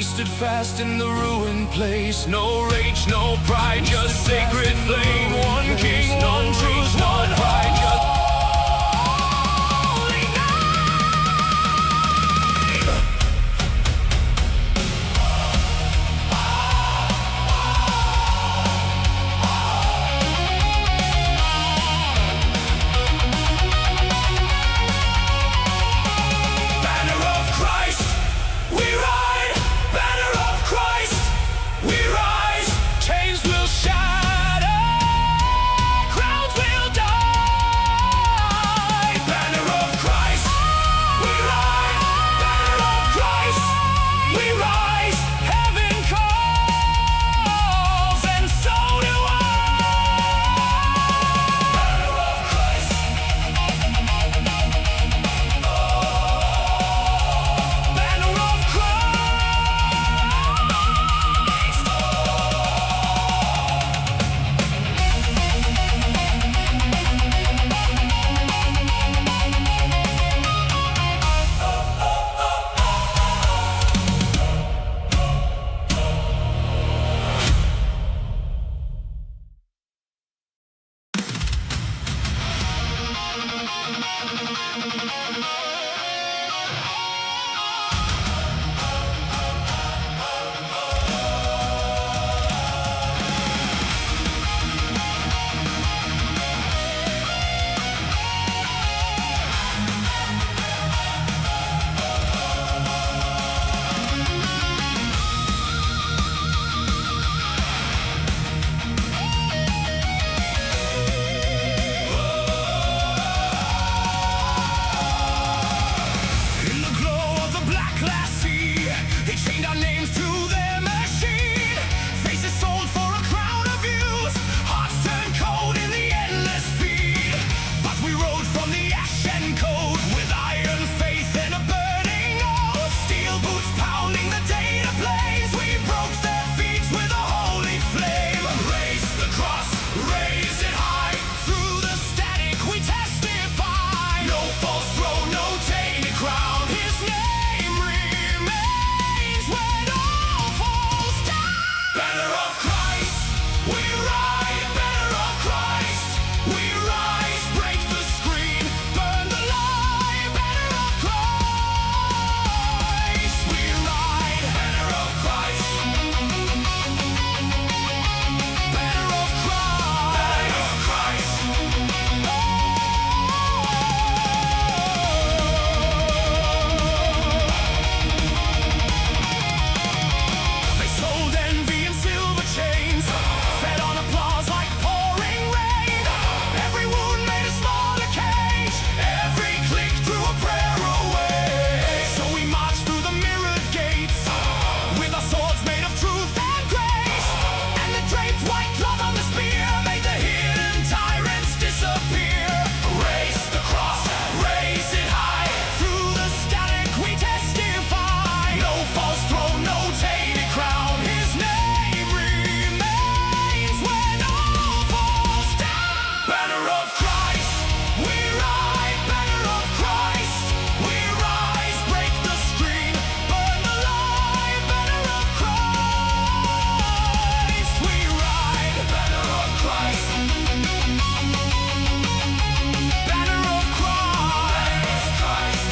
We stood fast in the ruined place. No rage, no pride, just sacred flame. One king, one truth, one pride, just holy banner of Christ, we ride. Banner of Christ, we rise. Chains will shatter, crowds will die. Banner of Christ, we ride. Banner of Christ, we rise. Heaven calls, and so do I. Banner of Christ, banner of Christ. In the glow of the black glass sea, they chained our names to their machine. Faces sold for a crown of views, hearts turned cold in the endless feed. But we rode from the ash and cold with iron faith and a burning oath. Steel boots pounding the day to blaze. We broke their feet with a holy flame. Raise the cross, raise it high. Through the static we testify. No false throne, no tainted crown. His name remains when all falls down. Banner of Christ, we ride. Banner of Christ, we rise. Break the screen, burn the lie. Banner of Christ, we ride. Banner of Christ, banner of Christ, They sold envy and silver chains, fed on applause like pouring rain. Every wound made a smaller cage, every click threw a prayer away. So we marched through the mirrored gates, with our swords made of truth and grace. And the draped white cloth on the spear made the hidden tyrants disappear. Raise the cross, raise it high. Through the static we testify. No false throne, no tainted crown. His name remains when all falls down. Banner of Christ, we ride. Banner of Christ, we rise. Break the screen, burn the lie. Banner of Christ, we ride. Banner of Christ, banner of Christ.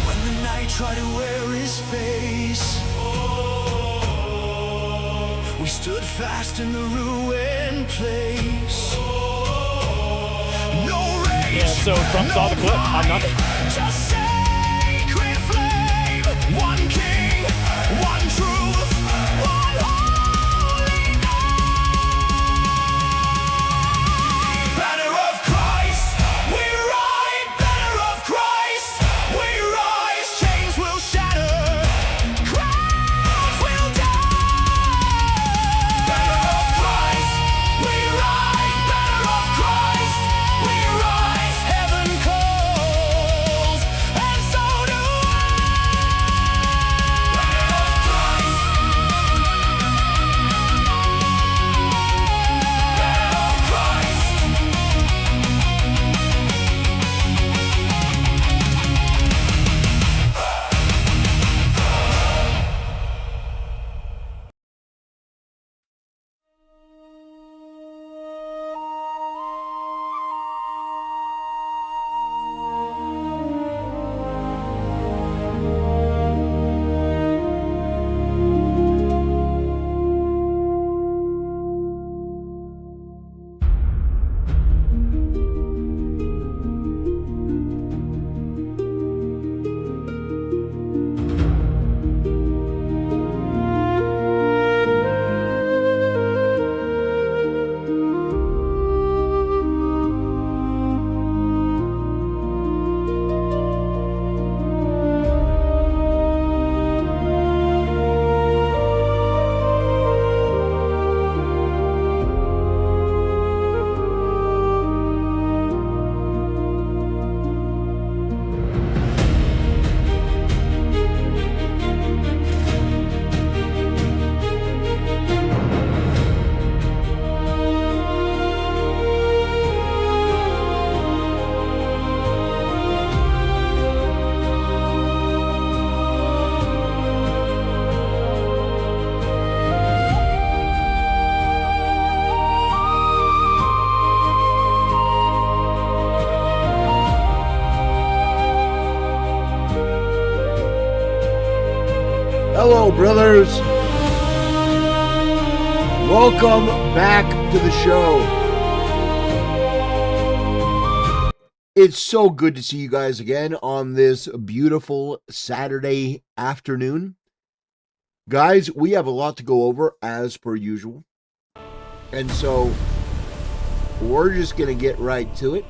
When the night tried to wear his face, we stood fast in the ruined place. No rage, Yeah, so Trump saw the clip. I'm not. just sacred Hello, brothers. Welcome back to the show. It's so good to see you guys again on this beautiful Saturday afternoon. Guys, we have a lot to go over as per usual. And so we're just going to get right to it.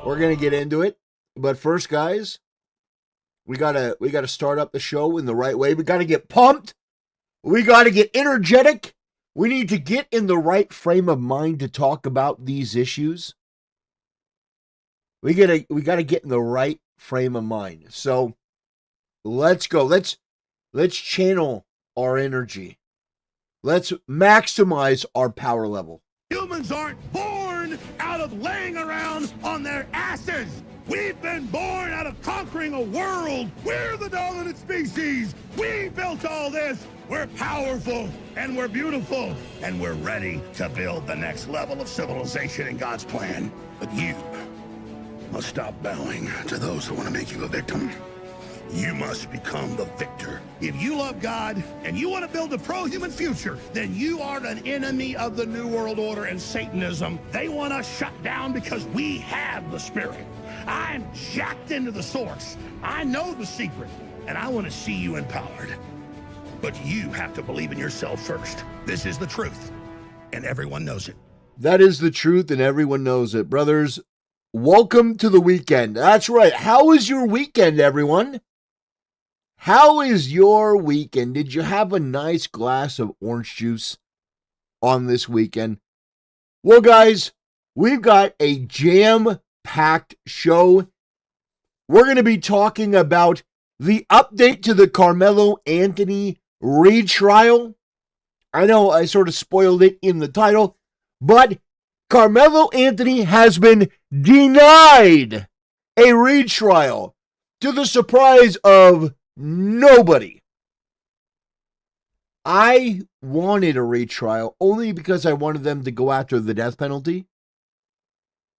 We're going to get into it. But first, guys, we got to start up the show in the right way. We got to get pumped. We got to get energetic. We need to get in the right frame of mind to talk about these issues. We got to get in the right frame of mind. So let's go. Let's channel our energy. Let's maximize our power level. Humans aren't born out of laying around on their asses. We've been born out of conquering a world. We're the dominant species. We built all this. We're powerful and we're beautiful and we're ready to build the next level of civilization in God's plan. But you must stop bowing to those who want to make you a victim. You must become the victor. If you love God and you want to build a pro-human future, then you are an enemy of the New World Order and Satanism. They want us shut down because we have the spirit. I'm jacked into the source. I know the secret, and I want to see you empowered. But you have to believe in yourself first. This is the truth, and everyone knows it. That is the truth, and everyone knows it. Brothers, welcome to the weekend. That's right. How was your weekend, everyone? How is your weekend? Did you have a nice glass of orange juice on this weekend? Well, guys, we've got a jam-packed show. We're going to be talking about the update to the Karmelo Anthony retrial. I know I sort of spoiled it in the title, but Karmelo Anthony has been denied a retrial to the surprise of nobody. I wanted a retrial only because I wanted them to go after the death penalty.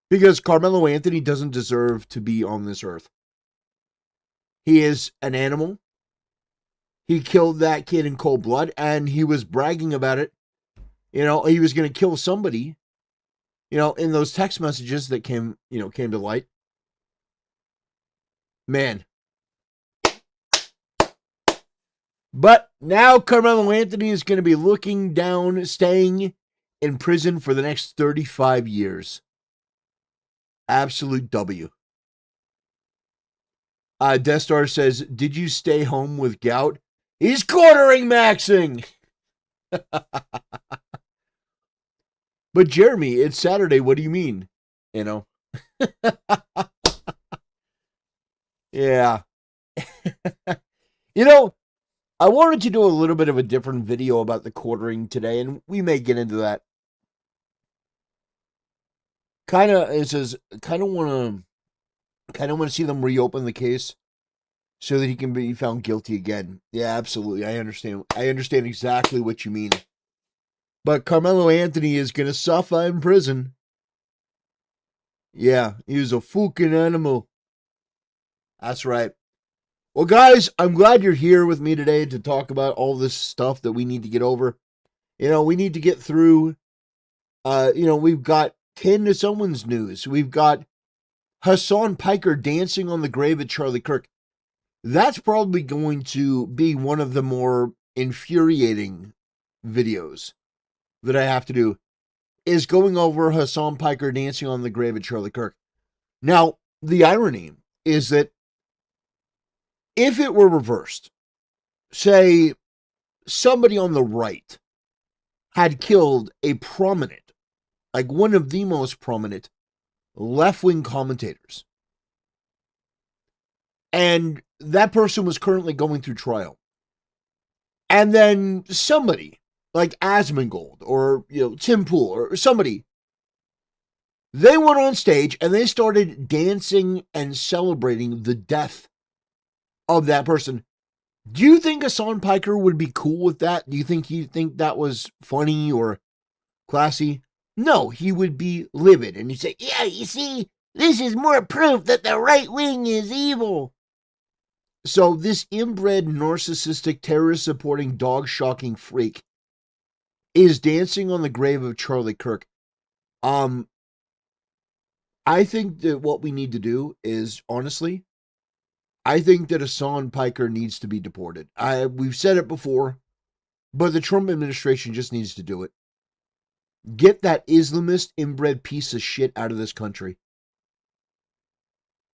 Because Karmelo Anthony doesn't deserve to be on this earth. He is an animal. He killed that kid in cold blood, and he was bragging about it. You know, he was going to kill somebody, you know, in those text messages that came to light. Man. But now Karmelo Anthony is going to be looking down, staying in prison for the next 35 years. Absolute W. Death Star says, did you stay home with gout? He's quartering maxing. But Jeremy, it's Saturday. What do you mean? You know? Yeah. You know, I wanted to do a little bit of a different video about the quartering today, and we may get into that. It says, kind of want to see them reopen the case so that he can be found guilty again. Yeah, absolutely. I understand. I understand exactly what you mean. But Karmelo Anthony is going to suffer in prison. Yeah, he's a fucking animal. That's right. Well, guys, I'm glad you're here with me today to talk about all this stuff that we need to get over. You know, we need to get through, we've got 10 to someone's news. We've got Hasan Piker dancing on the grave of Charlie Kirk. That's probably going to be one of the more infuriating videos that I have to do, is going over Hasan Piker dancing on the grave of Charlie Kirk. Now, the irony is that if it were reversed, say somebody on the right had killed a prominent, like one of the most prominent left-wing commentators, and that person was currently going through trial, and then somebody like Asmongold or Tim Pool or somebody, they went on stage and they started dancing and celebrating the death of that person. Do you think Hasan Piker would be cool with that? Do you think he'd think that was funny or classy? No, he would be livid and he'd say, yeah, you see, this is more proof that the right wing is evil. So this inbred, narcissistic, terrorist-supporting, dog-shocking freak is dancing on the grave of Charlie Kirk. I think that what we need to do is, honestly, I think that Hasan Piker needs to be deported. We've said it before, but the Trump administration just needs to do it. Get that Islamist, inbred piece of shit out of this country.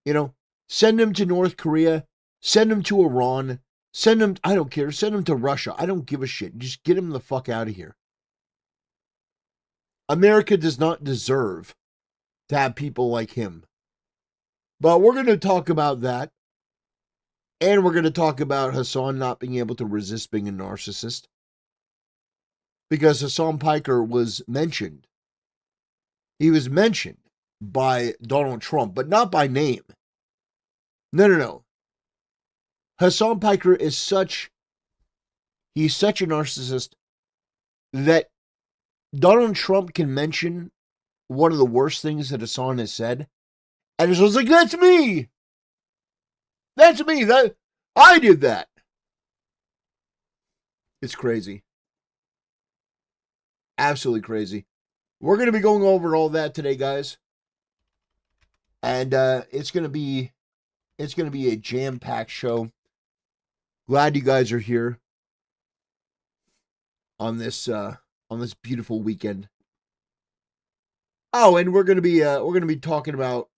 You know, send him to North Korea, send him to Iran, send him, I don't care, send him to Russia. I don't give a shit. Just get him the fuck out of here. America does not deserve to have people like him. But we're going to talk about that. And we're going to talk about Hasan not being able to resist being a narcissist. Because Hasan Piker was mentioned. He was mentioned by Donald Trump, but not by name. No. Hasan Piker is he's such a narcissist that Donald Trump can mention one of the worst things that Hasan has said, and it's just like, that's me! That's me! I did that! It's crazy. Absolutely crazy. We're going to be going over all that today, guys. And it's going to be a jam-packed show. Glad you guys are here on this beautiful weekend. Oh, and we're going to be talking about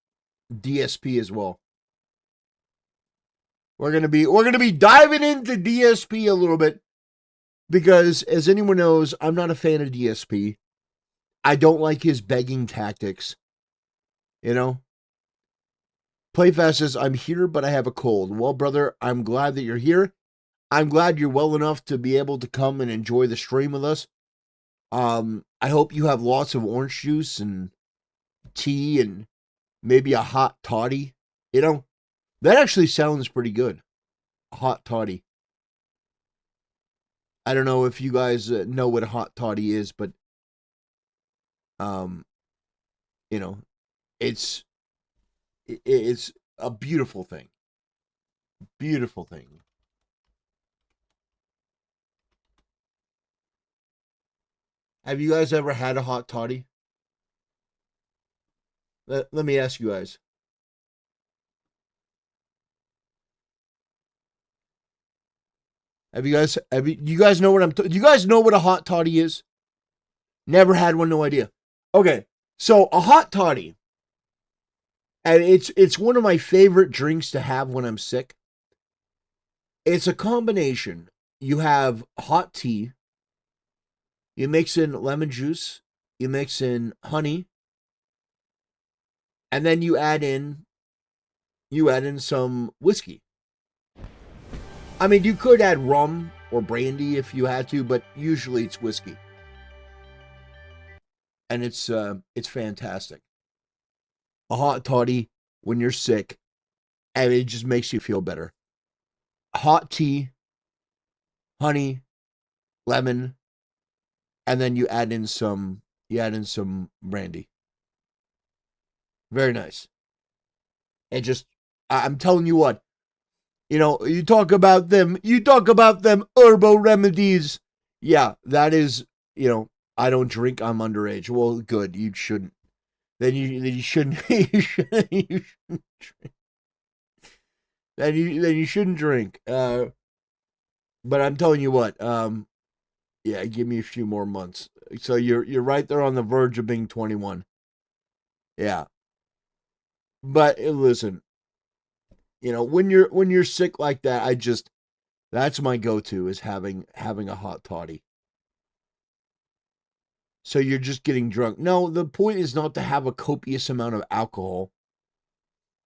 DSP as well. We're going to be diving into DSP a little bit because, as anyone knows, I'm not a fan of DSP. I don't like his begging tactics. You know? Playfast says, I'm here, but I have a cold. Well, brother, I'm glad that you're here. I'm glad you're well enough to be able to come and enjoy the stream with us. I hope you have lots of orange juice and tea and maybe a hot toddy. You know, that actually sounds pretty good. A hot toddy. I don't know if you guys know what a hot toddy is, but, you know, it's a beautiful thing. Beautiful thing. Have you guys ever had a hot toddy? Let me ask you guys. You guys know what do you guys know what a hot toddy is? Never had one, no idea. Okay, so a hot toddy, and it's one of my favorite drinks to have when I'm sick. It's a combination. You have hot tea, you mix in lemon juice, you mix in honey, and then you add in some whiskey. I mean, you could add rum or brandy if you had to, but usually it's whiskey. And it's fantastic. A hot toddy when you're sick, and it just makes you feel better. Hot tea, honey, lemon, and then you add in some brandy. Very nice. And just, I'm telling you what, you know, you talk about them herbal remedies. Yeah, that is, you know, I don't drink, I'm underage. Well, good, you shouldn't. Then you shouldn't drink. Then you shouldn't drink. But I'm telling you what, yeah, give me a few more months. So you're right there on the verge of being 21. Yeah. But listen, you know, when you're sick like that, that's my go-to is having a hot toddy. So you're just getting drunk. No, the point is not to have a copious amount of alcohol.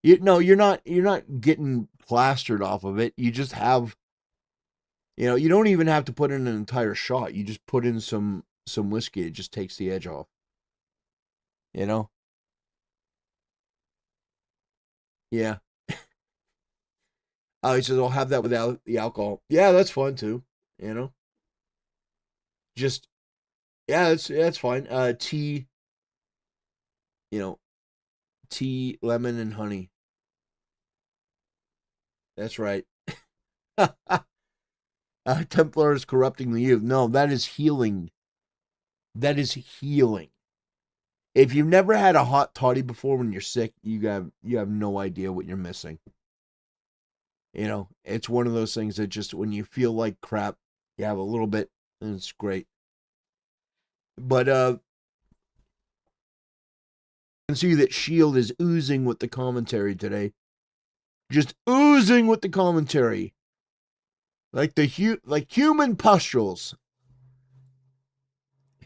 You're not getting plastered off of it. You just have, you know, you don't even have to put in an entire shot. You just put in some whiskey. It just takes the edge off. You know? Yeah. Oh, he says, I'll have that without the alcohol. Yeah, that's fun too. You know? Just, yeah, that's fine. Tea, you know, tea, lemon, and honey. That's right. Templars corrupting the youth. No, that is healing. That is healing. If you've never had a hot toddy before when you're sick, you have no idea what you're missing. You know, it's one of those things that just when you feel like crap, you have a little bit, and it's great. But you can see that Shield is oozing with the commentary today. Just oozing with the commentary. Like human pustules.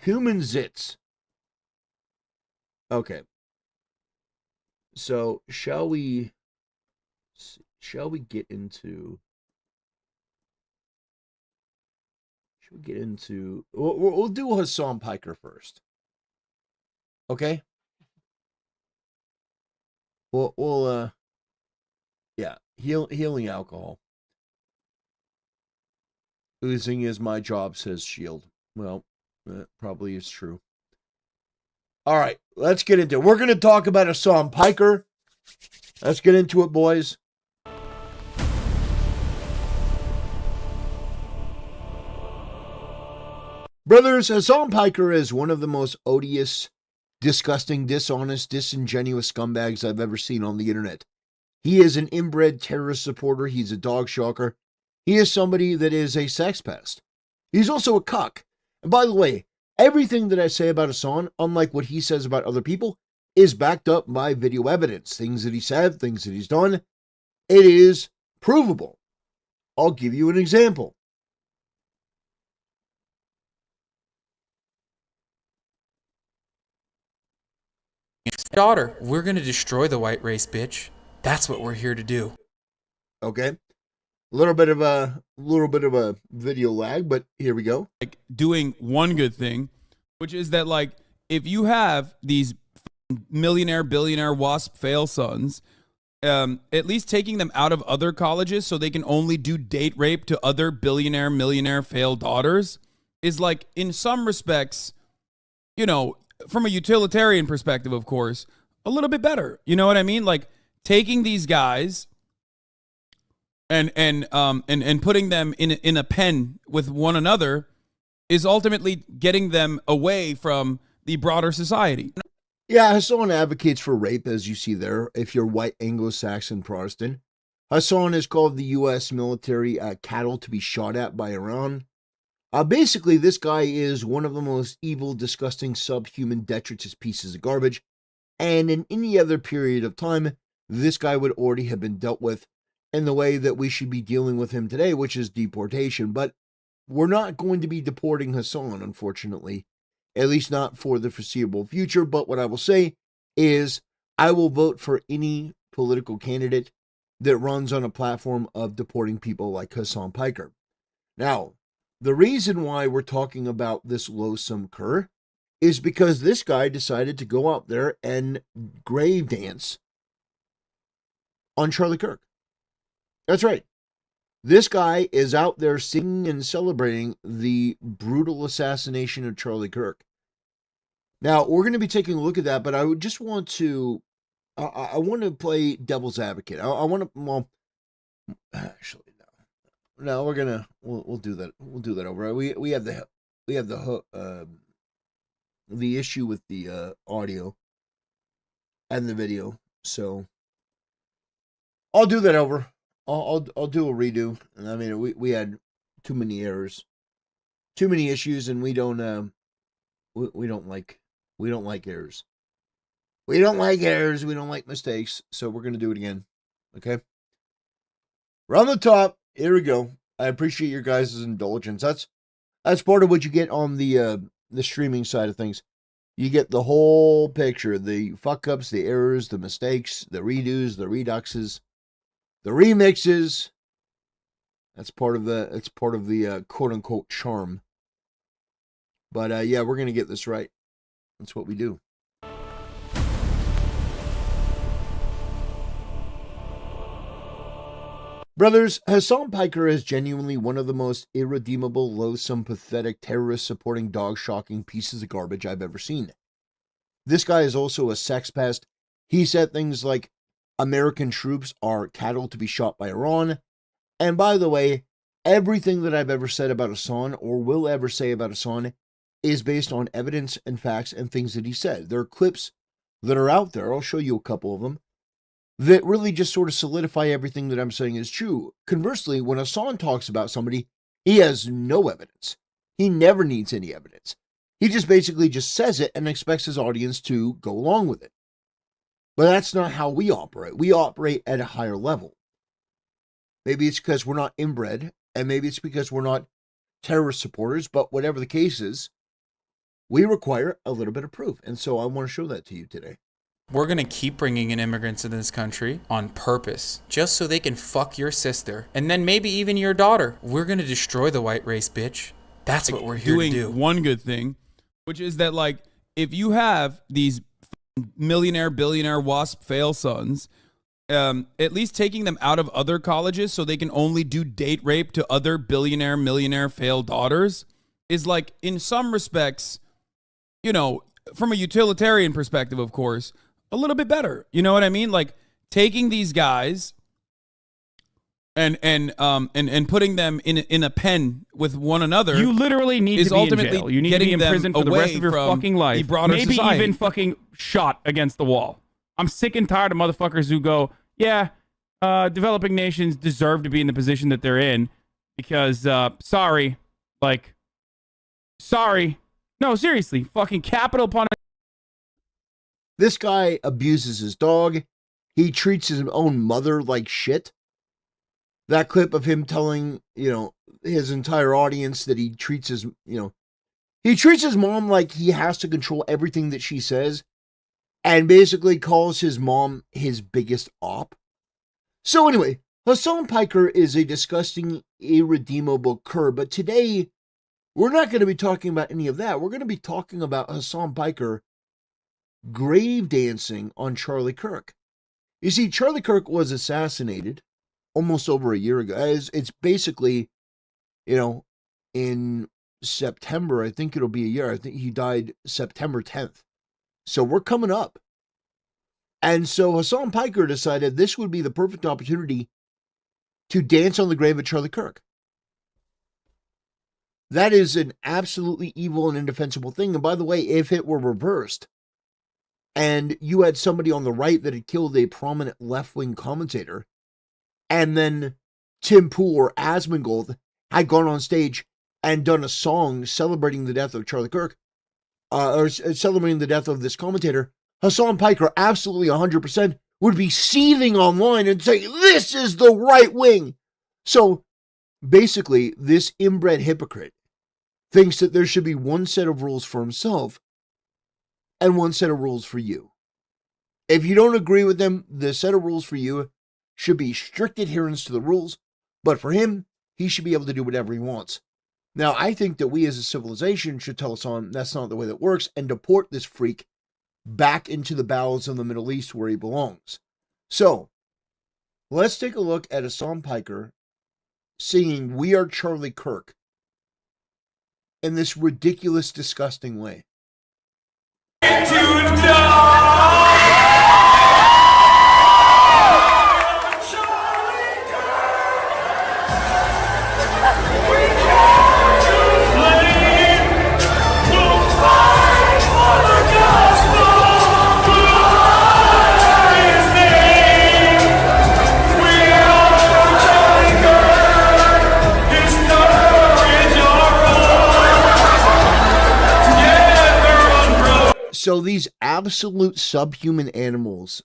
Human zits. Okay. So, shall we get into we'll do Hasan Piker first. Okay? We'll yeah, healing alcohol. Oozing is my job, says Shield. Well, that probably is true. All right, let's get into it. We're going to talk about Hasan Piker. Let's get into it, boys. Brothers, Hasan Piker is one of the most odious, disgusting, dishonest, disingenuous scumbags I've ever seen on the internet. He is an inbred terrorist supporter. He's a dog shocker. He is somebody that is a sex pest. He's also a cuck. And by the way, everything that I say about Hasan, unlike what he says about other people, is backed up by video evidence. Things that he said, things that he's done. It is provable. I'll give you an example. Daughter, we're gonna destroy the white race, bitch. That's what we're here to do. Okay. A little bit of a video lag, but here we go. Like doing one good thing, which is that like if you have these millionaire, billionaire, WASP fail sons, at least taking them out of other colleges so they can only do date rape to other billionaire, millionaire failed daughters is like in some respects, you know, from a utilitarian perspective, of course, a little bit better. You know what I mean? Like taking these guys and putting them in a pen with one another is ultimately getting them away from the broader society. Yeah, Hasan advocates for rape, as you see there, if you're white Anglo-Saxon Protestant. Hasan has called the U.S. military cattle to be shot at by Iran. Basically, this guy is one of the most evil, disgusting, subhuman, detritus pieces of garbage. And in any other period of time, this guy would already have been dealt with in the way that we should be dealing with him today, which is deportation. But we're not going to be deporting Hasan, unfortunately. At least not for the foreseeable future. But what I will say is I will vote for any political candidate that runs on a platform of deporting people like Hasan Piker. Now, the reason why we're talking about this loathsome cur is because this guy decided to go out there and grave dance on Charlie Kirk. That's right. This guy is out there singing and celebrating the brutal assassination of Charlie Kirk. Now, we're going to be taking a look at that, but I would just want to, I want to play devil's advocate. I want to, well, actually, no, we're going to, we'll do that. We'll do that over. We have the issue with the audio and the video. So I'll do that over. I'll do a redo. I mean, we had too many errors, too many issues, and we don't like errors. We don't like errors. We don't like mistakes. So we're gonna do it again. Okay. Round the top. Here we go. I appreciate your guys' indulgence. That's part of what you get on the streaming side of things. You get the whole picture: the fuck ups, the errors, the mistakes, the redos, the reduxes, the remixes. That's part of the quote unquote charm. But yeah, we're gonna get this right. That's what we do. Brothers, Hasan Piker is genuinely one of the most irredeemable, loathsome, pathetic, terrorist-supporting, dog-shocking pieces of garbage I've ever seen. This guy is also a sex pest. He said things like, American troops are cattle to be shot by Iran, And by the way, everything that I've ever said about Hasan or will ever say about Hasan is based on evidence and facts and things that he said. There are clips that are out there, I'll show you a couple of them, that really just sort of solidify everything that I'm saying is true. Conversely, when Hasan talks about somebody, he has no evidence. He never needs any evidence. He just basically just says it and expects his audience to go along with it. But that's not how we operate. We operate at a higher level. Maybe it's because we're not inbred, and maybe it's because we're not terrorist supporters, but whatever the case is, we require a little bit of proof. And so I want to show that to you today. We're going to keep bringing in immigrants into this country on purpose, just so they can fuck your sister, and then maybe even your daughter. We're going to destroy the white race, bitch. That's what we're here to do. One good thing, which is that, like, if you have these millionaire, billionaire, WASP fail sons, at least taking them out of other colleges so they can only do date rape to other billionaire, millionaire failed daughters is, like, in some respects, you know, from a utilitarian perspective, of course, a little bit better. You know what I mean? Like, taking these guys and putting them in a pen with one another. You literally need to be in jail. You need to be in prison for the rest of your fucking life. Maybe society. Even fucking shot against the wall. I'm sick and tired of motherfuckers who go, yeah, developing nations deserve to be in the position that they're in because, sorry. No, seriously, fucking capital punishment. This guy abuses his dog. He treats his own mother like shit. That clip of him telling, his entire audience that he treats his mom like he has to control everything that she says and basically calls his mom his biggest op. So anyway, Hasan Piker is a disgusting, irredeemable cur, but today we're not going to be talking about any of that. We're going to be talking about Hasan Piker grave dancing on Charlie Kirk. You see, Charlie Kirk was assassinated almost over a year ago. It's basically, in September, I think it'll be a year. I think he died September 10th. So we're coming up. And so Hasan Piker decided this would be the perfect opportunity to dance on the grave of Charlie Kirk. That is an absolutely evil and indefensible thing. And by the way, if it were reversed, and you had somebody on the right that had killed a prominent left-wing commentator, and then Tim Pool or Asmongold had gone on stage and done a song celebrating the death of Charlie Kirk, or celebrating the death of this commentator, Hasan Piker absolutely 100% would be seething online and saying, this is the right wing. So basically, this inbred hypocrite thinks that there should be one set of rules for himself and one set of rules for you. If you don't agree with them, the set of rules for you should be strict adherence to the rules, but for him, he should be able to do whatever he wants. Now, I think that we as a civilization should tell Hasan that's not the way that works and deport this freak back into the bowels of the Middle East where he belongs. So, let's take a look at Hasan Piker singing We Are Charlie Kirk in this ridiculous, disgusting way. So these absolute subhuman animals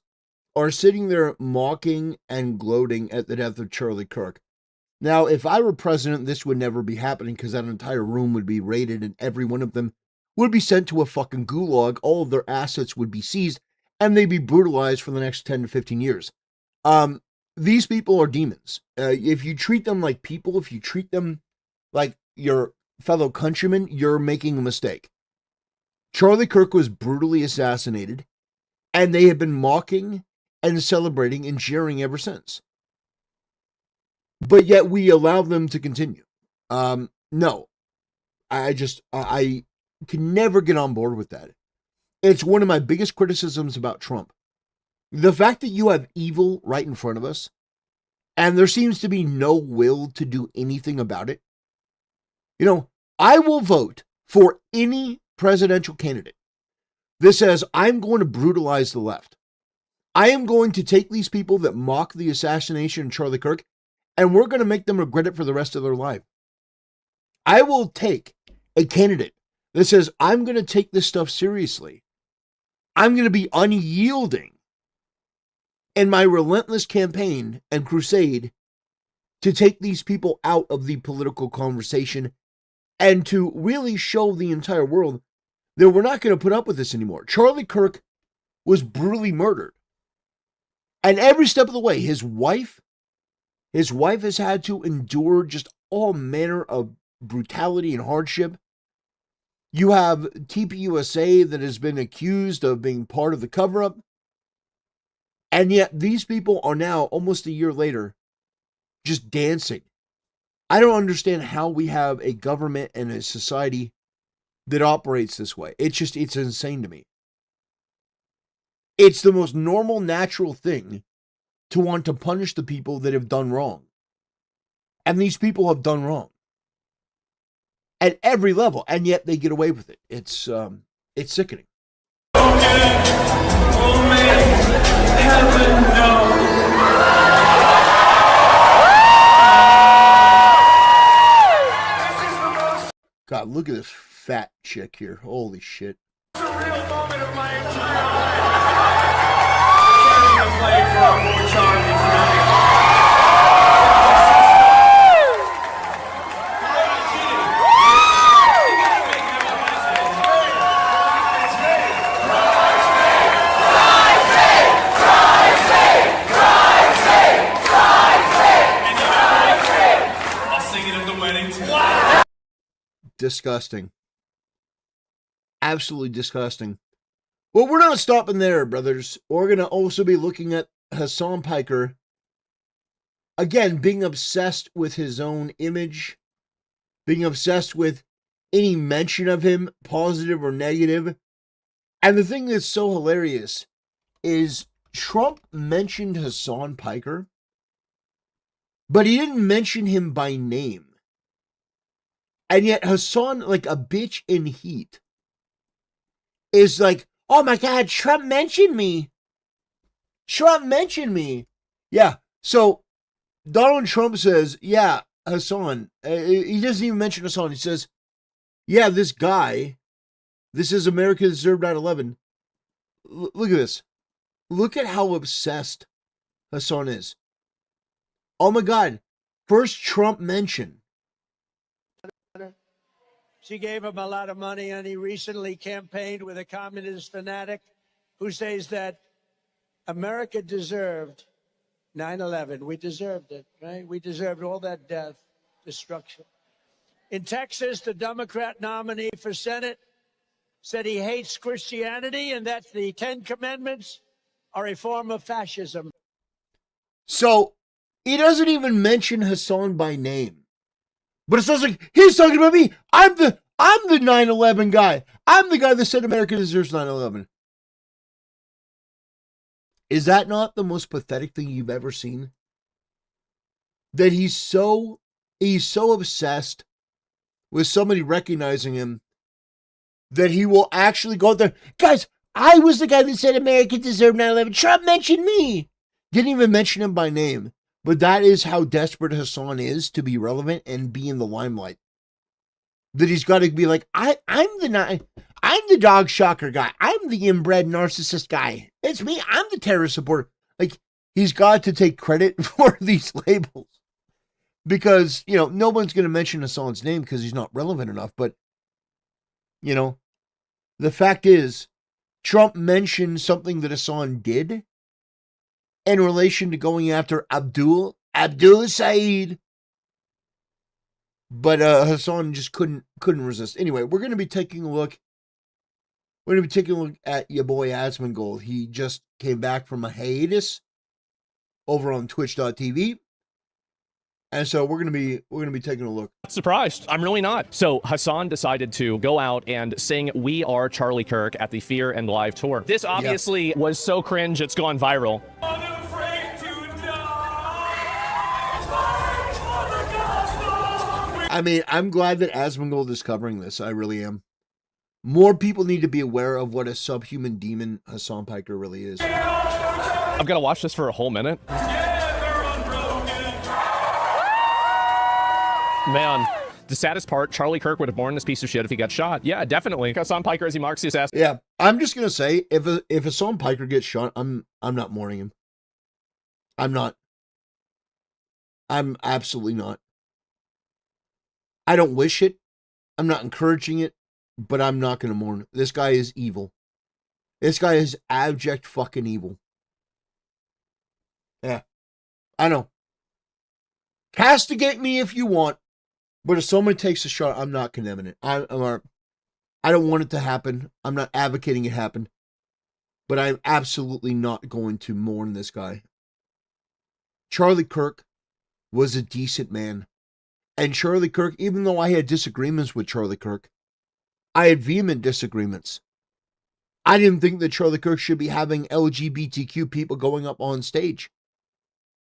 are sitting there mocking and gloating at the death of Charlie Kirk. Now, if I were president, this would never be happening because that entire room would be raided and every one of them would be sent to a fucking gulag. All of their assets would be seized and they'd be brutalized for the next 10 to 15 years. These people are demons. If you treat them like people, if you treat them like your fellow countrymen, you're making a mistake. Charlie Kirk was brutally assassinated, and they have been mocking and celebrating and cheering ever since. But yet we allow them to continue. No. I can never get on board with that. It's one of my biggest criticisms about Trump. The fact that you have evil right in front of us, and there seems to be no will to do anything about it. You know, I will vote for any presidential candidate that says, I'm going to brutalize the left. I am going to take these people that mock the assassination of Charlie Kirk, and we're going to make them regret it for the rest of their life. I will take a candidate that says, I'm going to take this stuff seriously. I'm going to be unyielding in my relentless campaign and crusade to take these people out of the political conversation and to really show the entire world that we're not going to put up with this anymore. Charlie Kirk was brutally murdered. And every step of the way, his wife has had to endure just all manner of brutality and hardship. You have TPUSA that has been accused of being part of the cover-up. And yet these people are now, almost a year later, just dancing. I don't understand how we have a government and a society that operates this way. It's insane to me. It's the most normal, natural thing to want to punish the people that have done wrong. And these people have done wrong at every level, and yet they get away with it. It's sickening. God, look at this fat chick here. Holy shit. It's a real moment of my entire life. Carrying a flag for our Lord's army tonight. I'll sing it at the wedding too. Disgusting. Absolutely disgusting. Well, we're not stopping there, brothers. We're going to also be looking at Hasan Piker, again, being obsessed with his own image, being obsessed with any mention of him, positive or negative. And the thing that's so hilarious is Trump mentioned Hasan Piker, but he didn't mention him by name. And yet Hasan, like a bitch in heat, is like, oh my God, Trump mentioned me. Trump mentioned me. Yeah, so Donald Trump says, yeah, Hasan. He doesn't even mention Hasan. He says, yeah, this guy, this is America Deserved 9/11. Look at this. Look at how obsessed Hasan is. Oh my God, first Trump mention. She gave him a lot of money, and he recently campaigned with a communist fanatic who says that America deserved 9/11. We deserved it, right? We deserved all that death, destruction. In Texas, the Democrat nominee for Senate said he hates Christianity and that the 10 Commandments are a form of fascism. So he doesn't even mention Hasan by name. But it sounds like he's talking about me. I'm the 9/11 guy. I'm the guy that said America deserves 9/11. Is that not the most pathetic thing you've ever seen? That he's so obsessed with somebody recognizing him that he will actually go out there. Guys, I was the guy that said America deserved 9/11. Trump mentioned me. Didn't even mention him by name. But that is how desperate Hasan is to be relevant and be in the limelight. That he's got to be like, I'm the dog shocker guy. I'm the inbred narcissist guy. It's me. I'm the terrorist supporter. Like, he's got to take credit for these labels. Because, no one's going to mention Hasan's name because he's not relevant enough. But, the fact is, Trump mentioned something that Hasan did in relation to going after Abdul Saeed. But Hasan just couldn't resist. Anyway, we're going to be taking a look. We're going to be taking a look at your boy Asmongold. He just came back from a hiatus over on twitch.tv. And so we're going to be taking a look. Surprised. I'm really not. So Hasan decided to go out and sing We Are Charlie Kirk at the Fear and Live tour. This obviously was so cringe it's gone viral. Unafraid to die. I mean, I'm glad that Asmongold is covering this. I really am. More people need to be aware of what a subhuman demon Hasan Piker really is. I've got to watch this for a whole minute. Man, the saddest part, Charlie Kirk would have borne this piece of shit if he got shot. Yeah, definitely. Hasan Piker, as he marks his ass. Yeah, I'm just gonna say, if Hasan Piker gets shot, I'm not mourning him. I'm not. I'm absolutely not. I don't wish it. I'm not encouraging it, but I'm not gonna mourn. This guy is evil. This guy is abject fucking evil. Yeah, I know. Castigate me if you want. But if someone takes a shot, I'm not condemning it. I don't want it to happen. I'm not advocating it happen. But I'm absolutely not going to mourn this guy. Charlie Kirk was a decent man. And Charlie Kirk, even though I had disagreements with Charlie Kirk, I had vehement disagreements. I didn't think that Charlie Kirk should be having LGBTQ people going up on stage.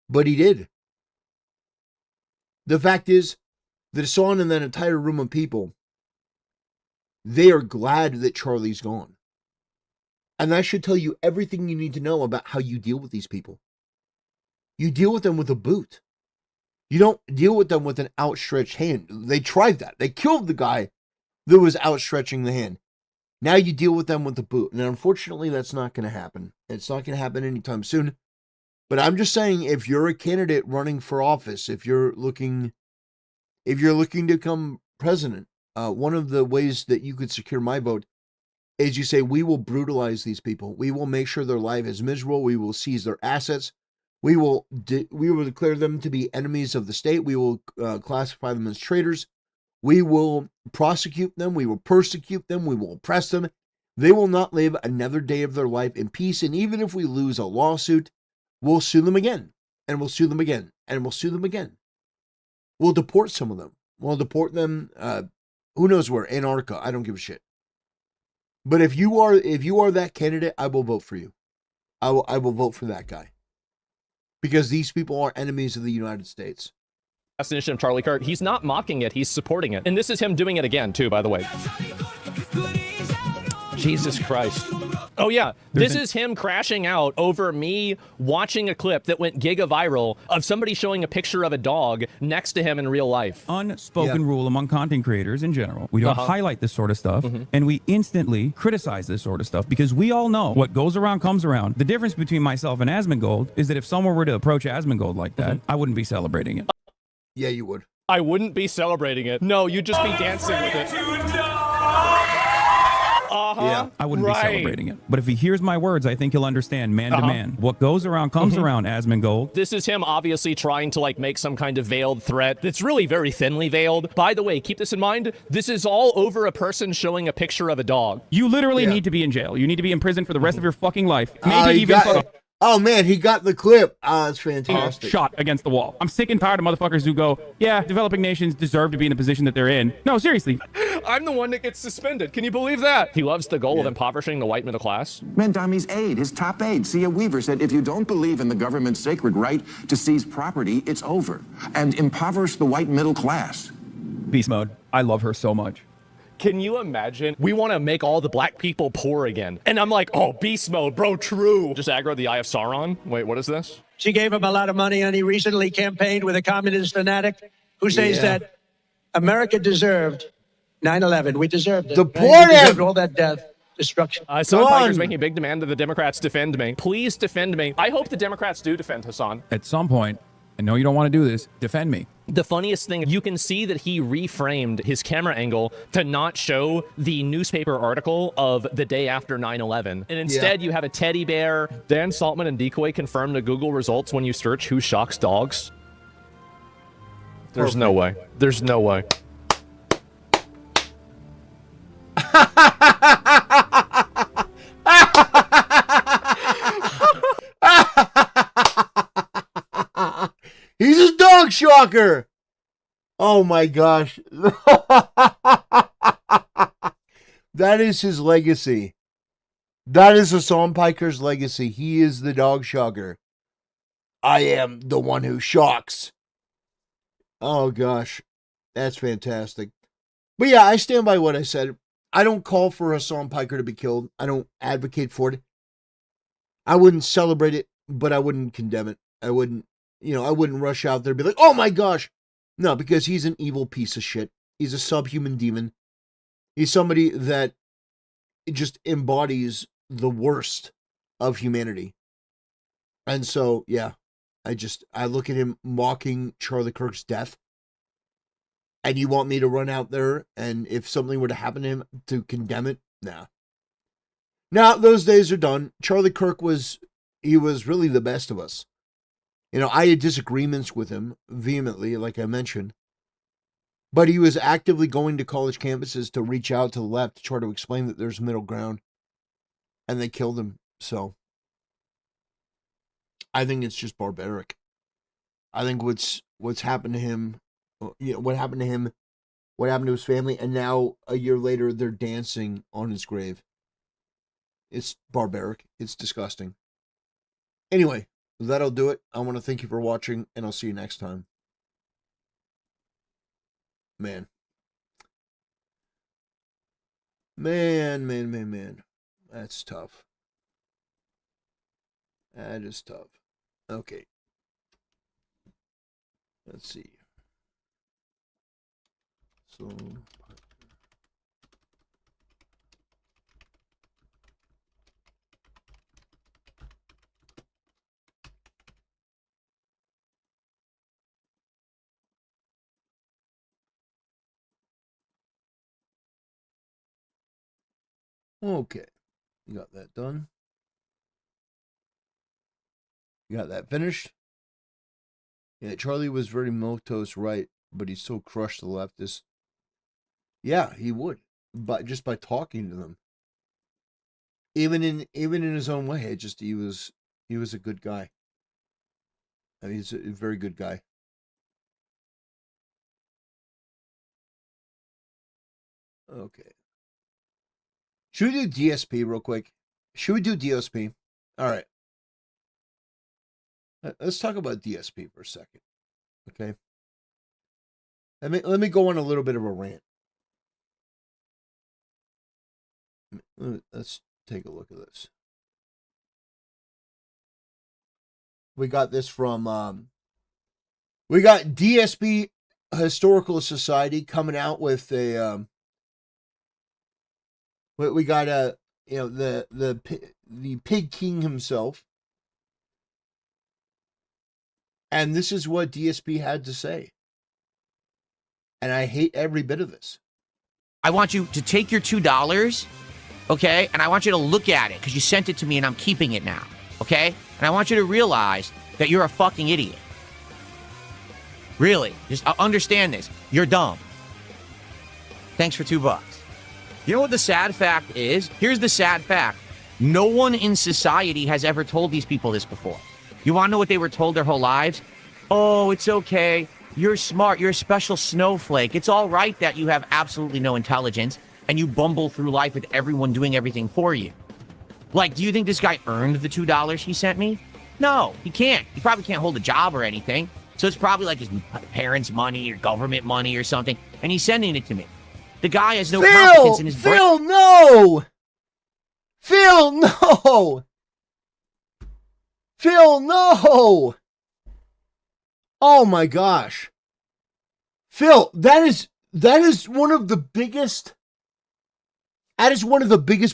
But he did. The fact is, that Hasan and that entire room of people, they are glad that Charlie's gone. And that should tell you everything you need to know about how you deal with these people. You deal with them with a boot. You don't deal with them with an outstretched hand. They tried that. They killed the guy that was outstretching the hand. Now you deal with them with a boot. And unfortunately, that's not going to happen. It's not going to happen anytime soon. But I'm just saying, if you're a candidate running for office, if you're looking to become president, one of the ways that you could secure my vote is you say, we will brutalize these people. We will make sure their life is miserable. We will seize their assets. We will declare them to be enemies of the state. We will classify them as traitors. We will prosecute them. We will persecute them. We will oppress them. They will not live another day of their life in peace. And even if we lose a lawsuit, we'll sue them again. And we'll sue them again. And we'll sue them again. We'll deport some of them. We'll deport them, who knows where, Antarctica. I don't give a shit. But if you are that candidate, I will vote for you. I will vote for that guy. Because these people are enemies of the United States. Definition of Charlie Kirk. He's not mocking it, he's supporting it. And this is him doing it again, too, by the way. Jesus Christ. Oh, yeah. This is him crashing out over me watching a clip that went giga-viral of somebody showing a picture of a dog next to him in real life. Unspoken rule among content creators in general. We don't highlight this sort of stuff, and we instantly criticize this sort of stuff because we all know what goes around comes around. The difference between myself and Asmongold is that if someone were to approach Asmongold like that, I wouldn't be celebrating it. Yeah, you would. I wouldn't be celebrating it. No, you'd just be dancing with it. Yeah, I wouldn't be celebrating it. But if he hears my words, I think he'll understand man to man. What goes around comes around, Asmongold. This is him obviously trying to like make some kind of veiled threat that's really very thinly veiled. By the way, keep this in mind. This is all over a person showing a picture of a dog. You literally need to be in jail. You need to be in prison for the rest of your fucking life. Maybe even oh man, he got the clip. That's fantastic. Shot against the wall. I'm sick and tired of motherfuckers who go, yeah, developing nations deserve to be in the position that they're in. No, seriously. I'm the one that gets suspended. Can you believe that? He loves the goal of impoverishing the white middle class. Mandami's aide, his top aide, Sia Weaver, said if you don't believe in the government's sacred right to seize property, it's over. And impoverish the white middle class. Beast mode. I love her so much. Can you imagine? We want to make all the black people poor again. And I'm like, oh, beast mode, bro, true. Just aggro the Eye of Sauron. Wait, what is this? She gave him a lot of money, and he recently campaigned with a communist fanatic who says that America deserved 9/11. We deserved it. Deport We him! deserved all that death, destruction. Hasan Piker's making a big demand that the Democrats defend me. Please defend me. I hope the Democrats do defend Hasan. At some point, I know you don't want to do this, defend me. The funniest thing, you can see that he reframed his camera angle to not show the newspaper article of the day after 9/11. And instead, you have a teddy bear. Dan Saltman and Decoy confirmed the Google results when you search who shocks dogs. There's no way. There's no way. He's a dog shocker. Oh my gosh. That is his legacy. That is Hasan Piker's legacy. He is the dog shocker. I am the one who shocks. Oh gosh. That's fantastic. But yeah, I stand by what I said. I don't call for Hasan Piker to be killed. I don't advocate for it. I wouldn't celebrate it, but I wouldn't condemn it. I wouldn't rush out there and be like, oh my gosh. No, because he's an evil piece of shit. He's a subhuman demon. He's somebody that just embodies the worst of humanity. And so, yeah, I look at him mocking Charlie Kirk's death. And you want me to run out there and if something were to happen to him to condemn it? Nah. Now, those days are done. Charlie Kirk was really the best of us. I had disagreements with him vehemently, like I mentioned. But he was actively going to college campuses to reach out to the left to try to explain that there's middle ground. And they killed him. So, I think it's just barbaric. I think what's happened to him, what happened to him, what happened to his family, and now a year later they're dancing on his grave. It's barbaric. It's disgusting. Anyway, that'll do it. I want to thank you for watching, and I'll see you next time. Man. That's tough. That is tough. Okay. Let's see. So... Okay, you got that done. You got that finished. Yeah, Charlie was very milquetoast right, but he still crushed the leftists. Yeah, he would, but just by talking to them. Even in his own way, he was a good guy. I mean, he's a very good guy. Okay. Should we do DSP real quick? Should we do DSP? All right. Let's talk about DSP for a second. Okay. Let me go on a little bit of a rant. Let's take a look at this. We got this from we got DSP Historical Society coming out with a we got the Pig King himself. And this is what DSP had to say. And I hate every bit of this. I want you to take your $2, okay? And I want you to look at it because you sent it to me and I'm keeping it now, okay? And I want you to realize that you're a fucking idiot. Really, just understand this. You're dumb. Thanks for $2. You know what the sad fact is? Here's the sad fact. No one in society has ever told these people this before. You want to know what they were told their whole lives? Oh, it's okay. You're smart. You're a special snowflake. It's all right that you have absolutely no intelligence and you bumble through life with everyone doing everything for you. Like, do you think this guy earned the $2 he sent me? No, he can't. He probably can't hold a job or anything. So it's probably like his parents' money or government money or something. And he's sending it to me. The guy has no competence in his brain. Phil, no! Phil, no! Phil, no! Oh my gosh. Phil, that is one of the biggest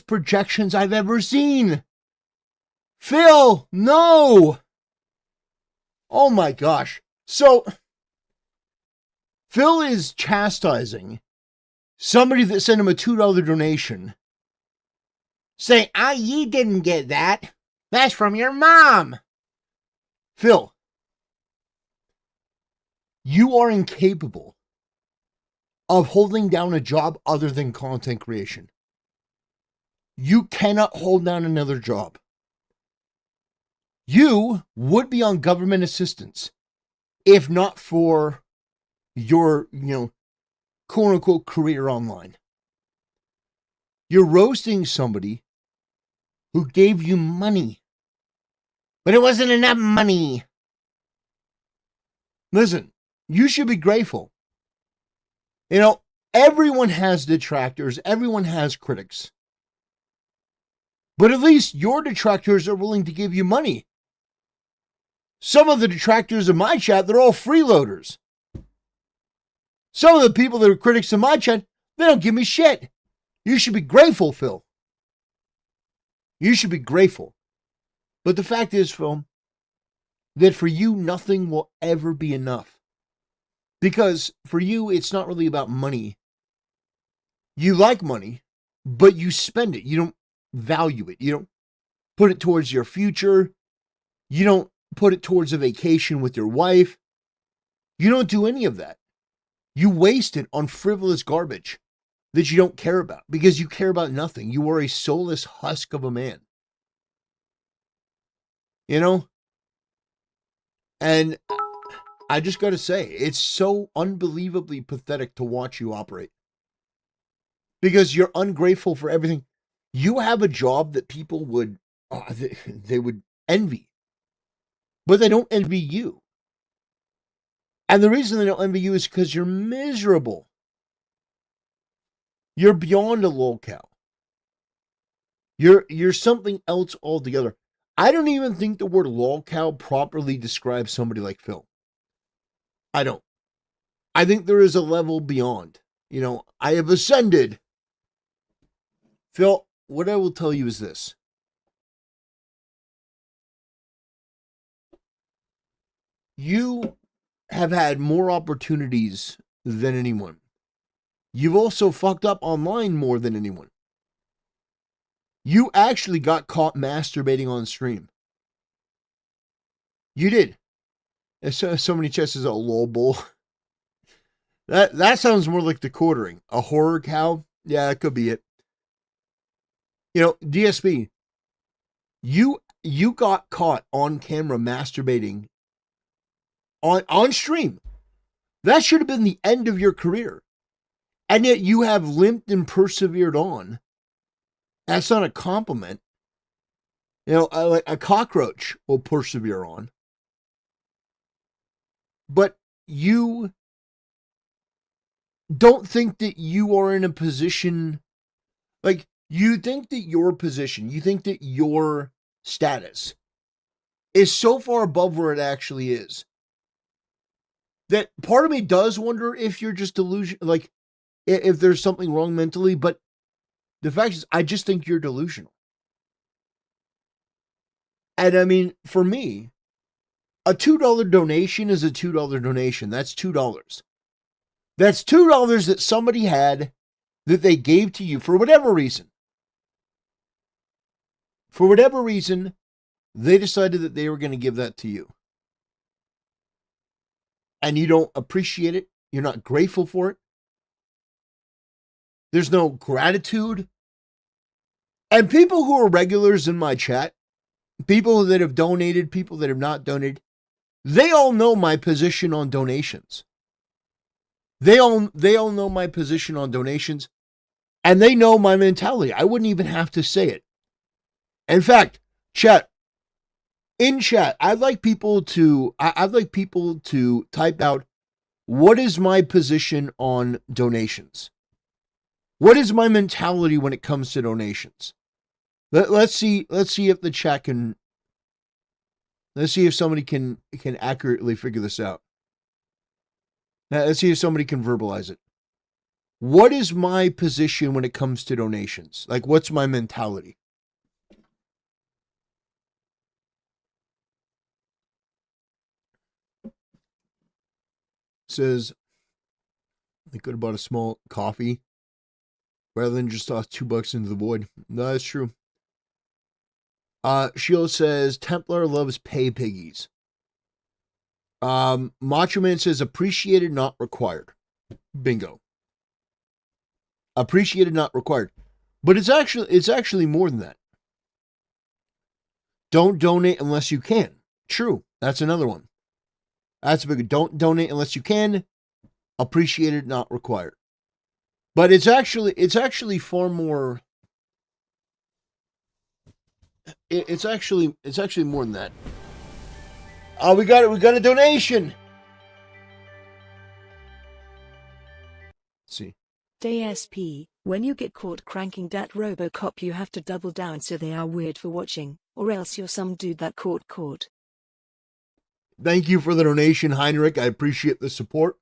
projections I've ever seen. Phil, no! Oh my gosh. So, Phil is chastising somebody that sent him a $2 donation, saying, you didn't get that. That's from your mom. Phil, you are incapable of holding down a job other than content creation. You cannot hold down another job. You would be on government assistance if not for your, quote unquote career online. You're roasting somebody who gave you money, but it wasn't enough money. Listen, you should be grateful You know, everyone has detractors, everyone has critics. But at least your detractors are willing to give you money. Some of the detractors in my chat, they're all freeloaders. Some of the people that are critics in my chat, they don't give me shit. You should be grateful, Phil. You should be grateful. But the fact is, Phil, that for you, nothing will ever be enough. Because for you, it's not really about money. You like money, but you spend it. You don't value it. You don't put it towards your future. You don't put it towards a vacation with your wife. You don't do any of that. You waste it on frivolous garbage that you don't care about because you care about nothing. You are a soulless husk of a man. You know? And I just got to say, it's so unbelievably pathetic to watch you operate. Because you're ungrateful for everything. You have a job that people would, they would envy. But they don't envy you. And the reason they don't envy you is because you're miserable. You're beyond a lolcow. You're something else altogether. I don't even think the word lolcow properly describes somebody like Phil. I don't. I think there is a level beyond. You know, I have ascended. Phil, what I will tell you is this. You have had more opportunities than anyone. You've also fucked up online more than anyone. You actually got caught masturbating on stream. You did. So many chests is a lol bull. That sounds more like the quartering. A horror cow? Yeah, that could be it. You know, DSP, you got caught on camera masturbating on stream. That should have been the end of your career. And yet you have limped and persevered on. That's not a compliment. You know, like a cockroach will persevere on. But you don't think that you are in a position, like, you think that your position, you think that your status is so far above where it actually is that part of me does wonder if you're just delusional, like if there's something wrong mentally, but the fact is, I just think you're delusional. And I mean, for me, a $2 donation is a $2 donation. That's $2. That's $2 that somebody had that they gave to you for whatever reason. For whatever reason, they decided that they were going to give that to you. And you don't appreciate it. You're not grateful for it. There's no gratitude. And people who are regulars in my chat, people that have donated, people that have not donated, they all know my position on donations. They all know my position on donations, and they know my mentality. I wouldn't even have to say it. In fact, in chat, I'd like people to type out, what is my position on donations? What is my mentality when it comes to donations? Let's see if the chat can, let's see if somebody can accurately figure this out. Now, let's see if somebody can verbalize it. What is my position when it comes to donations? Like, what's my mentality? Says they could have bought a small coffee rather than just toss $2 into the void. No, that's true. Sheila says Templar loves pay piggies. Macho Man says appreciated, not required. Bingo. Appreciated, not required. But it's actually more than that. Don't donate unless you can. True. That's another one. That's a big. Don't donate unless you can. Appreciated, not required. But it's actually far more. It's actually more than that. Oh, we got it. We got a donation. DSP, when you get caught cranking that Robocop, you have to double down so they are weird for watching, or else you're some dude that caught. Thank you for the donation, Heinrich. I appreciate the support.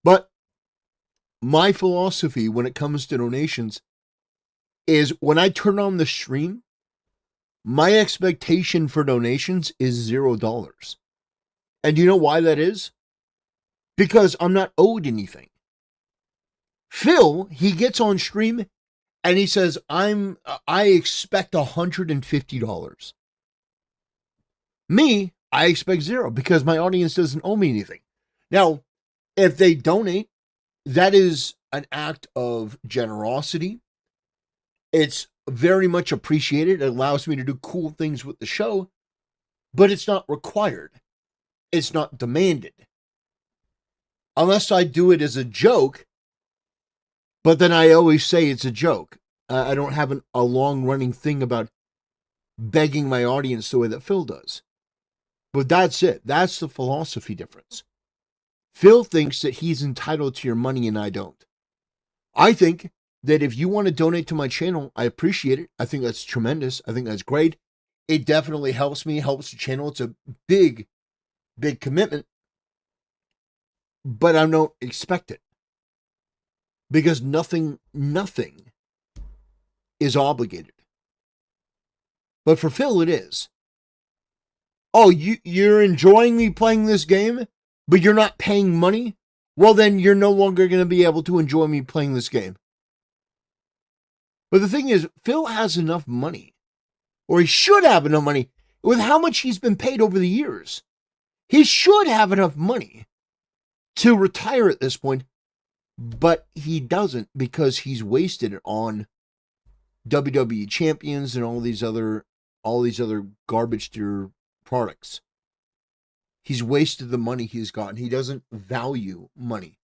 But my philosophy when it comes to donations is when I turn on the stream, my expectation for donations is $0. And do you know why that is? Because I'm not owed anything. Phil, he gets on stream and he says, I expect $150. Me, I expect $0 because my audience doesn't owe me anything. Now, if they donate, that is an act of generosity. It's very much appreciated. It allows me to do cool things with the show, but it's not required. It's not demanded. Unless I do it as a joke, but then I always say it's a joke. I don't have a long-running thing about begging my audience the way that Phil does. But that's it. That's the philosophy difference. Phil thinks that he's entitled to your money and I don't. I think that if you want to donate to my channel, I appreciate it. I think that's tremendous. I think that's great. It definitely helps me, helps the channel. It's a big, big commitment. But I don't expect it. Because nothing is obligated. But for Phil, it is. Oh, you're enjoying me playing this game, but you're not paying money? Well, then you're no longer going to be able to enjoy me playing this game. But the thing is, Phil has enough money, or he should have enough money, with how much he's been paid over the years. He should have enough money to retire at this point, but he doesn't because he's wasted it on WWE champions and all these other garbage tier products. He's wasted the money he's gotten. He doesn't value money.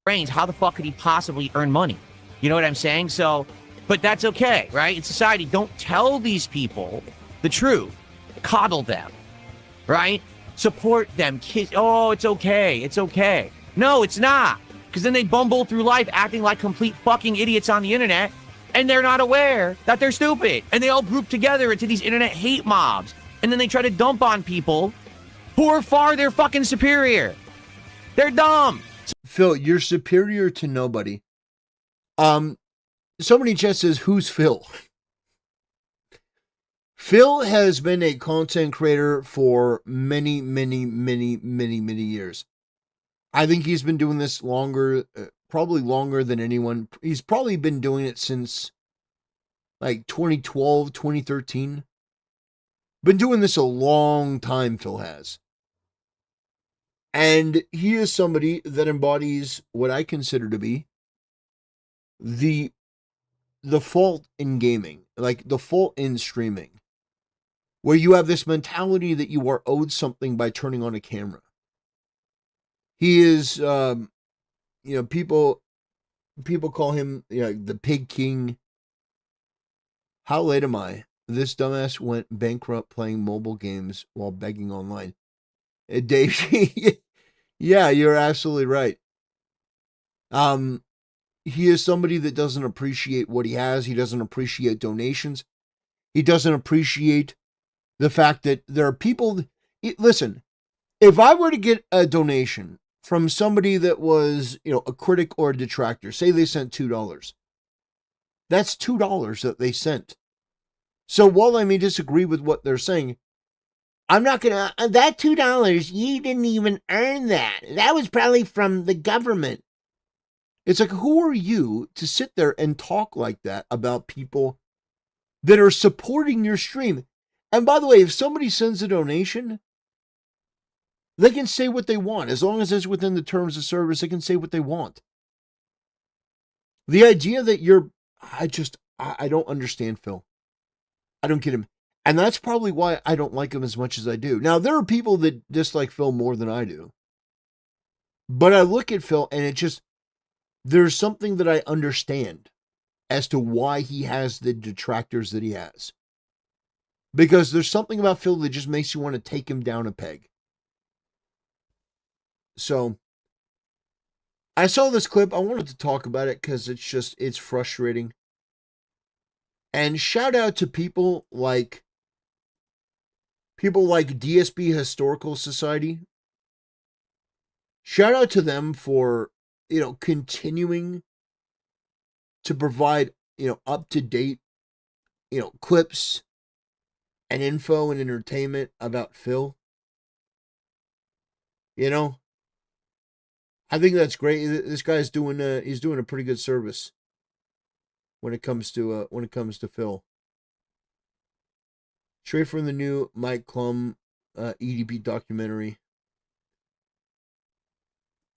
Brains, how the fuck could he possibly earn money? You know what I'm saying? So, but that's okay, right? In society, don't tell these people the truth. Coddle them, right? Support them. Kiss. Oh, it's okay. It's okay. No, it's not. Because then they bumble through life acting like complete fucking idiots on the internet, and they're not aware that they're stupid. And they all group together into these internet hate mobs. And then they try to dump on people who are far their fucking superior. They're dumb. Phil, you're superior to nobody. Somebody just says, who's Phil? Phil has been a content creator for many years. I think he's been doing this longer, probably longer than anyone. He's probably been doing it since like 2012, 2013. Been doing this a long time, Phil has. And he is somebody that embodies what I consider to be the fault in gaming, like the fault in streaming, where you have this mentality that you are owed something by turning on a camera. He is, people call him the Pig King. How late am I? This dumbass went bankrupt playing mobile games while begging online. Dave, yeah, you're absolutely right. He is somebody that doesn't appreciate what he has. He doesn't appreciate donations. He doesn't appreciate the fact that there are people. Listen, if I were to get a donation from somebody that was, a critic or a detractor, say they sent $2. That's $2 that they sent. So while I may disagree with what they're saying, I'm not going to, that $2, you didn't even earn that. That was probably from the government. It's like, who are you to sit there and talk like that about people that are supporting your stream? And by the way, if somebody sends a donation, they can say what they want. As long as it's within the terms of service, they can say what they want. The idea that I don't understand Phil. I don't get him. And that's probably why I don't like him as much as I do. Now, there are people that dislike Phil more than I do. But I look at Phil and there's something that I understand as to why he has the detractors that he has. Because there's something about Phil that just makes you want to take him down a peg. So, I saw this clip. I wanted to talk about it because it's frustrating. And shout out to people like DSP Historical Society. Shout out to them for, continuing to provide, up to date, clips and info and entertainment about Phil. I think that's great. This guy's doing he's doing a pretty good service when it comes to Phil. Straight from the new Mike Klum EDP documentary.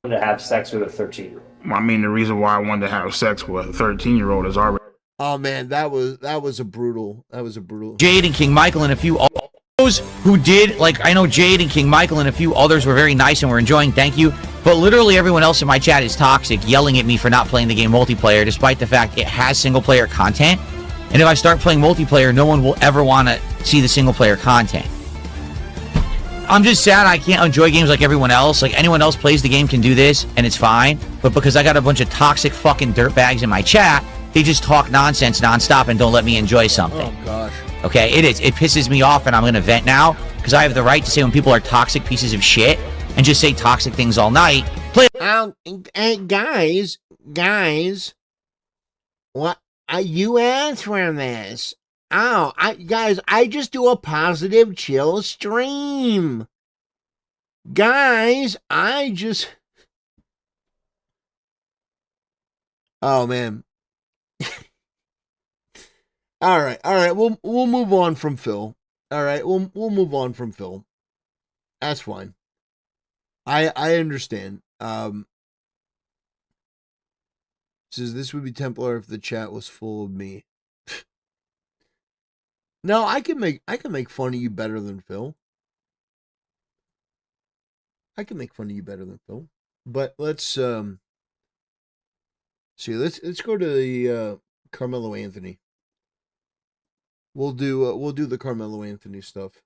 To have sex with a 13-year-old. I mean, the reason why I wanted to have sex with a 13-year-old is already. Oh man, that was a brutal. Jade and King Michael and a few those who did, like, I know Jade and King Michael and a few others were very nice and were enjoying, thank you. But literally everyone else in my chat is toxic, yelling at me for not playing the game multiplayer, despite the fact it has single-player content. And if I start playing multiplayer, no one will ever want to see the single-player content. I'm just sad I can't enjoy games like everyone else. Like, anyone else plays the game can do this, and it's fine. But because I got a bunch of toxic fucking dirtbags in my chat, they just talk nonsense nonstop and don't let me enjoy something. Oh, gosh. Okay, it is. It pisses me off, and I'm going to vent now, because I have the right to say when people are toxic pieces of shit, and just say toxic things all night. Guys, what? You asked for this. Oh, I just do a positive chill stream. Guys, oh man. All right. We'll move on from Phil. All right, we'll move on from Phil. That's fine. I understand. Says this would be Templar if the chat was full of me. No, I can make fun of you better than Phil. But let's see. Let's go to the Carmelo Anthony. We'll do the Carmelo Anthony stuff.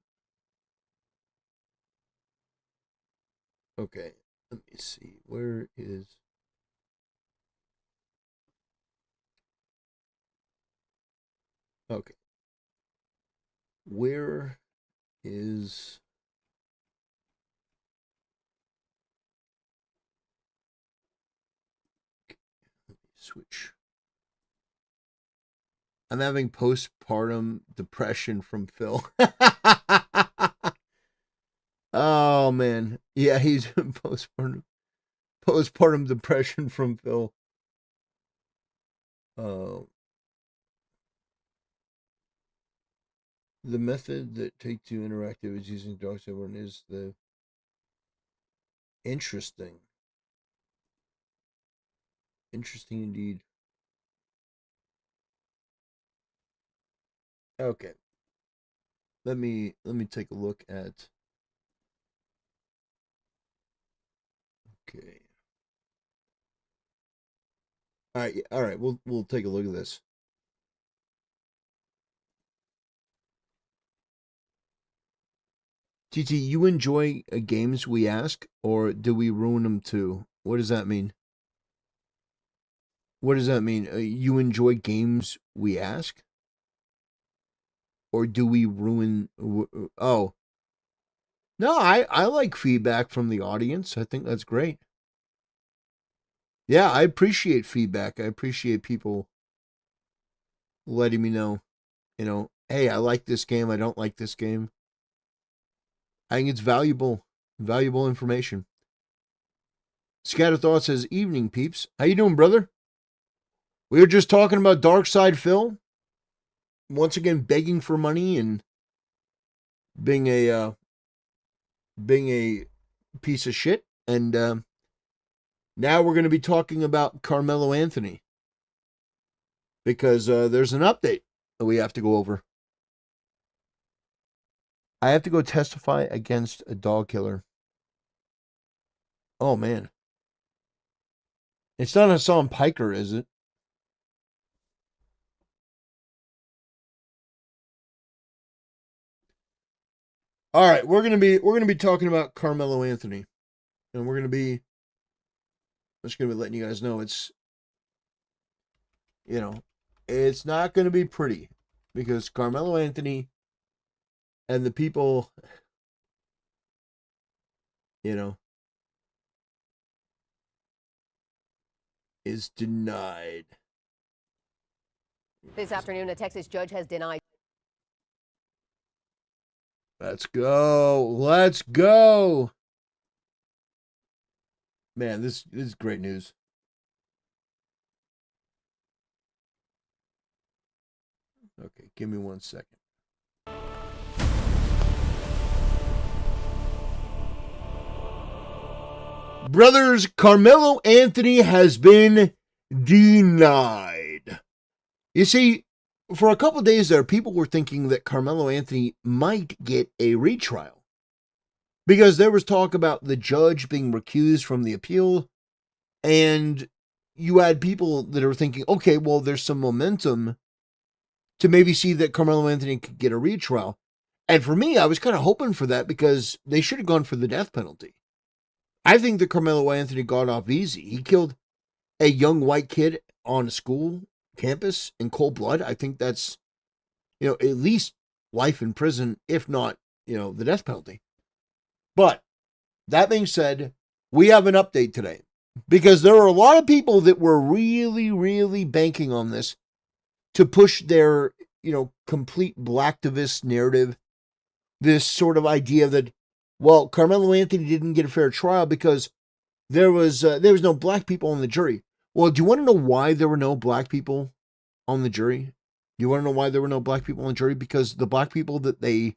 Okay, let me see. Where is? Okay. Where is? Let me switch. I'm having postpartum depression from Phil. Oh man, yeah, he's postpartum depression from Phil. The method that Take-Two Interactive is using Dark Side is the interesting indeed. Okay. Let me take a look at. Okay. All right. We'll take a look at this. TT, you enjoy games we ask, or do we ruin them too? What does that mean? You enjoy games we ask? Or do we ruin... Oh. No, I like feedback from the audience. I think that's great. Yeah, I appreciate feedback. I appreciate people letting me know, hey, I like this game, I don't like this game. I think it's valuable information. Scatter Thought says, evening, peeps. How you doing, brother? We were just talking about Dark Side Phil. Once again, begging for money and being a piece of shit. And now we're going to be talking about Carmelo Anthony. Because there's an update that we have to go over. I have to go testify against a dog killer. Oh, man. It's not Hasan Piker, is it? All right, we're gonna be talking about Carmelo Anthony, and we're gonna be I'm just going to be letting you guys know it's, you know, it's not going to be pretty because Carmelo Anthony and the people, you know, is denied. This afternoon, a Texas judge has denied. Let's go. Let's go. Man, this is great news. Okay, give me 1 second. Brothers, Carmelo Anthony has been denied. You see, for a couple days there, people were thinking that Carmelo Anthony might get a retrial because there was talk about the judge being recused from the appeal, and you had people that are thinking, okay, well, there's some momentum to maybe see that Carmelo Anthony could get a retrial. And for me, I was kind of hoping for that because they should have gone for the death penalty. I think that Carmelo Anthony got off easy. He killed a young white kid on a school campus in cold blood. I think that's, at least life in prison, if not, the death penalty. But that being said, we have an update today because there are a lot of people that were really, really banking on this to push their, complete blacktivist narrative. This sort of idea that, well, Carmelo Anthony didn't get a fair trial because there was no black people on the jury. Well, do you want to know why there were no black people on the jury? Do you want to know why there were no black people on the jury? Because the black people that they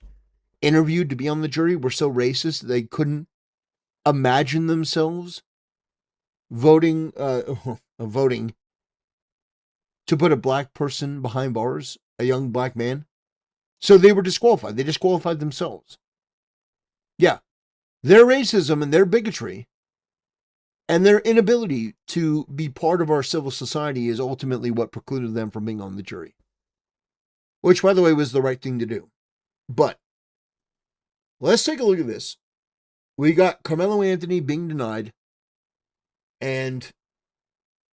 interviewed to be on the jury were so racist that they couldn't imagine themselves voting to put a black person behind bars, a young black man. So they were disqualified. They disqualified themselves. Yeah, their racism and their bigotry and their inability to be part of our civil society is ultimately what precluded them from being on the jury. Which, by the way, was the right thing to do. But let's take a look at this. We got Carmelo Anthony being denied, and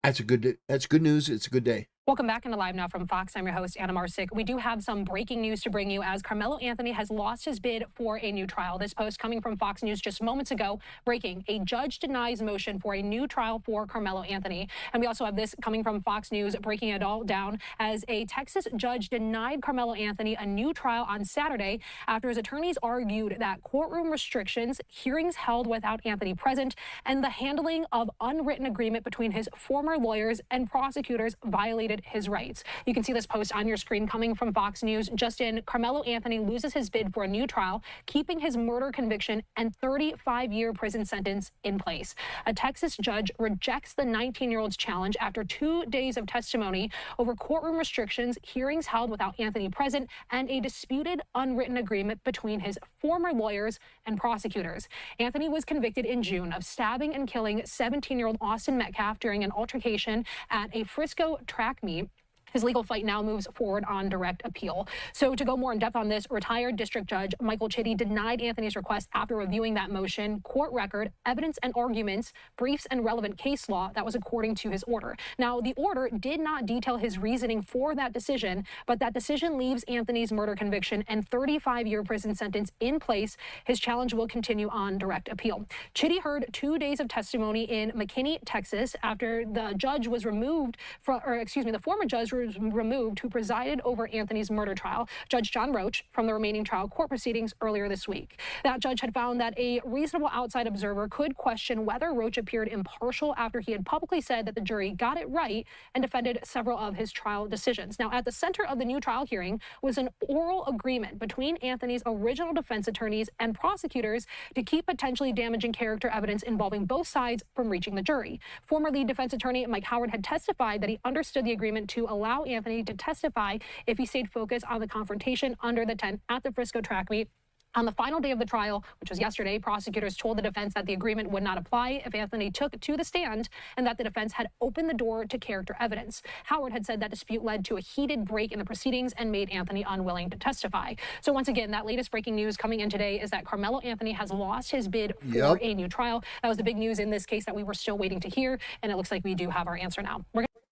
that's good news. It's a good day. Welcome back into Live Now from Fox. I'm your host, Anna Marsick. We do have some breaking news to bring you as Carmelo Anthony has lost his bid for a new trial. This post coming from Fox News just moments ago, breaking: a judge denies motion for a new trial for Carmelo Anthony. And we also have this coming from Fox News, breaking it all down as a Texas judge denied Carmelo Anthony a new trial on Saturday after his attorneys argued that courtroom restrictions, hearings held without Anthony present, and the handling of unwritten agreement between his former lawyers and prosecutors violated his rights. You can see this post on your screen coming from Fox News. Just in, Carmelo Anthony loses his bid for a new trial, keeping his murder conviction and 35-year prison sentence in place. A Texas judge rejects the 19-year-old's challenge after 2 days of testimony over courtroom restrictions, hearings held without Anthony present, and a disputed unwritten agreement between his former lawyers and prosecutors. Anthony was convicted in June of stabbing and killing 17-year-old Austin Metcalf during an altercation at a Frisco track meet. His legal fight now moves forward on direct appeal. So to go more in depth on this, retired district judge Michael Chitty denied Anthony's request after reviewing that motion, court record, evidence and arguments, briefs, and relevant case law that was according to his order. Now, the order did not detail his reasoning for that decision, but that decision leaves Anthony's murder conviction and 35-year prison sentence in place. His challenge will continue on direct appeal. Chitty heard 2 days of testimony in McKinney, Texas, after the judge was removed the former judge was removed who presided over Anthony's murder trial, Judge John Roach, from the remaining trial court proceedings earlier this week. That judge had found that a reasonable outside observer could question whether Roach appeared impartial after he had publicly said that the jury got it right and defended several of his trial decisions. Now, at the center of the new trial hearing was an oral agreement between Anthony's original defense attorneys and prosecutors to keep potentially damaging character evidence involving both sides from reaching the jury. Former lead defense attorney Mike Howard had testified that he understood the agreement to allow Anthony to testify if he stayed focused on the confrontation under the tent at the Frisco track meet. On the final day of the trial, which was yesterday, prosecutors told the defense that the agreement would not apply if Anthony took to the stand and that the defense had opened the door to character evidence. Howard had said that dispute led to a heated break in the proceedings and made Anthony unwilling to testify. So once again, that latest breaking news coming in today is that Karmelo Anthony has lost his bid for a new trial. That was the big news in this case that we were still waiting to hear, and it looks like we do have our answer now.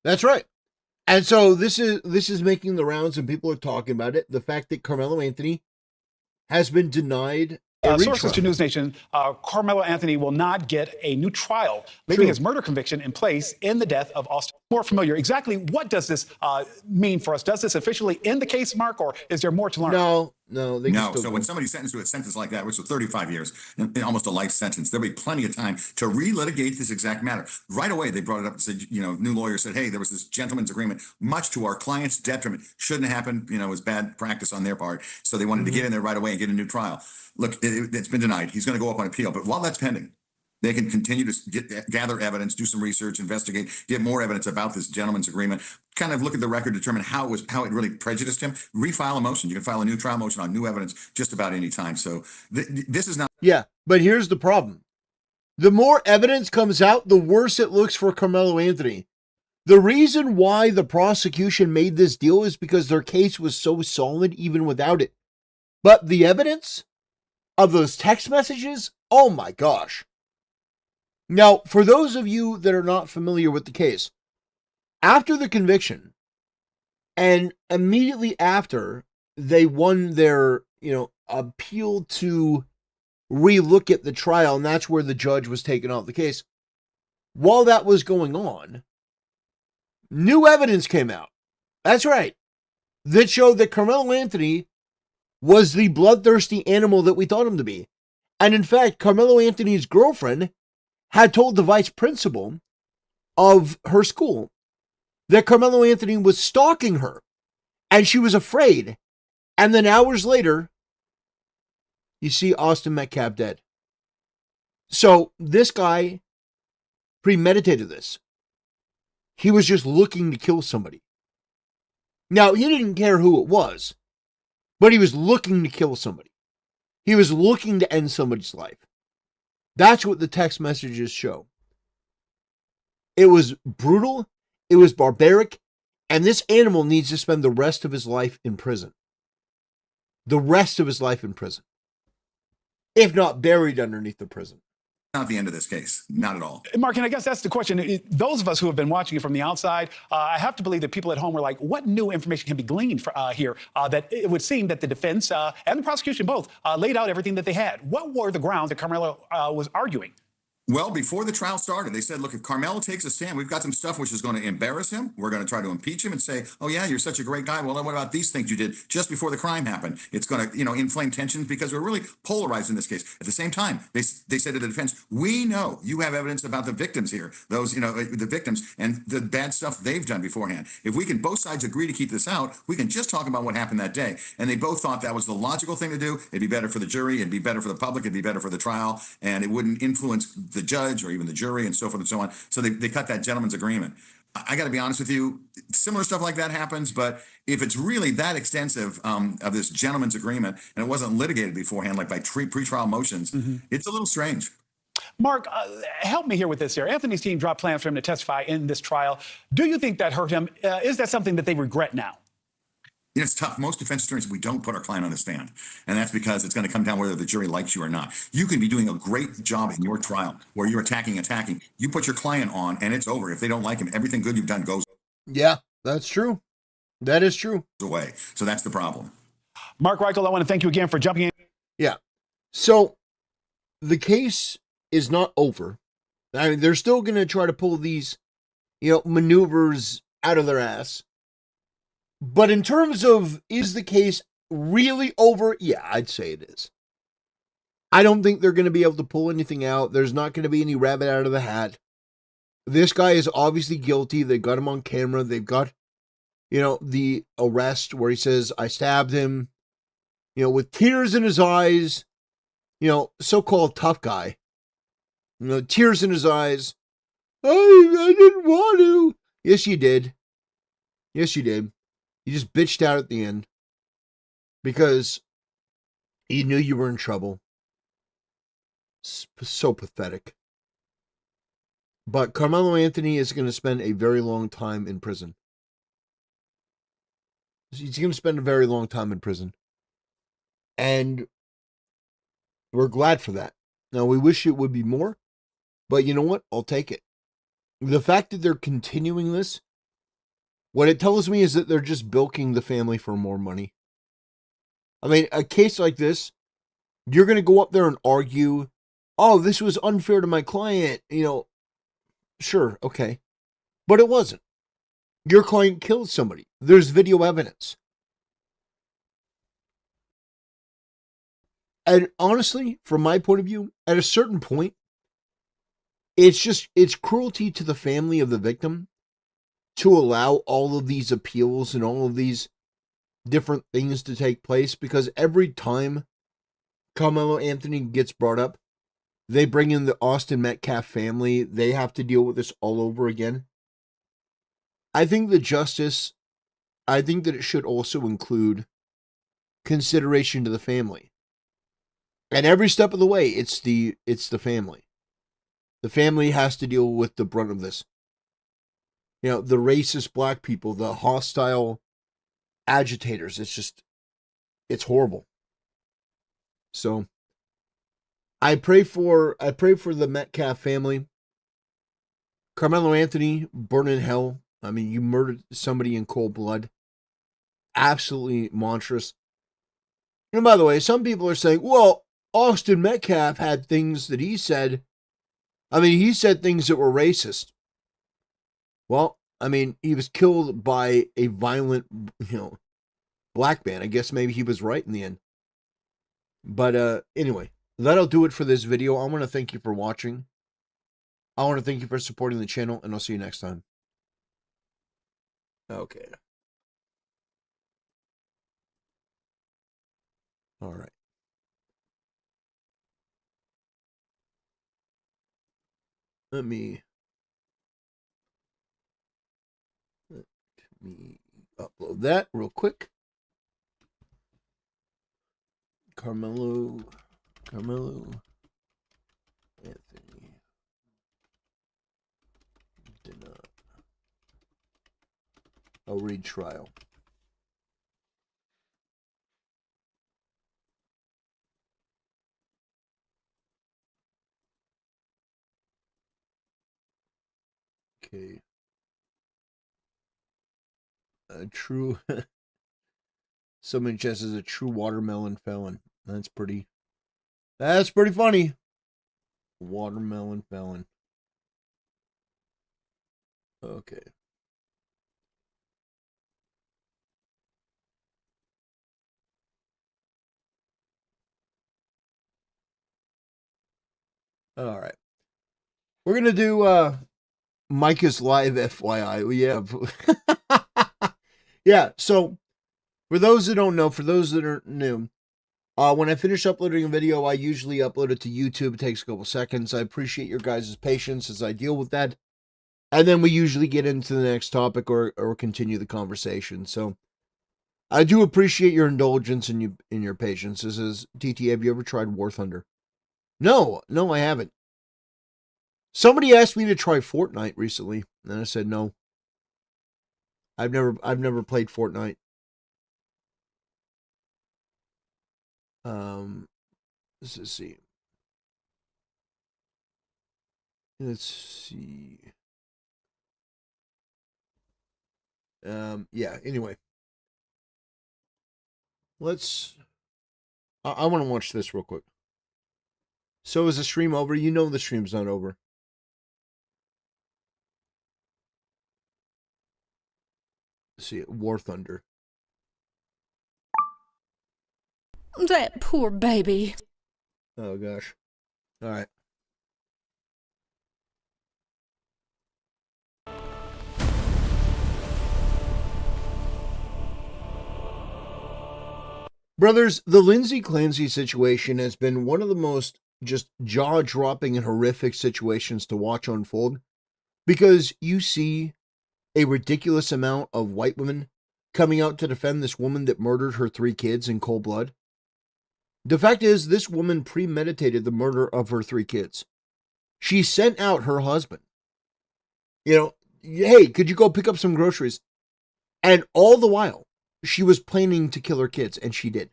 That's right. And so this is making the rounds and people are talking about it. The fact that Karmelo Anthony has been denied a sources retrial. to News Nation, Karmelo Anthony will not get a new trial, leaving his murder conviction in place in the death of Austin. More familiar, exactly what does this mean for us? Does this officially end the case, Mark, or is there more to learn? No. No. So when somebody's sentenced to a sentence like that, which was 35 years, and almost a life sentence, there'll be plenty of time to relitigate this exact matter. Right away, they brought it up and said, new lawyer said, hey, there was this gentleman's agreement, much to our client's detriment. Shouldn't happen. It was bad practice on their part. So they wanted to get in there right away and get a new trial. Look, it's been denied. He's going to go up on appeal. But while that's pending, they can continue to gather evidence, do some research, investigate, get more evidence about this gentleman's agreement, kind of look at the record, determine how it really prejudiced him, refile a motion. You can file a new trial motion on new evidence just about any time. So this is not. Yeah, but here's the problem. The more evidence comes out, the worse it looks for Karmelo Anthony. The reason why the prosecution made this deal is because their case was so solid even without it. But the evidence of those text messages, oh my gosh. Now, for those of you that are not familiar with the case, after the conviction and immediately after they won their, appeal to relook at the trial, and that's where the judge was taking off the case. While that was going on, new evidence came out. That's right. That showed that Karmelo Anthony was the bloodthirsty animal that we thought him to be. And in fact, Karmelo Anthony's girlfriend had told the vice principal of her school that Karmelo Anthony was stalking her, and she was afraid. And then hours later, you see Austin Metcalf dead. So this guy premeditated this. He was just looking to kill somebody. Now, he didn't care who it was, but he was looking to kill somebody. He was looking to end somebody's life. That's what the text messages show. It was brutal. It was barbaric. And this animal needs to spend the rest of his life in prison. The rest of his life in prison. If not buried underneath the prison. Not the end of this case. Not at all. Mark, and I guess that's the question. Those of us who have been watching it from the outside, I have to believe that people at home were like, what new information can be gleaned here? That it would seem that the defense and the prosecution both laid out everything that they had. What were the grounds that Karmelo was arguing? Well, before the trial started, they said, look, if Karmelo takes a stand, we've got some stuff which is going to embarrass him. We're going to try to impeach him and say, oh, yeah, you're such a great guy. Well, then what about these things you did just before the crime happened? It's going to, inflame tensions because we're really polarized in this case. At the same time, they said to the defense, we know you have evidence about the victims here, those, the victims and the bad stuff they've done beforehand. If we can both sides agree to keep this out, we can just talk about what happened that day. And they both thought that was the logical thing to do. It'd be better for the jury. It'd be better for the public. It'd be better for the trial. And it wouldn't influence the judge or even the jury and so forth and so on. So they cut that gentleman's agreement. I got to be honest with you, similar stuff like that happens, but if it's really that extensive of this gentleman's agreement and it wasn't litigated beforehand, like by pretrial motions, it's a little strange. Mark, help me here with this here. Anthony's team dropped plans for him to testify in this trial. Do you think that hurt him? Is that something that they regret now? It's tough. Most defense attorneys, we don't put our client on the stand. And that's because it's going to come down whether the jury likes you or not. You can be doing a great job in your trial where you're attacking. You put your client on and it's over. If they don't like him, everything good you've done goes. Yeah, that's true. That is true. Away. So that's the problem. Mark Reichel, I want to thank you again for jumping in. Yeah. So the case is not over. I mean, they're still going to try to pull these, maneuvers out of their ass. But in terms of, is the case really over? Yeah, I'd say it is. I don't think they're going to be able to pull anything out. There's not going to be any rabbit out of the hat. This guy is obviously guilty. They got him on camera. They've got, the arrest where he says, I stabbed him, with tears in his eyes, so-called tough guy. Tears in his eyes. I didn't want to. Yes, you did. Yes, you did. You just bitched out at the end because You knew you were in trouble. So pathetic. But Karmelo Anthony is going to spend a very long time in prison. He's going to spend a very long time in prison. And we're glad for that. Now, we wish it would be more, but you know what? I'll take it. The fact that they're continuing this, what it tells me is that they're just bilking the family for more money. I mean, a case like this, you're going to go up there and argue, oh, this was unfair to my client. You know, sure, okay. But it wasn't. Your client killed somebody. There's video evidence. And honestly, from my point of view, at a certain point, it's cruelty to the family of the victim to allow all of these appeals and all of these different things to take place, because every time Karmelo Anthony gets brought up, they bring in the Austin Metcalf family. They have to deal with this all over again. I think that it should also include consideration to the family. And every step of the way, it's the family. The family has to deal with the brunt of this. You know, the racist black people, the hostile agitators. It's horrible. So I pray for the Metcalf family. Karmelo Anthony, burn in hell. I mean, you murdered somebody in cold blood. Absolutely monstrous. And by the way, some people are saying, well, Austin Metcalf had things that he said. I mean, he said things that were racist. Well, I mean, he was killed by a violent, black man. I guess maybe he was right in the end. But anyway, that'll do it for this video. I want to thank you for watching. I want to thank you for supporting the channel, and I'll see you next time. Okay. All right. Let me upload that real quick. Karmelo Anthony denied a retrial. Okay. A true someone just as a true watermelon felon. That's pretty funny. Watermelon felon. Okay. All right. We're going to do Micah's Live FYI. We have yeah, so for those that don't know, for those that are new, when I finish uploading a video, I usually upload it to YouTube. It takes a couple seconds. I appreciate your guys' patience as I deal with that. And then we usually get into the next topic or continue the conversation. So I do appreciate your indulgence and your patience. This is TT. Have you ever tried War Thunder? No, I haven't. Somebody asked me to try Fortnite recently, and I said no. I've never played Fortnite. Let's see. Yeah, anyway. I want to watch this real quick. So is the stream over? You know the stream's not over. Let's see, War Thunder. That poor baby. Oh, gosh. All right. Brothers, the Lindsay Clancy situation has been one of the most just jaw-dropping and horrific situations to watch unfold, because you see a ridiculous amount of white women coming out to defend this woman that murdered her 3 kids in cold blood. The fact is, this woman premeditated the murder of her 3 kids. She sent out her husband. You know, hey, could you go pick up some groceries? And all the while, she was planning to kill her kids, and she did.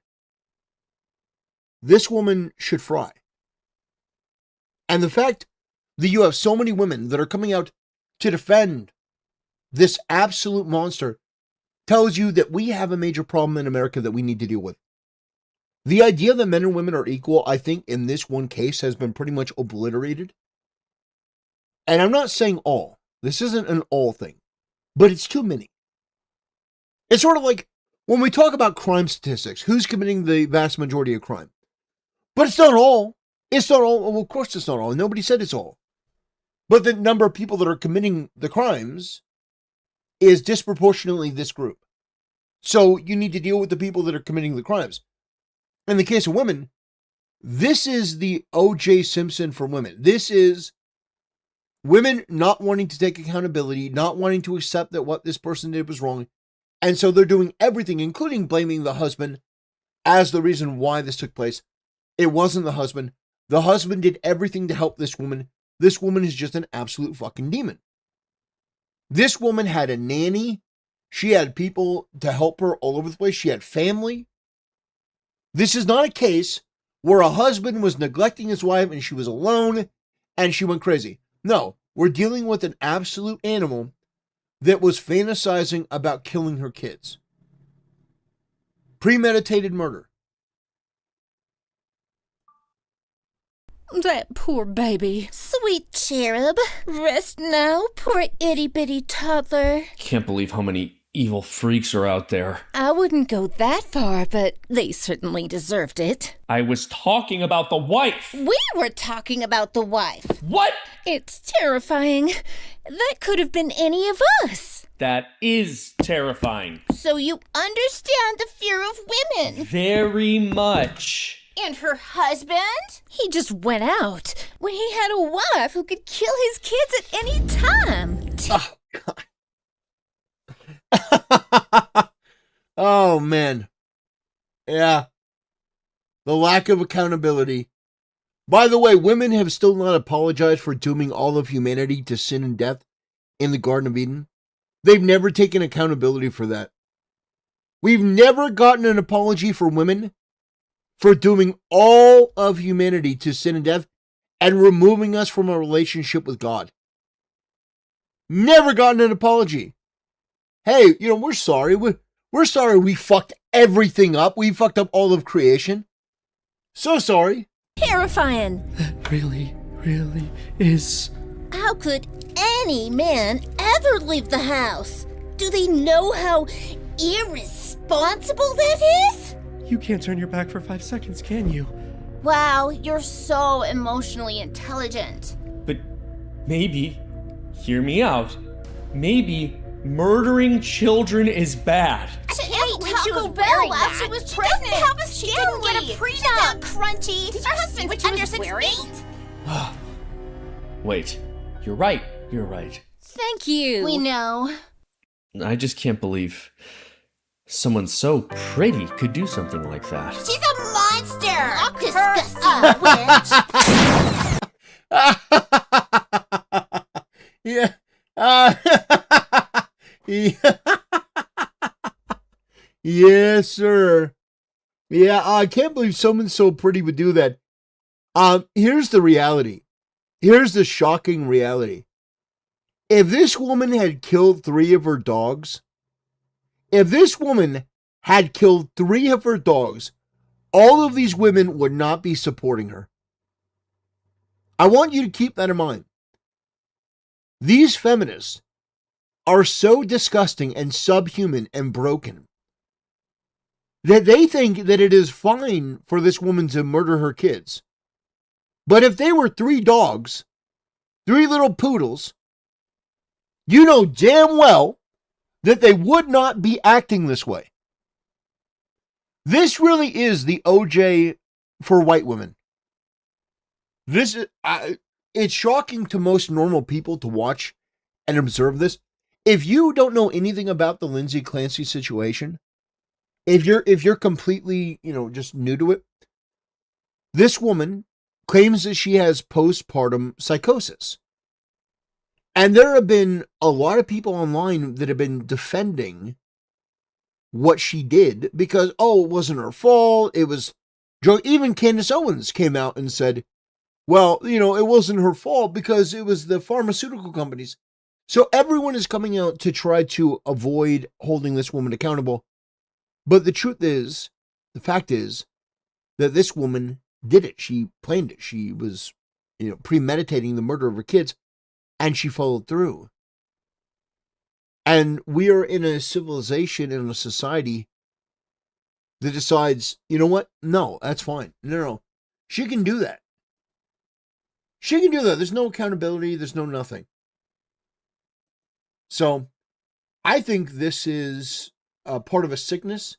This woman should fry. And the fact that you have so many women that are coming out to defend this absolute monster tells you that we have a major problem in America that we need to deal with. The idea that men and women are equal, I think, in this one case has been pretty much obliterated. And I'm not saying all. This isn't an all thing. But it's too many. It's sort of like when we talk about crime statistics, who's committing the vast majority of crime? But it's not all. It's not all. Well, of course it's not all. Nobody said it's all. But the number of people that are committing the crimes is disproportionately this group. So you need to deal with the people that are committing the crimes. In the case of women, this is the O.J. Simpson for women. This is women not wanting to take accountability, not wanting to accept that what this person did was wrong. And so they're doing everything, including blaming the husband as the reason why this took place. It wasn't the husband. The husband did everything to help this woman. This woman is just an absolute fucking demon. This woman had a nanny. She had people to help her all over the place. She had family. This is not a case where a husband was neglecting his wife and she was alone and she went crazy. No, we're dealing with an absolute animal that was fantasizing about killing her kids. Premeditated murder. That poor baby. Sweet cherub. Rest now, poor itty-bitty toddler. Can't believe how many evil freaks are out there. I wouldn't go that far, but they certainly deserved it. I was talking about the wife. We were talking about the wife. What? It's terrifying. That could have been any of us. That is terrifying. So you understand the fear of women. Very much. And her husband? He just went out when he had a wife who could kill his kids at any time. Oh, God. Oh, man. Yeah. The lack of accountability. By the way, women have still not apologized for dooming all of humanity to sin and death in the Garden of Eden. They've never taken accountability for that. We've never gotten an apology for women for dooming all of humanity to sin and death and removing us from a relationship with God. Never gotten an apology. Hey, we're sorry. We're sorry we fucked everything up. We fucked up all of creation. So sorry. Terrifying. That really is. How could any man ever leave the house? Do they know how irresponsible that is? You can't turn your back for 5 seconds, can you? Wow, you're so emotionally intelligent. But maybe, hear me out, maybe murdering children is bad. She was wearing that. She was pregnant. She doesn't have a skin. She didn't get a prenup. She's not crunchy. Did her husband's under 6 feet. Wait, you're right. Thank you. We know. I just can't believe someone so pretty could do something like that. She's a monster. Yeah. Yes, sir. Yeah, I can't believe someone so pretty would do that. Here's the reality. Here's the shocking reality. If this woman had killed 3 of her dogs, all of these women would not be supporting her. I want you to keep that in mind. These feminists are so disgusting and subhuman and broken that they think that it is fine for this woman to murder her kids. But if they were 3 dogs, 3 little poodles, you know damn well that they would not be acting this way. This really is the OJ for white women. This is, it's shocking to most normal people to watch and observe this. If you don't know anything about the Lindsay Clancy situation, if you're completely, just new to it, This woman claims that she has postpartum psychosis. And there have been a lot of people online that have been defending what she did because, oh, it wasn't her fault. It was drug. Even Candace Owens came out and said, well, you know, it wasn't her fault because it was the pharmaceutical companies. So everyone is coming out to try to avoid holding this woman accountable. But the truth is, the fact is that this woman did it. She planned it. She was, you know, premeditating the murder of her kids, and she followed through. And we are in a civilization and a society that decides, you know what? No, that's fine. No. She can do that. She can do that. There's no accountability. There's no nothing. So I think this is a part of a sickness.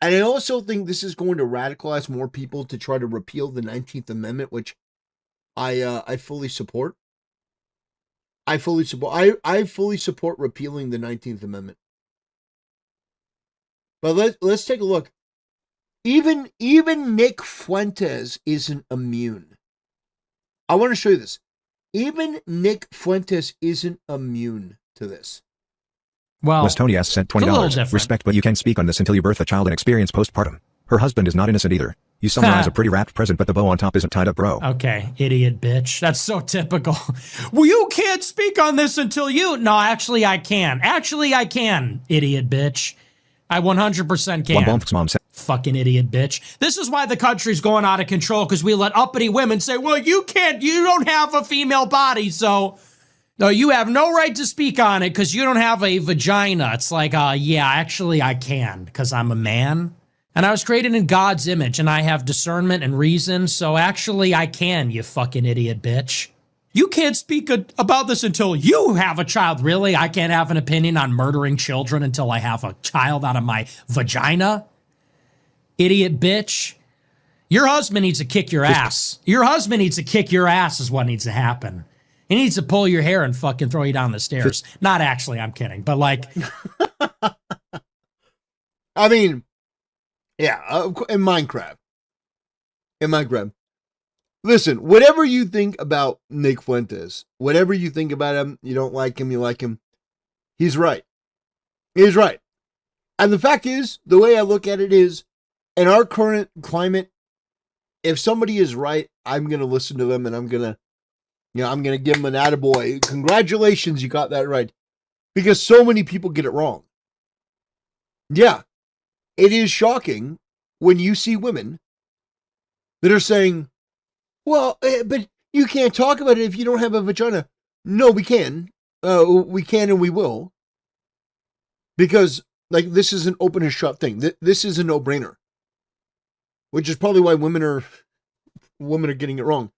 And I also think this is going to radicalize more people to try to repeal the 19th Amendment, which I fully support. I fully support repealing the 19th Amendment. But let's take a look. Even Nick Fuentes isn't immune. I want to show you this. Even Nick Fuentes isn't immune to this. Well, Westonia S. sent $20. Respect, but you can speak on this until you birth a child and experience postpartum. Her husband is not innocent either. You summarize a pretty wrapped present, but the bow on top isn't tied up, bro. Okay, idiot bitch. That's so typical. Well, you can't speak on this until you... No, actually, I can. Actually, I can, idiot bitch. I 100% can. Mom said. Fucking idiot bitch. This is why the country's going out of control, because we let uppity women say, well, you don't have a female body, so... No, you have no right to speak on it because you don't have a vagina. It's like, yeah, actually, I can because I'm a man. And I was created in God's image, and I have discernment and reason, so actually I can, you fucking idiot bitch. You can't speak about this until you have a child. Really? I can't have an opinion on murdering children until I have a child out of my vagina? Idiot bitch. Your husband needs to kick your ass. Your husband needs to kick your ass is what needs to happen. He needs to pull your hair and fucking throw you down the stairs. Not actually, I'm kidding, but like... I mean... Yeah, in Minecraft. Listen, whatever you think about Nick Fuentes, whatever you think about him, you don't like him, you like him, he's right. He's right. And the fact is, the way I look at it is, in our current climate, if somebody is right, I'm going to listen to them and I'm going to give them an attaboy. Congratulations, you got that right. Because so many people get it wrong. Yeah. It is shocking when you see women that are saying, well, but you can't talk about it if you don't have a vagina. No, we can. We can and we will. Because, like, this is an open and shut thing. This is a no-brainer. Which is probably why women are getting it wrong.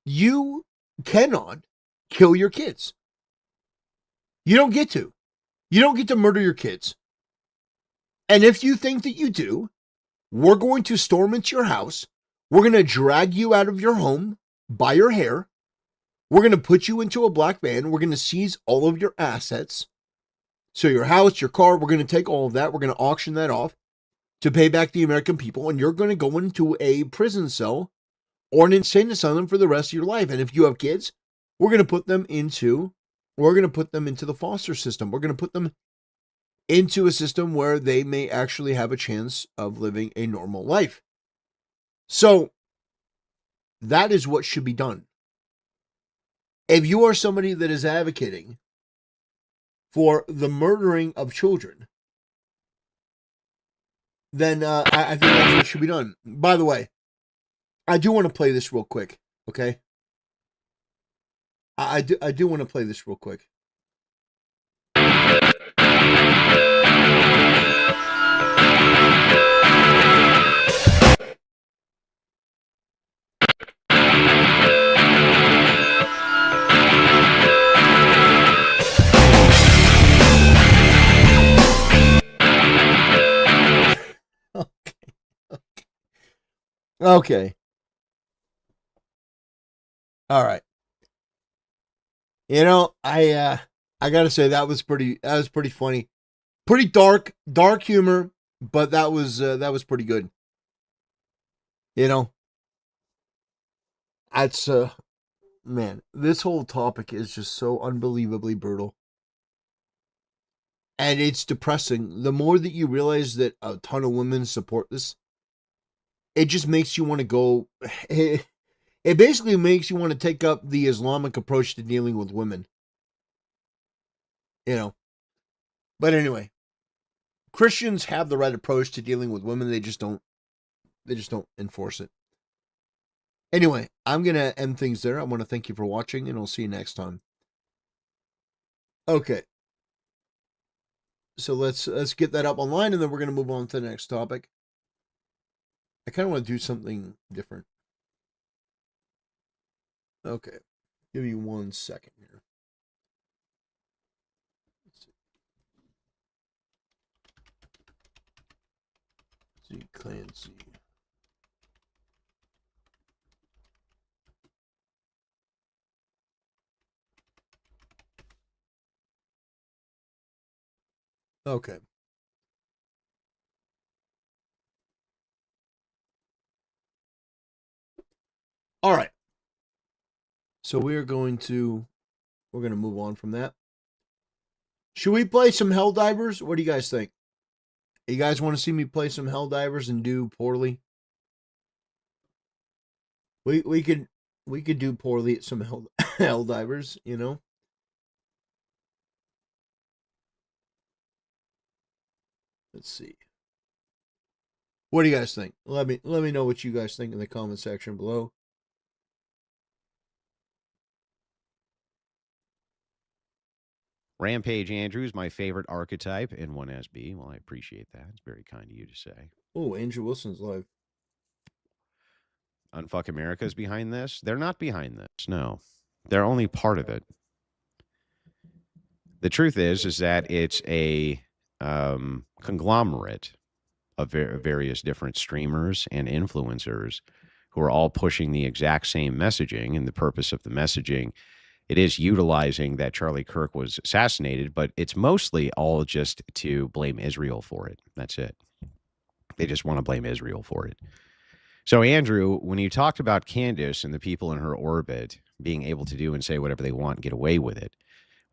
You cannot kill your kids. You don't get to. You don't get to murder your kids. And if you think that you do, we're going to storm into your house. We're going to drag you out of your home by your hair. We're going to put you into a black van. We're going to seize all of your assets. So your house, your car, we're going to take all of that. We're going to auction that off to pay back the American people. And you're going to go into a prison cell or an insane asylum for the rest of your life. And if you have kids, we're going to put them into the foster system. We're going to put them into a system where they may actually have a chance of living a normal life. So that is what should be done. If you are somebody that is advocating for the murdering of children, then I think that's what should be done. By the way, I do want to play this real quick, okay? I do want to play this real quick. Okay. All right. You know, I gotta say that was pretty funny. Pretty dark humor, but that was pretty good. You know, that's, man, this whole topic is just so unbelievably brutal. And it's depressing. The more that you realize that a ton of women support this, it just makes you want to go. It basically makes you want to take up the Islamic approach to dealing with women. You know. But anyway, Christians have the right approach to dealing with women. They just don't enforce it. Anyway, I'm going to end things there. I want to thank you for watching, and I'll see you next time. Okay. So let's get that up online, and then we're going to move on to the next topic. I kind of want to do something different. Okay. Give me 1 second here. Let's see, Clancy. Okay. All right. So we're going to move on from that. Should we play some Helldivers? What do you guys think? You guys want to see me play some Helldivers and do poorly? We could do poorly at some Helldivers, you know? Let's see. What do you guys think? Let me know what you guys think in the comment section below. Rampage Andrew is my favorite archetype in 1SB. Well, I appreciate that. It's very kind of you to say. Oh, Andrew Wilson's live. Unfuck America is behind this? They're not behind this, no. They're only part of it. The truth is that it's a conglomerate of various different streamers and influencers who are all pushing the exact same messaging, and the purpose of the messaging, it is utilizing that Charlie Kirk was assassinated, but it's mostly all just to blame Israel for it. That's it. They just want to blame Israel for it. So, Andrew, when you talked about Candace and the people in her orbit being able to do and say whatever they want and get away with it,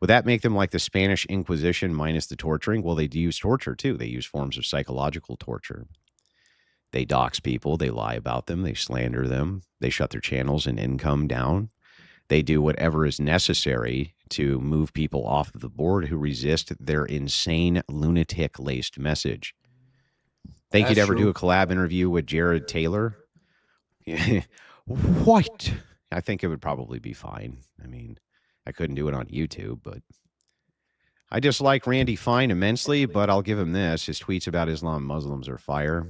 would that make them like the Spanish Inquisition minus the torturing? Well, they do use torture, too. They use forms of psychological torture. They dox people. They lie about them. They slander them. They shut their channels and income down. They do whatever is necessary to move people off of the board who resist their insane, lunatic-laced message. Think you'd ever do a collab interview with Jared Taylor? What? I think it would probably be fine. I mean, I couldn't do it on YouTube, but I dislike Randy Fine immensely, but I'll give him this. His tweets about Islam and Muslims are fire.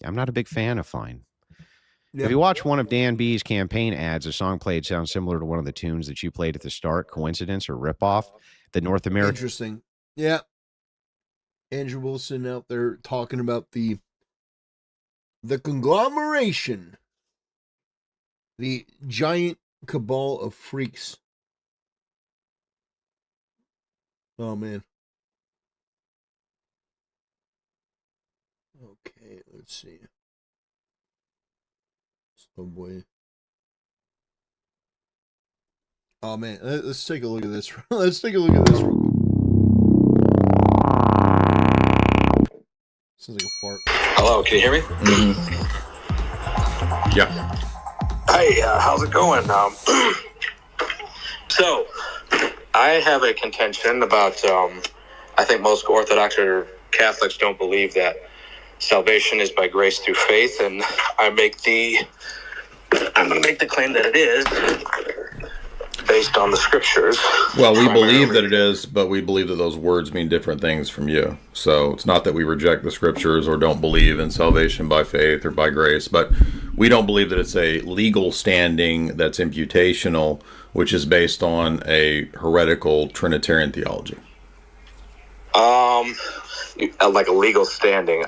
I'm not a big fan of Fine. If you watch one of Dan B's campaign ads, a song played sounds similar to one of the tunes that you played at the start. Coincidence or ripoff? The North American. Interesting. Yeah. Andrew Wilson out there talking about the conglomeration, the giant cabal of freaks. Oh, man. Okay, let's see. Oh, boy. Oh, man. Let's take a look at this. Let's take a look at this real quick. Sounds like a fart. Hello, can you hear me? Yeah. Hey, how's it going? So, I have a contention about, I think most Orthodox or Catholics don't believe that salvation is by grace through faith, and I'm going to make the claim that it is based on the scriptures. Well, we believe that it is, but we believe that those words mean different things from you. So it's not that we reject the scriptures or don't believe in salvation by faith or by grace, but we don't believe that it's a legal standing that's imputational, which is based on a heretical Trinitarian theology. Like a legal standing.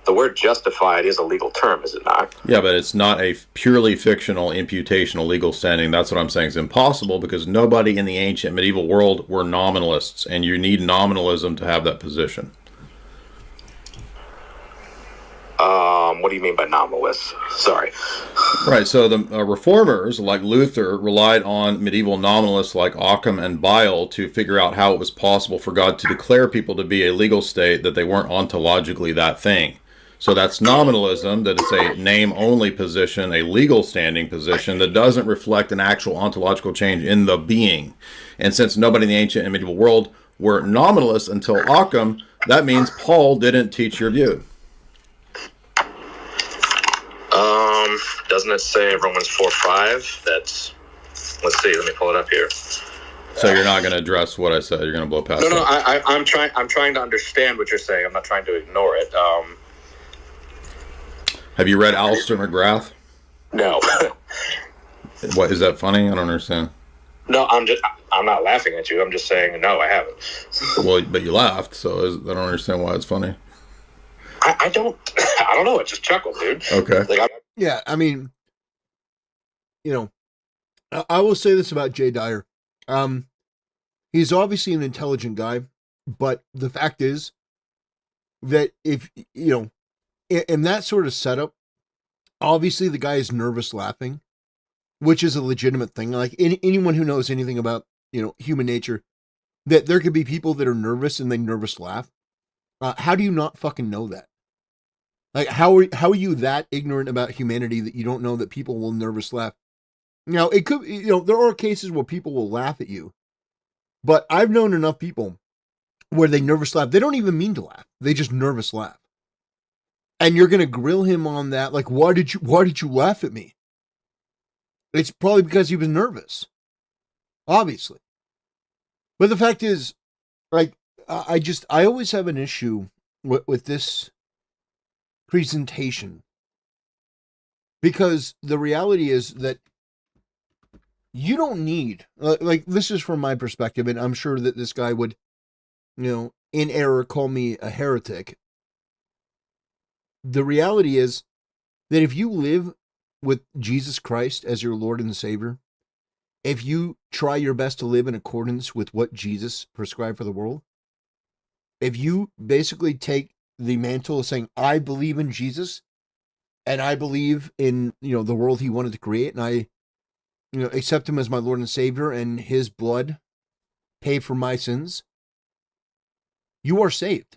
The word justified is a legal term, is it not? Yeah, but it's not a purely fictional, imputational legal standing. That's what I'm saying is impossible, because nobody in the ancient medieval world were nominalists, and you need nominalism to have that position. What do you mean by nominalists? Sorry. Right, so the reformers, like Luther, relied on medieval nominalists like Occam and Bile to figure out how it was possible for God to declare people to be a legal state that they weren't ontologically that thing. So that's nominalism, that it's a name-only position, a legal standing position that doesn't reflect an actual ontological change in the being. And since nobody in the ancient and medieval world were nominalists until Occam, that means Paul didn't teach your view. Doesn't it say Romans 4:5? That's, let's see, let me pull it up here. So you're not going to address what I said. You're going to blow past it. No, I'm trying to understand what you're saying. I'm not trying to ignore it. Have you read Alistair McGrath? No. What, is that funny? I don't understand. No, I'm not laughing at you. I'm just saying, no, I haven't. Well, but you laughed, so I don't understand why it's funny. I don't know. I just chuckled, dude. Okay. Yeah, I mean, you know, I will say this about Jay Dyer. He's obviously an intelligent guy, but the fact is that if, you know, in that sort of setup, obviously the guy is nervous laughing, which is a legitimate thing. Like anyone who knows anything about, you know, human nature, that there could be people that are nervous and they nervous laugh. How do you not fucking know that? Like, how are you that ignorant about humanity that you don't know that people will nervous laugh? Now, it could, you know, there are cases where people will laugh at you, but I've known enough people where they nervous laugh. They don't even mean to laugh. They just nervous laugh. And you're going to grill him on that. Like, why did you laugh at me? It's probably because he was nervous. Obviously. But the fact is, like, I always have an issue with this presentation, because the reality is that you don't need, like, this is from my perspective, and I'm sure that this guy would, you know, in error call me a heretic. The reality is that if you live with Jesus Christ as your Lord and Savior, if you try your best to live in accordance with what Jesus prescribed for the world, if you basically take the mantle of saying, I believe in Jesus, and I believe in, you know, the world he wanted to create, and I, you know, accept him as my Lord and Savior, and his blood paid for my sins, you are saved.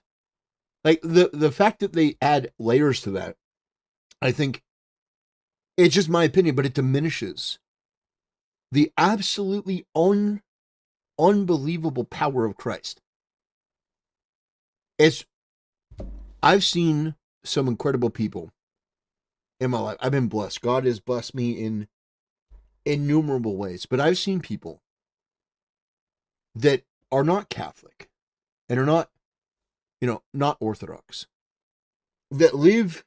Like, the fact that they add layers to that, I think, it's just my opinion, but it diminishes the absolutely unbelievable power of Christ. I've seen some incredible people in my life. I've been blessed. God has blessed me in innumerable ways, but I've seen people that are not Catholic and are not, you know, not Orthodox, that live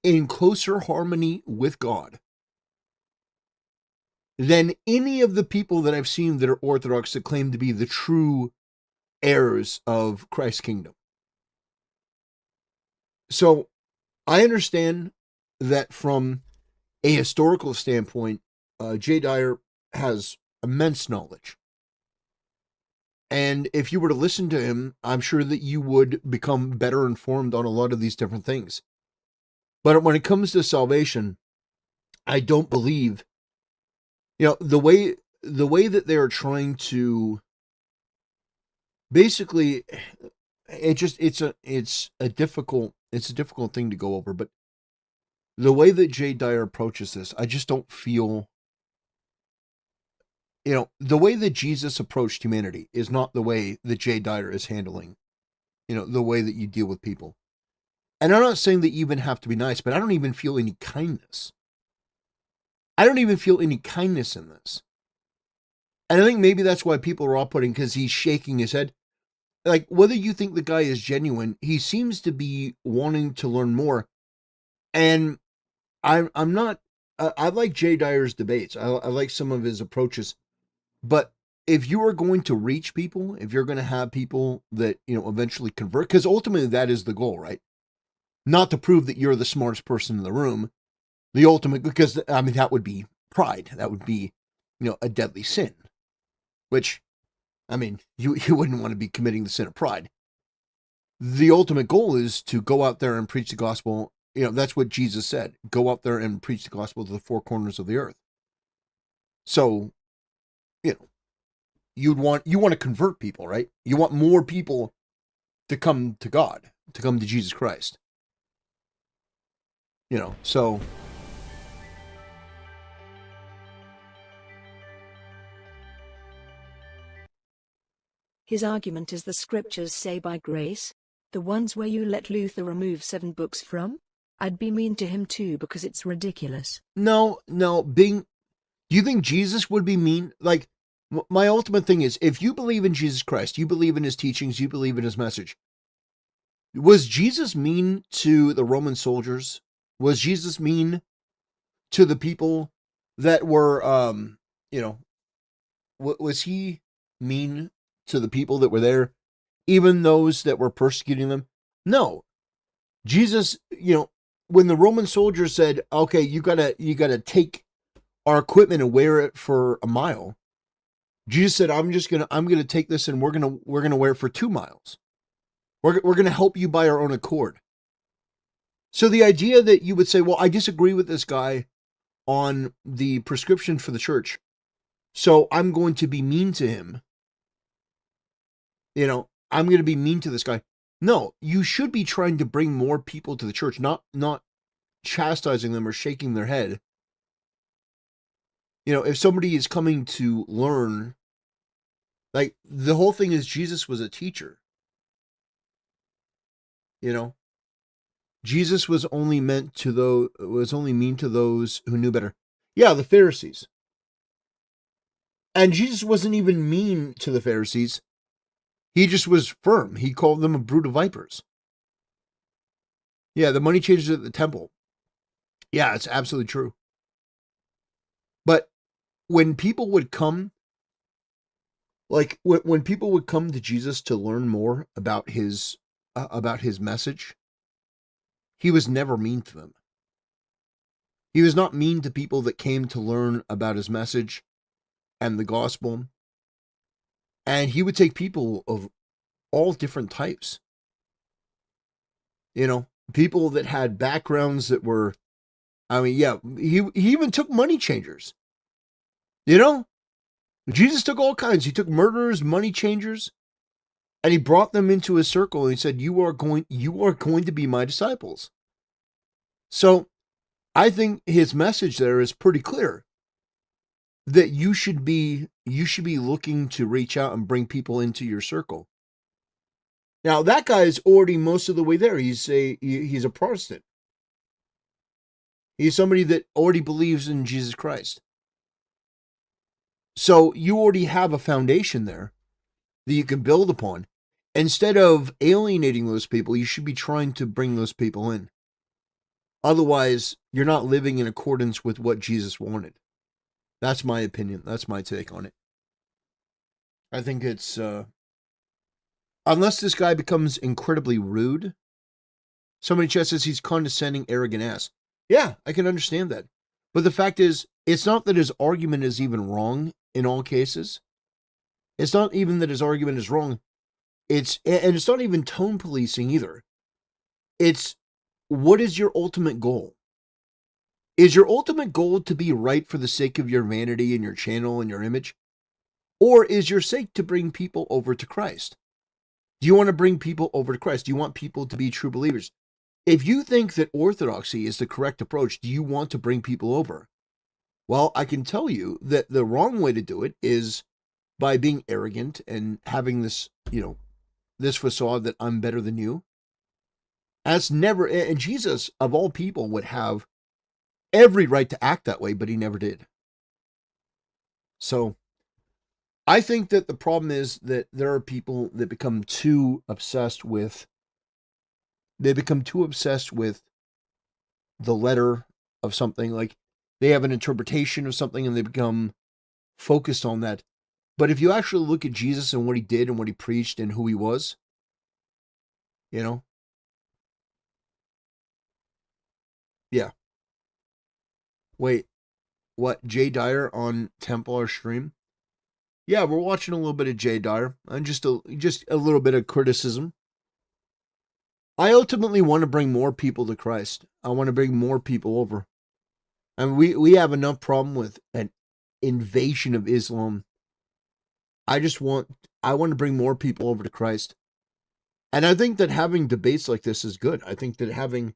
in closer harmony with God than any of the people that I've seen that are Orthodox that claim to be the true heirs of Christ's kingdom. So I understand that from a historical standpoint, Jay Dyer has immense knowledge. And if you were to listen to him, I'm sure that you would become better informed on a lot of these different things. But when it comes to salvation, I don't believe, you know, the way that they're trying to basically, it's a difficult thing to go over, but the way that Jay Dyer approaches this, I just don't feel, you know, the way that Jesus approached humanity is not the way that Jay Dyer is handling, you know, the way that you deal with people. And I'm not saying that you even have to be nice, but I don't even feel any kindness. I don't even feel any kindness in this. And I think maybe that's why people are all putting, because he's shaking his head. Like, whether you think the guy is genuine, he seems to be wanting to learn more. And I'm not, I like Jay Dyer's debates. I like some of his approaches. But if you are going to reach people, if you're going to have people that, you know, eventually convert, because ultimately that is the goal, right? Not to prove that you're the smartest person in the room. The ultimate, because, I mean, that would be pride. That would be, you know, a deadly sin. Which, I mean, you wouldn't want to be committing the sin of pride. The ultimate goal is to go out there and preach the gospel that's what Jesus said. Go out there and preach the gospel to the four corners of the earth. So, you want to convert people, right? You want more people to come to God, to come to Jesus Christ. So his argument is the scriptures say by grace, the ones where you let Luther remove 7 books from? I'd be mean to him too because it's ridiculous. No, do you think Jesus would be mean? Like, my ultimate thing is, if you believe in Jesus Christ, you believe in his teachings, you believe in his message, was Jesus mean to the Roman soldiers? Was Jesus mean to the people that were, was he mean to the people that were there, even those that were persecuting them? No. Jesus, when the Roman soldiers said, okay, you gotta take our equipment and wear it for a mile, Jesus said, I'm gonna take this and we're gonna wear it for 2 miles. We're gonna help you by our own accord. So the idea that you would say, well, I disagree with this guy on the prescription for the church, so I'm going to be mean to him. I'm going to be mean to this guy. No, you should be trying to bring more people to the church, not chastising them or shaking their head. If somebody is coming to learn, like, the whole thing is Jesus was a teacher. Jesus was only mean to those who knew better. Yeah, the Pharisees. And Jesus wasn't even mean to the Pharisees. He just was firm. He called them a brood of vipers. Yeah, the money changers at the temple. Yeah, it's absolutely true. But when people would come, like when people would come to Jesus to learn more about his message, he was never mean to them. He was not mean to people that came to learn about his message and the gospel. And he would take people of all different types. People that had backgrounds that were, he even took money changers. Jesus took all kinds. He took murderers, money changers, and he brought them into his circle and he said, you are going to be my disciples. So I think his message there is pretty clear, that you should be looking to reach out and bring people into your circle. Now, that guy is already most of the way there. He's a Protestant. He's somebody that already believes in Jesus Christ. So you already have a foundation there that you can build upon. Instead of alienating those people, you should be trying to bring those people in. Otherwise, you're not living in accordance with what Jesus wanted. That's my opinion. That's my take on it. I think it's, unless this guy becomes incredibly rude. Somebody just says he's condescending, arrogant ass. Yeah, I can understand that. But the fact is, it's not that his argument is even wrong in all cases. It's not even that his argument is wrong. It's not even tone policing either. It's, what is your ultimate goal? Is your ultimate goal to be right for the sake of your vanity and your channel and your image? Or is your sake to bring people over to Christ? Do you want to bring people over to Christ? Do you want people to be true believers? If you think that orthodoxy is the correct approach, do you want to bring people over? Well, I can tell you that the wrong way to do it is by being arrogant and having this, this facade that I'm better than you. That's never, and Jesus, of all people, would have every right to act that way, but he never did. So I think that the problem is that there are people that become too obsessed with the letter of something. Like, they have an interpretation of something and they become focused on that. But if you actually look at Jesus and what he did and what he preached and who he was, yeah. Wait, what? Jay Dyer on Templar stream? Yeah, we're watching a little bit of Jay Dyer and just a little bit of criticism. I ultimately want to bring more people to Christ. I want to bring more people over. And we have enough problem with an invasion of Islam. I want to bring more people over to Christ. And I think that having debates like this is good. I think that having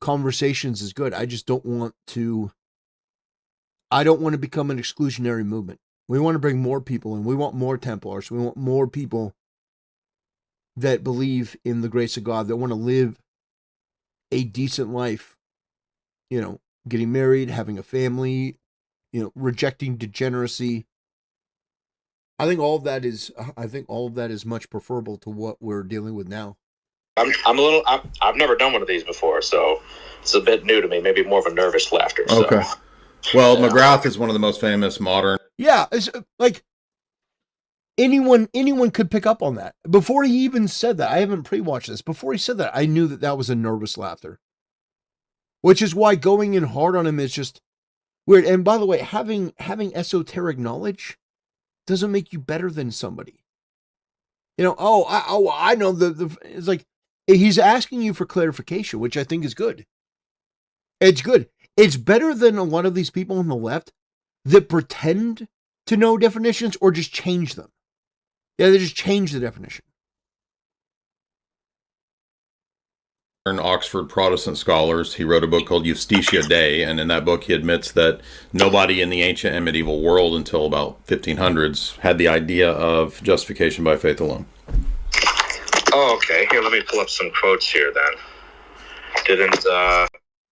conversations is good. I don't want to become an exclusionary movement. We want to bring more people in. We want more Templars. We want more people that believe in the grace of God, that want to live a decent life, getting married, having a family, rejecting degeneracy. I think all of that is much preferable to what we're dealing with now. I've never done one of these before, so it's a bit new to me. Maybe more of a nervous laughter. Okay. Well, McGrath is one of the most famous modern. Yeah, it's like anyone could pick up on that. Before he even said that, I haven't pre-watched this. Before he said that, I knew that was a nervous laughter. Which is why going in hard on him is just weird. And by the way, having esoteric knowledge doesn't make you better than somebody. I know it's like he's asking you for clarification, which I think is good. It's good. It's better than a lot of these people on the left that pretend to know definitions or just change them. Yeah, they just change the definition. Oxford Protestant scholars. He wrote a book called Justitia Dei, and in that book he admits that nobody in the ancient and medieval world until about 1500s had the idea of justification by faith alone. Oh, okay. Here, let me pull up some quotes here then.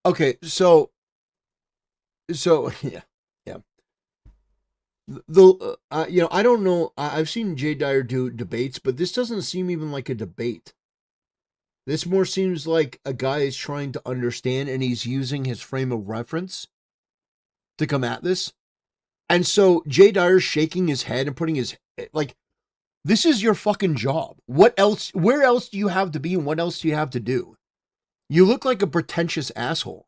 Okay, so yeah. I don't know. I've seen Jay Dyer do debates, but this doesn't seem even like a debate. This more seems like a guy is trying to understand, and he's using his frame of reference to come at this. And so Jay Dyer's shaking his head and putting his, like, this is your fucking job. What else, where else do you have to be and what else do you have to do? You look like a pretentious asshole.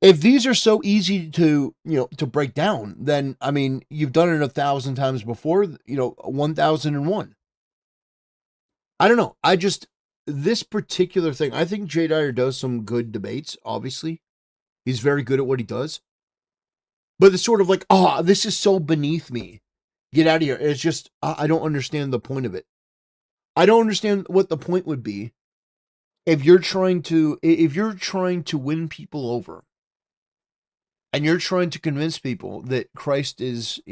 If these are so easy to break down, then, I mean, you've done it 1,000 times before, 1,001. I don't know. This particular thing, I think Jay Dyer does some good debates, obviously. He's very good at what he does. But it's sort of like, this is so beneath me. Get out of here. It's just, I don't understand the point of it. I don't understand what the point would be if you're trying to win people over. And you're trying to convince people that Christ is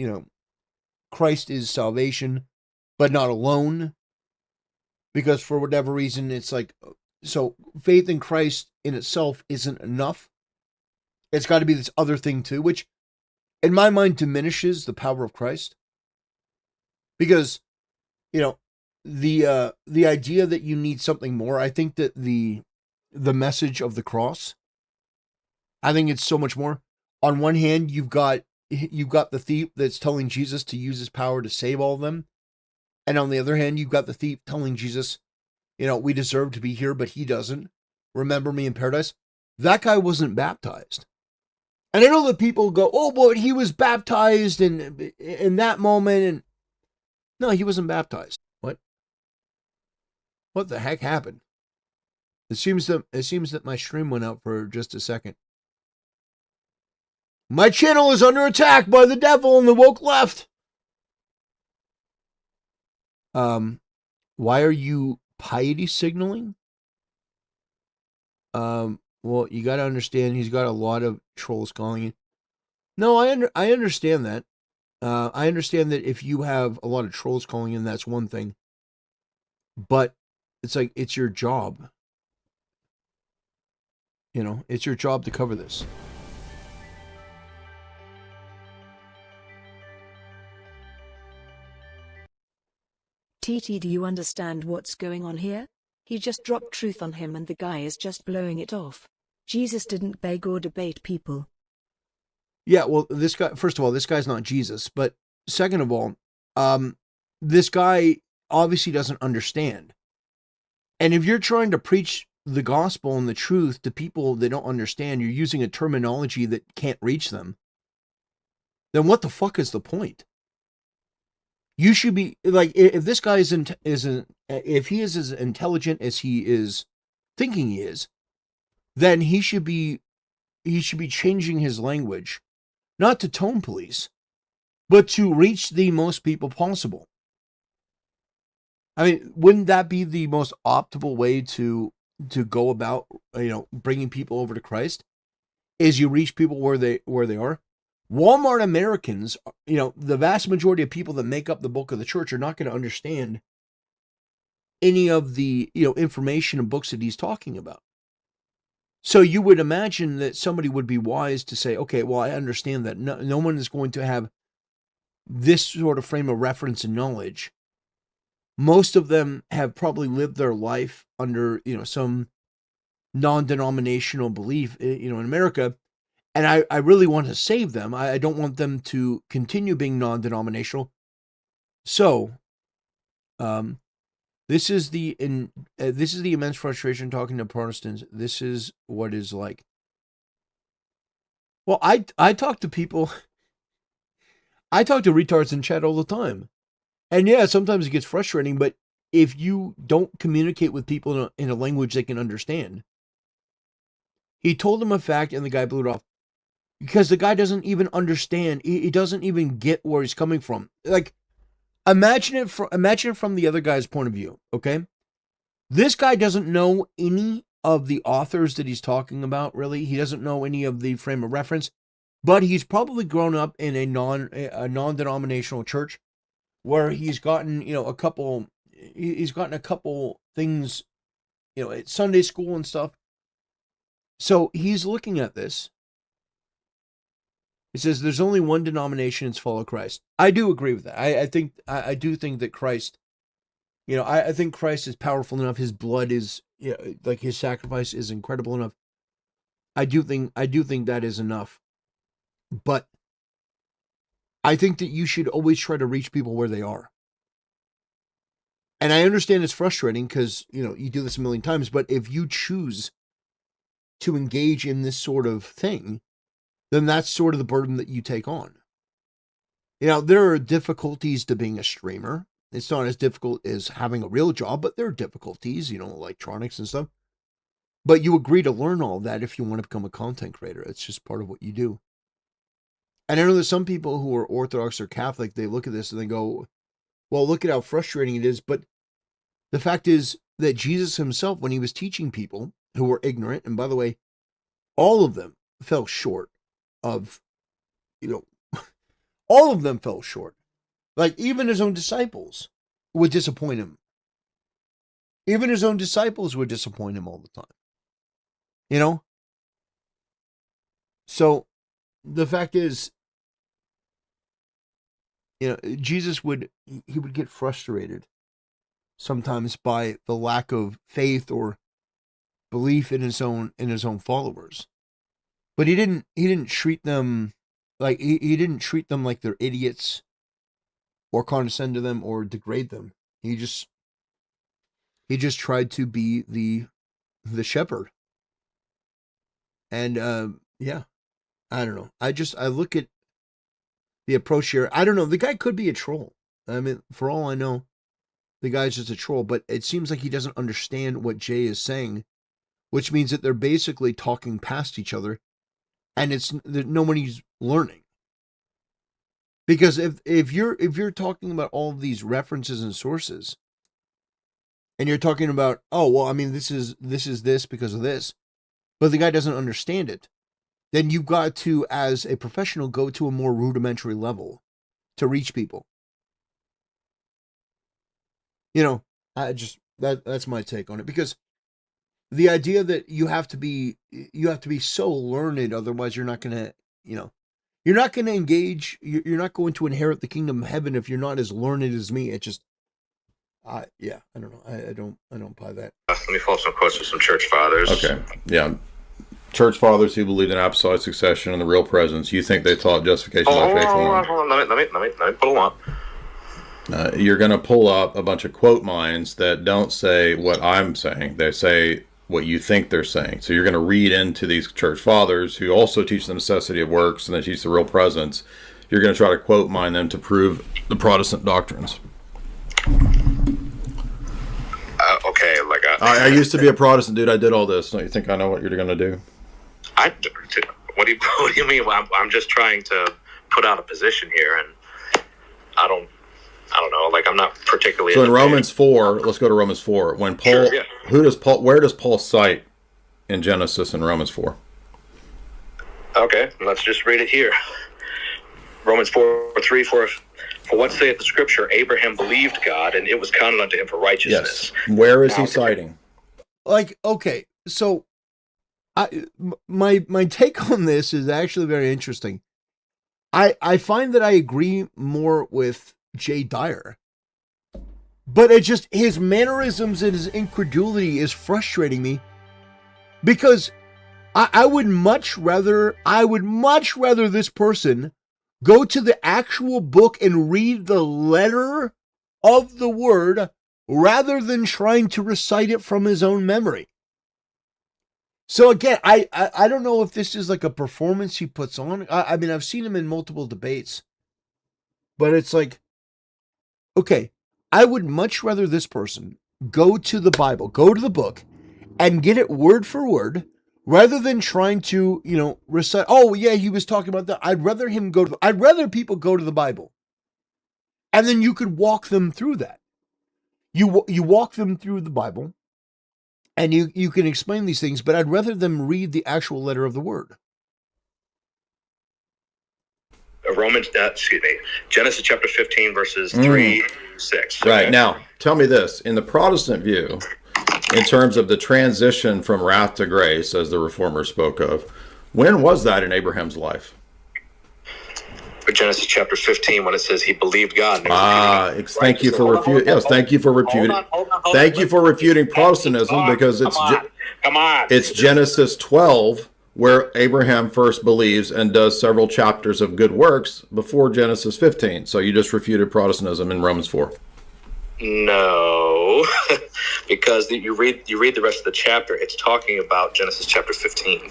salvation, but not alone. Because for whatever reason, it's like, so faith in Christ in itself isn't enough. It's got to be this other thing too, which in my mind diminishes the power of Christ. Because, the idea that you need something more, I think that the message of the cross, I think it's so much more. On one hand, you've got the thief that's telling Jesus to use his power to save all of them. And on the other hand, you've got the thief telling Jesus, we deserve to be here, but he doesn't. Remember me in paradise. That guy wasn't baptized. And I know that people go, but he was baptized in that moment. And no, he wasn't baptized. What the heck happened? It seems that my stream went out for just a second. My channel is under attack by the devil and the woke left. Why are you piety signaling? Well, you got to understand he's got a lot of trolls calling you. No, I understand that. I understand that if you have a lot of trolls calling in, that's one thing. But it's like, it's your job. It's your job to cover this. TT, do you understand what's going on here? He just dropped truth on him and the guy is just blowing it off. Jesus didn't beg or debate people. Yeah, well, this guy, first of all, this guy's not Jesus. But second of all, this guy obviously doesn't understand. And if you're trying to preach the gospel and the truth to people that don't understand, you're using a terminology that can't reach them, then what the fuck is the point? You should be like, if this guy if he is as intelligent as he is thinking he is, then he should be changing his language, not to tone police, but to reach the most people possible. I mean, wouldn't that be the most optimal way to go about, bringing people over to Christ? Is you reach people where they are? Walmart Americans, the vast majority of people that make up the bulk of the church are not going to understand any of the, information and books that he's talking about. So you would imagine that somebody would be wise to say, okay, well, I understand that no one is going to have this sort of frame of reference and knowledge. Most of them have probably lived their life under, some non-denominational belief, in America. And I really want to save them. I don't want them to continue being non-denominational. So, this is the immense frustration talking to Protestants. This is what is like. Well, I talk to people. I talk to retards in chat all the time, and yeah, sometimes it gets frustrating. But if you don't communicate with people in a language they can understand, he told them a fact, and the guy blew it off. Because the guy doesn't even understand. He doesn't even get where he's coming from. Like, imagine it from the other guy's point of view, okay? This guy doesn't know any of the authors that he's talking about, really. He doesn't know any of the frame of reference. But he's probably grown up in a non-denominational church where he's gotten, a couple things, at Sunday school and stuff. So he's looking at this. He says there's only one denomination, it's follow Christ. I do agree with that. I do think that Christ, I think Christ is powerful enough. His blood is, like his sacrifice is incredible enough. I do think that is enough. But I think that you should always try to reach people where they are. And I understand it's frustrating because, you do this a million times, but if you choose to engage in this sort of thing, then that's sort of the burden that you take on. There are difficulties to being a streamer. It's not as difficult as having a real job, but there are difficulties, electronics and stuff. But you agree to learn all that if you want to become a content creator. It's just part of what you do. And I know that some people who are Orthodox or Catholic, they look at this and they go, well, look at how frustrating it is. But the fact is that Jesus himself, when he was teaching people who were ignorant, and by the way, all of them fell short of, all of them fell short. Like, even his own disciples would disappoint him. Even his own disciples would disappoint him all the time. So the fact is, Jesus would get frustrated sometimes by the lack of faith or belief in his own followers. But he didn't treat them like he didn't treat them like they're idiots or condescend to them or degrade them. He just tried to be the shepherd. And yeah, I don't know. I look at the approach here. I don't know. The guy could be a troll. I mean, for all I know, the guy's just a troll. But it seems like he doesn't understand what Jay is saying, which means that they're basically talking past each other. And it's that nobody's learning. Because if you're talking about all of these references and sources, and you're talking about, oh well, I mean this is this because of this, but the guy doesn't understand it, then you've got to, as a professional, go to a more rudimentary level to reach people. That's my take on it, because the idea that you have to be so learned, otherwise you're not going to, you're not going to engage, you're not going to inherit the kingdom of heaven if you're not as learned as me. It just, I don't know. I don't buy that. Let me pull up some quotes from some church fathers. Okay. Yeah. Church fathers who believed in apostolic succession and the real presence. You think they taught justification by faith alone? Hold on. Let me pull them up. You're going to pull up a bunch of quote mines that don't say what I'm saying. They say what you think they're saying. So you're going to read into these church fathers who also teach the necessity of works and they teach the real presence. you're going to try to quote mine them to prove the Protestant doctrines. Okay, like I used to be a Protestant, dude. I did all this. Don't you think I know what you're going to do? What do you mean? I'm just trying to put out a position here, and I don't know. Like, I'm not particularly. So in Romans 4, let's go to Romans 4. When Paul, Sure, yeah. where does Paul cite in Genesis and Romans 4? Okay, let's just read it here. Romans 4:3. For what saith the scripture? Abraham believed God, and it was counted unto him for righteousness. Yes. Where is he citing? Like, okay, so my take on this is actually very interesting. I find that I agree more with Jay Dyer, but it just, his mannerisms and his incredulity is frustrating me, because I would much rather this person go to the actual book and read the letter of the word rather than trying to recite it from his own memory. So again, I don't know if this is like a performance he puts on. I mean, I've seen him in multiple debates, but it's like, okay, I would much rather this person go to the Bible, go to the book, and get it word for word, rather than trying to, recite, oh yeah, he was talking about that. I'd rather people go to the Bible. And then you could walk them through that. You walk them through the Bible, and you can explain these things, but I'd rather them read the actual letter of the word. Genesis chapter 15, verses 3 6. Right. Okay. Now, tell me this. In the Protestant view, in terms of the transition from wrath to grace, as the Reformers spoke of, when was that in Abraham's life? Genesis chapter 15, when it says he believed God. Thank you for refuting. Yes, thank you for refuting. Thank you for refuting Protestantism, because it's Genesis 12 where Abraham first believes and does several chapters of good works before Genesis 15. So you just refuted Protestantism in Romans 4. No, because you read the rest of the chapter. It's talking about Genesis chapter 15.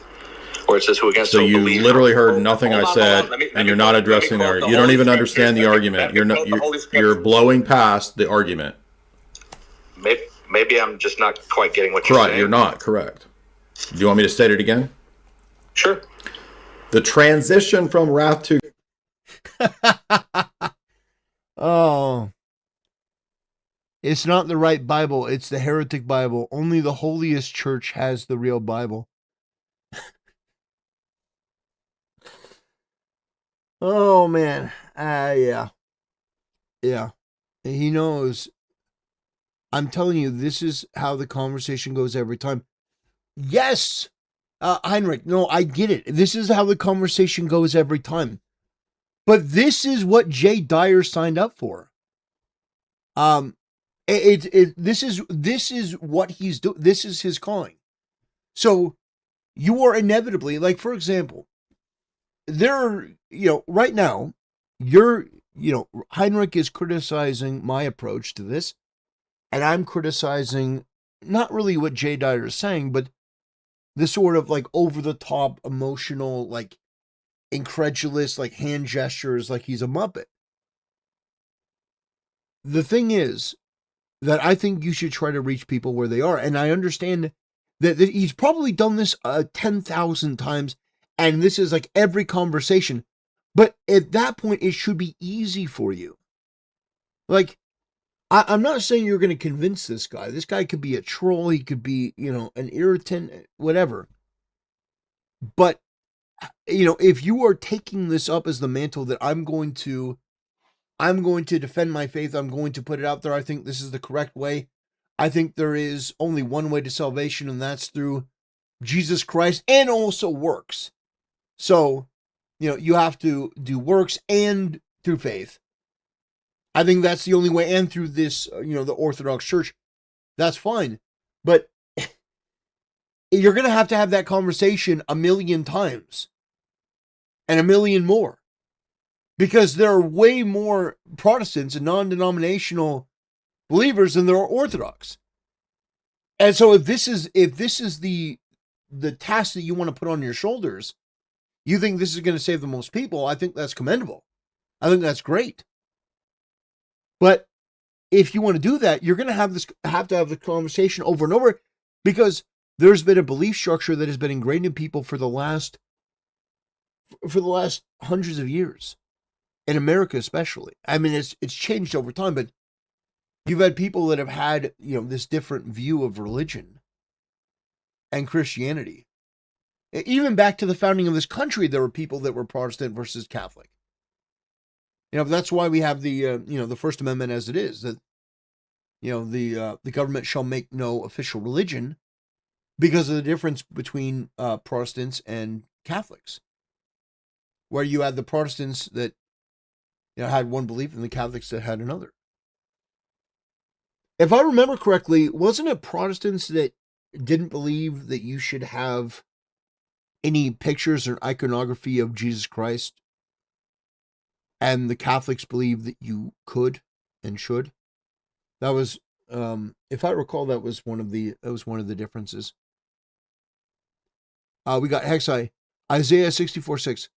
Where it says, who against so you literally heard nothing I said, and you're not addressing the argument. You don't even understand the argument. You're blowing past the argument. Maybe I'm just not quite getting what you're saying. You're not correct. Do you want me to state it again? Sure. The transition from wrath to oh, it's not the right Bible. It's the heretic Bible. Only the holiest church has the real Bible. Oh man, yeah. He knows. I'm telling you, this is how the conversation goes every time. Yes, Heinrich. No, I get it. This is how the conversation goes every time. But this is what Jay Dyer signed up for. This is what he's doing. This is his calling. So you are inevitably, like, for example, right now, Heinrich is criticizing my approach to this, and I'm criticizing not really what Jay Dyer is saying, but the sort of like over the top, emotional, like incredulous, like hand gestures, like he's a Muppet. The thing is that I think you should try to reach people where they are, and I understand that he's probably done this 10,000 times. And this is like every conversation. But at that point, it should be easy for you. Like, I'm not saying you're going to convince this guy. This guy could be a troll. He could be, an irritant, whatever. But, if you are taking this up as the mantle that I'm going to defend my faith, I'm going to put it out there. I think this is the correct way. I think there is only one way to salvation, and that's through Jesus Christ and also works. So, you have to do works and through faith. I think that's the only way, and through this, the Orthodox Church. That's fine. But you're going to have that conversation 1,000,000 times. And 1,000,000 more. Because there are way more Protestants and non-denominational believers than there are Orthodox. And so if this is the task that you want to put on your shoulders, you think this is going to save the most people, I think that's commendable. I think that's great. But if you want to do that, you're going to have to have the conversation over and over, because there's been a belief structure that has been ingrained in people for the last hundreds of years, in America especially. I mean, it's changed over time, but you've had people that have had, this different view of religion and Christianity. Even back to the founding of this country, there were people that were Protestant versus Catholic. That's why we have the First Amendment as it is, that, the government shall make no official religion, because of the difference between Protestants and Catholics, where you had the Protestants that, had one belief and the Catholics that had another. If I remember correctly, wasn't it Protestants that didn't believe that you should have any pictures or iconography of Jesus Christ, and the Catholics believed that you could and should? That was, if I recall, that was one of the differences. We got Hexai, Isaiah 64:6.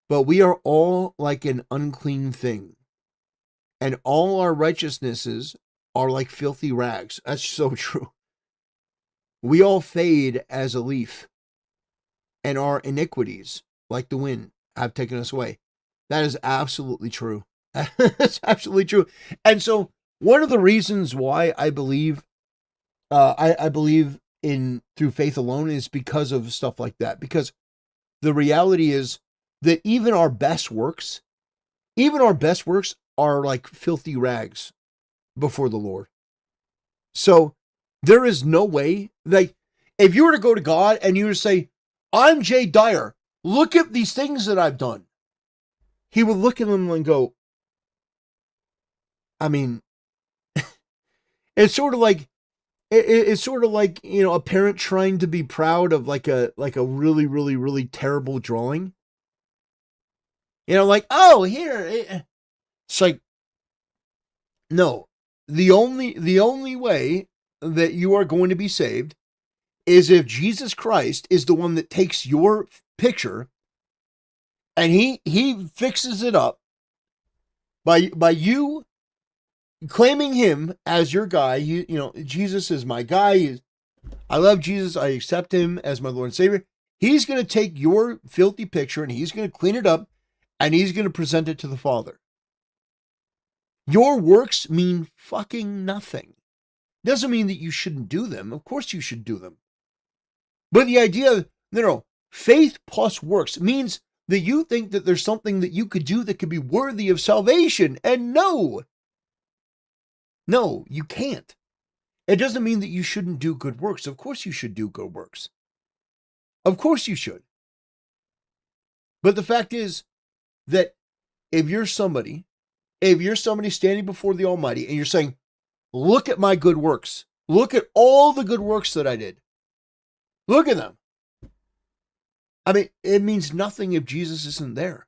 But we are all like an unclean thing, and all our righteousnesses are like filthy rags. That's so true. We all fade as a leaf, and our iniquities, like the wind, have taken us away. That is absolutely true. That's absolutely true. And so one of the reasons why I believe, I believe in through faith alone, is because of stuff like that. Because the reality is that even our best works are like filthy rags before the Lord. So there is no way, like, if you were to go to God and you were to say, I'm Jay Dyer, look at these things that I've done, he would look at them and go, I mean, it's sort of like, a parent trying to be proud of like a really, really, really terrible drawing. Oh, here. It's like, no, the only way that you are going to be saved is if Jesus Christ is the one that takes your picture and he fixes it up by you claiming him as your guy. Jesus is my guy. I love Jesus. I accept him as my Lord and Savior. He's going to take your filthy picture and he's going to clean it up and he's going to present it to the Father. Your works mean fucking nothing. Doesn't mean that you shouldn't do them. Of course you should do them. But the idea, faith plus works means that you think that there's something that you could do that could be worthy of salvation. And no, you can't. It doesn't mean that you shouldn't do good works. Of course you should do good works. Of course you should. But the fact is that if you're somebody standing before the Almighty and you're saying, look at my good works. Look at all the good works that I did. Look at them. I mean, it means nothing if Jesus isn't there.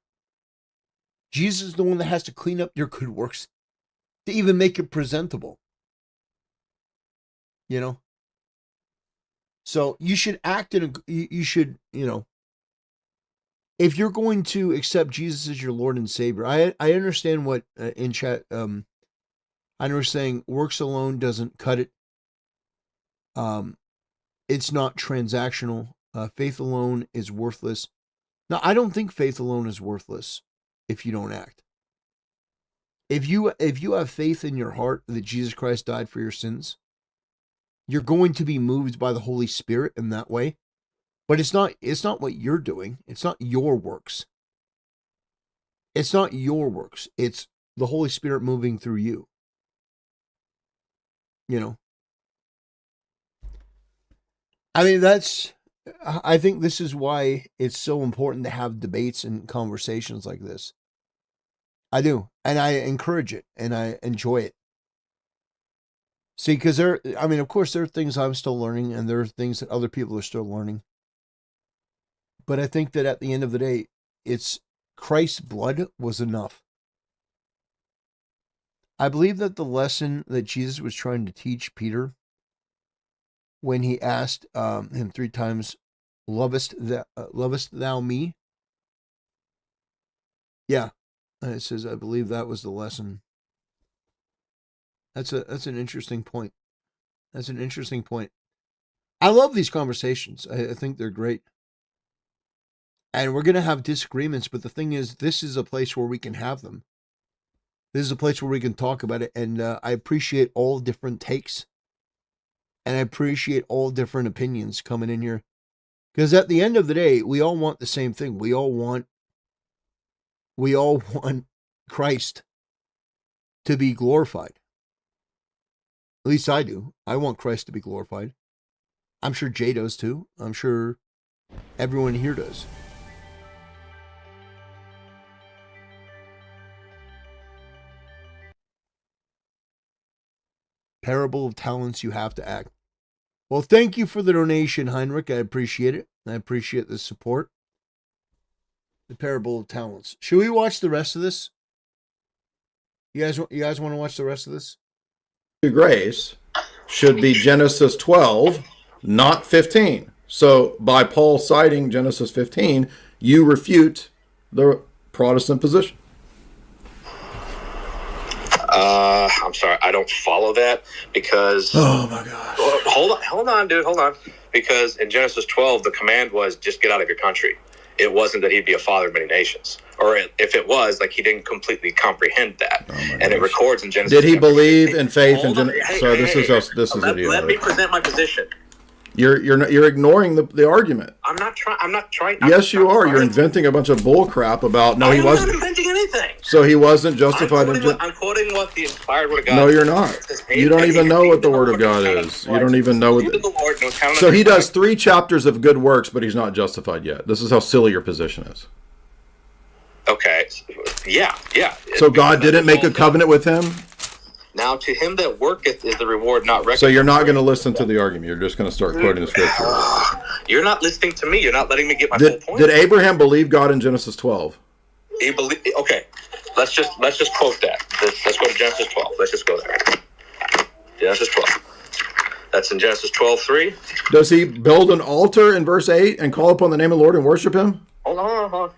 Jesus is the one that has to clean up your good works to even make it presentable. So you should act you should, if you're going to accept Jesus as your Lord and Savior, I understand what in chat, I know we're saying works alone doesn't cut it. It's not transactional. Faith alone is worthless. Now, I don't think faith alone is worthless if you don't act. If you have faith in your heart that Jesus Christ died for your sins, you're going to be moved by the Holy Spirit in that way. But it's not what you're doing. It's not your works. It's not your works. It's the Holy Spirit moving through you. I mean, I think this is why it's so important to have debates and conversations like this. I do. And I encourage it and I enjoy it. See, because of course there are things I'm still learning and there are things that other people are still learning. But I think that at the end of the day, it's Christ's blood was enough. I believe that the lesson that Jesus was trying to teach Peter when he asked him 3 times, lovest thou me? Yeah. And it says, I believe that was the lesson. That's an interesting point. That's an interesting point. I love these conversations. I think they're great. And we're going to have disagreements, but the thing is, this is a place where we can have them. This is a place where we can talk about it, and I appreciate all different takes. And I appreciate all different opinions coming in here. Because at the end of the day, we all want the same thing. We all want Christ to be glorified. At least I do. I want Christ to be glorified. I'm sure Jay does too. I'm sure everyone here does. Parable of talents, you have to act. Well, thank you for the donation, Heinrich. I appreciate it. I appreciate the support. The parable of talents. Should we watch the rest of this? You guys want to watch the rest of this? Grace should be Genesis 12, not 15. So by Paul citing Genesis 15, you refute the Protestant position. I'm sorry, I don't follow that because... Oh, my gosh. Hold on, dude, hold on. Because in Genesis 12, the command was just get out of your country. It wasn't that he'd be a father of many nations. Or if it was, like, he didn't completely comprehend that. And it records in Genesis... Did he believe in faith in Genesis? Let me present my position. You're ignoring the argument. I'm not trying. Yes, you are. You're inventing a bunch of bull crap about he wasn't. I'm not inventing anything. So he wasn't justified. I'm quoting what the inspired word of God. No, you're not. You don't even know what the word of God is. You don't even know what. So he does 3 chapters of good works, but he's not justified yet. This is how silly your position is. Okay. Yeah. So God didn't make a covenant with him. Now, to him that worketh is the reward not reckoned. So you're not going to listen to the argument. You're just going to start quoting the scripture. You're not listening to me. You're not letting me get my full point. Did Abraham believe God in Genesis 12? He believed. Okay, let's just quote that. Let's go to Genesis 12. Let's just go there. Genesis 12. That's in Genesis 12:3. Does he build an altar in verse 8 and call upon the name of the Lord and worship him? Hold on. All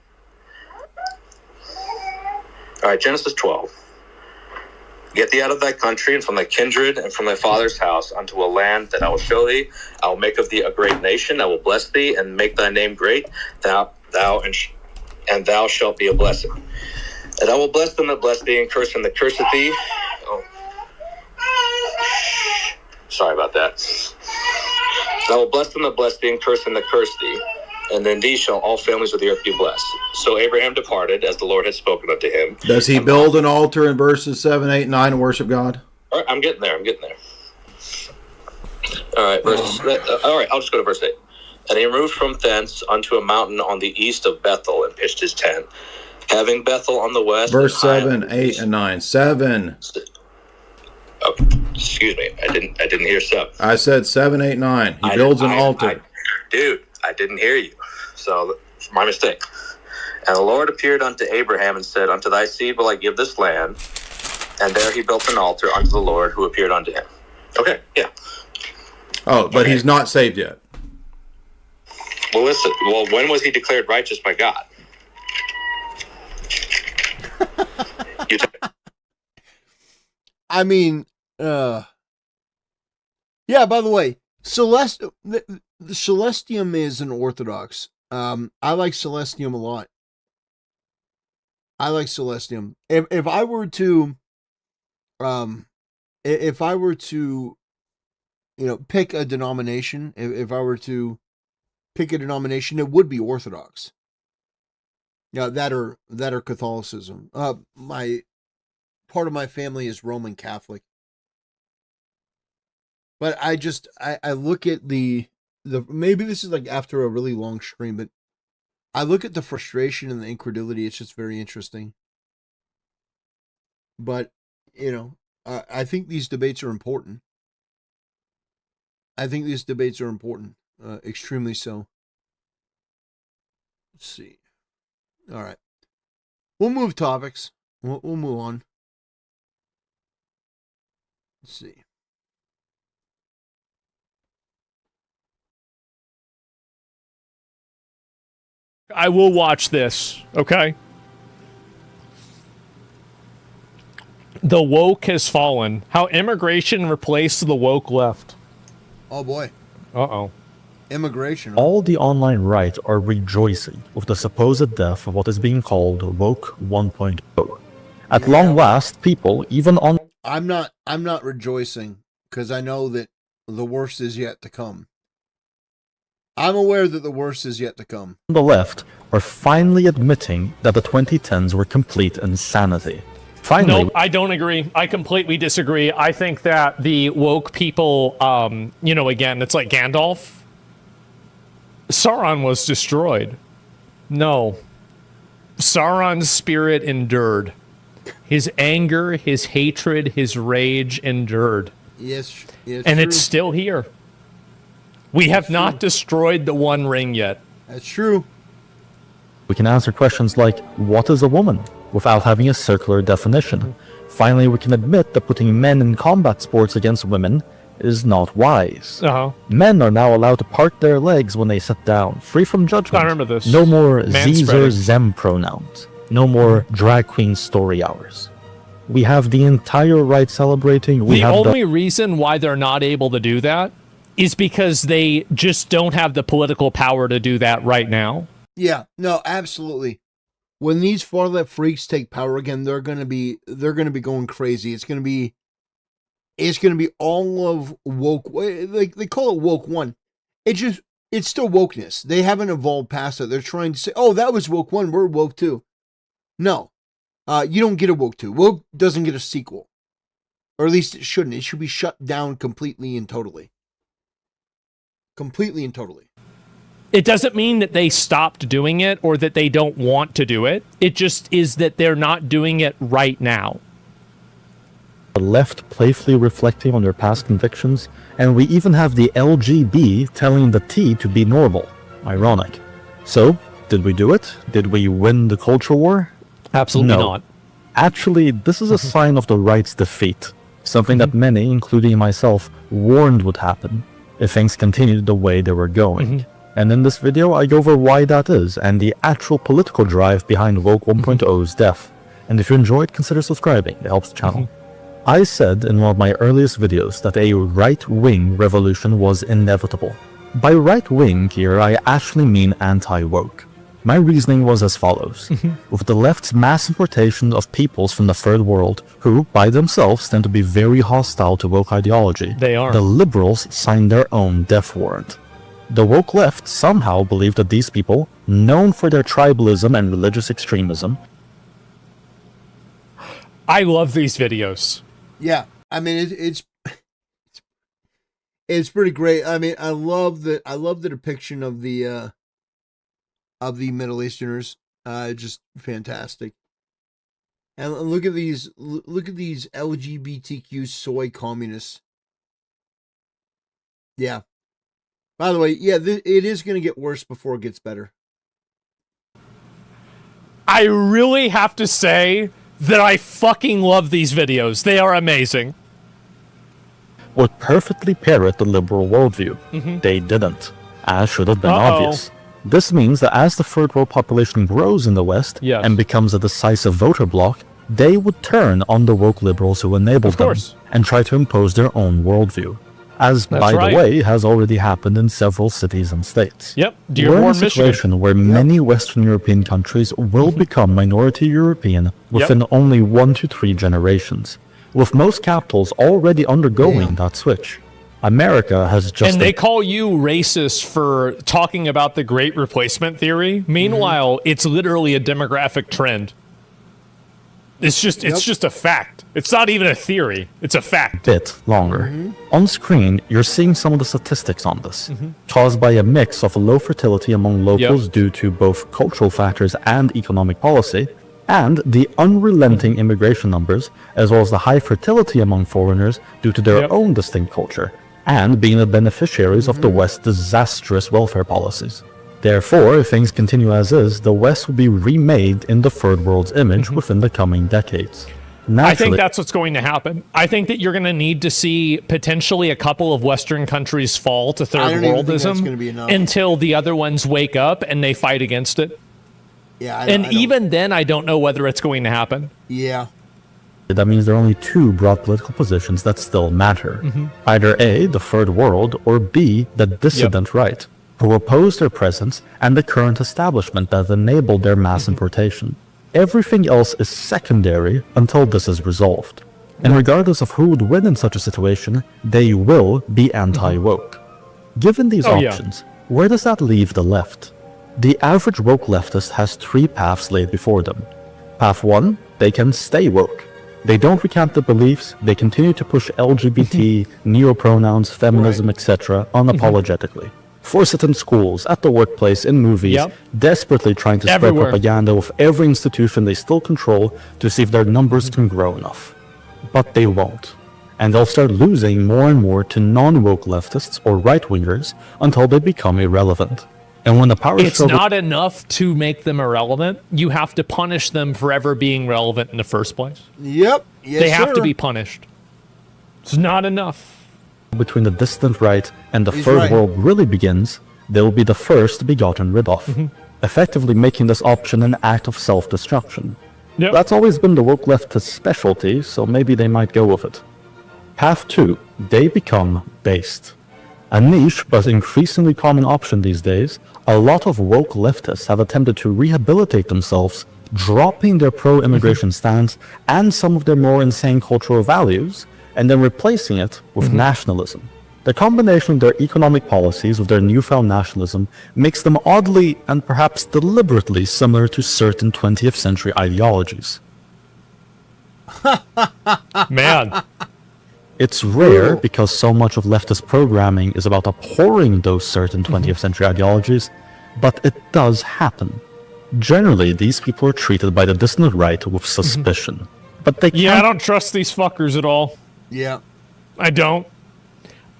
right, Genesis 12. Get thee out of thy country and from thy kindred and from thy father's house unto a land that I will show thee. I will make of thee a great nation. I will bless thee and make thy name great. Thou shalt be a blessing. And I will bless them that bless thee and curse them that curseth thee. Oh. Sorry about that. I will bless them that bless thee and curse them that curse thee. And then these shall all families of the earth be blessed. So Abraham departed, as the Lord had spoken unto him. Does he build an altar in verses 7, 8, 9 and worship God? All right, I'm getting there. All right, all right, I'll just go to verse 8. And he removed from thence unto a mountain on the east of Bethel and pitched his tent, having Bethel on the west. Verse 7, 8, and 9. 7. Oh, excuse me, I didn't hear 7. I said 7, 8, 9. He builds an altar. Dude, I didn't hear you. So, my mistake. And the Lord appeared unto Abraham and said, unto thy seed will I give this land. And there he built an altar unto the Lord who appeared unto him. Okay, yeah. Oh, but he's not saved yet. Well, listen. Well, when was he declared righteous by God? I mean, yeah, by the way, the Celestium is an Orthodox. I like Celestium a lot. I like Celestium. If I were to, pick a denomination, if I were to pick a denomination, it would be Orthodox. Yeah, that or Catholicism. My part of my family is Roman Catholic. But I look at the maybe this is like after a really long stream, but I look at the frustration and the incredulity. It's just very interesting. But, I think these debates are important. Extremely so. Let's see. All right. We'll move topics. We'll move on. Let's see. I will watch this, okay? The woke has fallen. How immigration replaced the woke left. Oh boy. Uh-oh. Immigration. All the online right are rejoicing with the supposed death of what is being called woke 1.0. At long last, people, even on... I'm not rejoicing, because I know that the worst is yet to come. I'm aware that the worst is yet to come. The left are finally admitting that the 2010s were complete insanity. Finally, Nope, I don't agree. I completely disagree. I think that the woke people, again, it's like Gandalf. Sauron was destroyed. No. Sauron's spirit endured. His anger, his hatred, his rage endured. Yes, and true. it's still here. We have not destroyed the One Ring yet. That's true. we can answer questions like, what is a woman? Without having a circular definition. Finally, we can admit that putting men in combat sports against women is not wise. Men are now allowed to part their legs when they sit down, free from judgment. I remember this. No more these or Manspreading. them pronouns. No more drag queen story hours. We have the entire right celebrating. We The have only reason why they're not able to do that is because they just don't have the political power to do that right now. Yeah, no, absolutely. When these far left freaks take power again, they're gonna be going crazy. It's gonna be all of woke. Like they call it woke one. It's still wokeness. They haven't evolved past it. They're trying to say, oh, that was woke one. We're woke two. No, you don't get a woke two. Woke doesn't get a sequel, or at least it shouldn't. It should be shut down completely and totally. Completely and totally. It doesn't mean that they stopped doing it or that they don't want to do it. It just is that they're not doing it right now. the left playfully reflecting on their past convictions, and we even have the LGB telling the T to be normal. Ironic. So, did we do it? Did we win the culture war? Absolutely No. not. Actually, this is a sign of the right's defeat. Something that many, including myself, warned would happen if things continued the way they were going. And in this video, I go over why that is, and the actual political drive behind Woke 1.0's death. And if you enjoyed, consider subscribing, it helps the channel. I said in one of my earliest videos that a right-wing revolution was inevitable. By right-wing here, I actually mean anti-woke. My reasoning was as follows. With the left's mass importation of peoples from the third world, who, by themselves, tend to be very hostile to woke ideology, They are. the liberals signed their own death warrant. The woke left somehow believed that these people, known for their tribalism and religious extremism, I love these videos. Yeah, I mean it's pretty great. I mean, I love the depiction of the Middle Easterners. Just fantastic. And look at these LGBTQ soy communists. Yeah. By the way, yeah, it is going to get worse before it gets better. I really have to say that I fucking love these videos. They are amazing. would perfectly parrot the liberal worldview. They didn't, as should have been obvious. This means that as the third world population grows in the West and becomes a decisive voter bloc, they would turn on the woke liberals who enabled them and try to impose their own worldview. As, That's by right. the way, has already happened in several cities and states. Yep, We're in Dearborn, a situation where many Western European countries will become minority European within only 1 to 3 generations, with most capitals already undergoing that switch. America has just... And they call you racist for talking about the Great Replacement Theory. Meanwhile, it's literally a demographic trend. It's just a fact. It's not even a theory. It's a fact. bit longer. On screen, you're seeing some of the statistics on this, caused by a mix of low fertility among locals due to both cultural factors and economic policy, and the unrelenting immigration numbers, as well as the high fertility among foreigners due to their own distinct culture, and being the beneficiaries of the West's disastrous welfare policies. Therefore, if things continue as is, the West will be remade in the third world's image within the coming decades. I think that's what's going to happen. I think that you're going to need to see potentially a couple of Western countries fall to third worldism until the other ones wake up and they fight against it. Yeah, even then, I don't know whether it's going to happen. Yeah. that means there are only two broad political positions that still matter. Either A, the third world, or B, the dissident right, who oppose their presence and the current establishment that enabled their mass importation. Everything else is secondary until this is resolved. And regardless of who would win in such a situation, they will be anti-woke. Given these options, where does that leave the left? The average woke leftist has three paths laid before them. Path 1, they can stay woke. They don't recant their beliefs, they continue to push LGBT, neo-pronouns, feminism, etc. unapologetically. Force it in schools, at the workplace, in movies, desperately trying to spread propaganda with every institution they still control to see if their numbers can grow enough. But they won't. And they'll start losing more and more to non-woke leftists or right-wingers until they become irrelevant. And when the power struggle... not enough to make them irrelevant. You have to punish them for ever being relevant in the first place. Yep. They have to be punished. It's not enough. Between the distant right and the third world really begins, they will be the first to be gotten rid of, effectively making this option an act of self-destruction. That's always been the woke leftist specialty, so maybe they might go with it. Path 2, they become based. A niche but increasingly common option these days, a lot of woke leftists have attempted to rehabilitate themselves, dropping their pro-immigration stance and some of their more insane cultural values, and then replacing it with nationalism. The combination of their economic policies with their newfound nationalism makes them oddly and perhaps deliberately similar to certain 20th century ideologies. Man. It's rare because so much of leftist programming is about abhorring those certain 20th century ideologies, but it does happen. Generally, these people are treated by the distant right with suspicion. But they can't... I don't trust these fuckers at all. Yeah. I don't.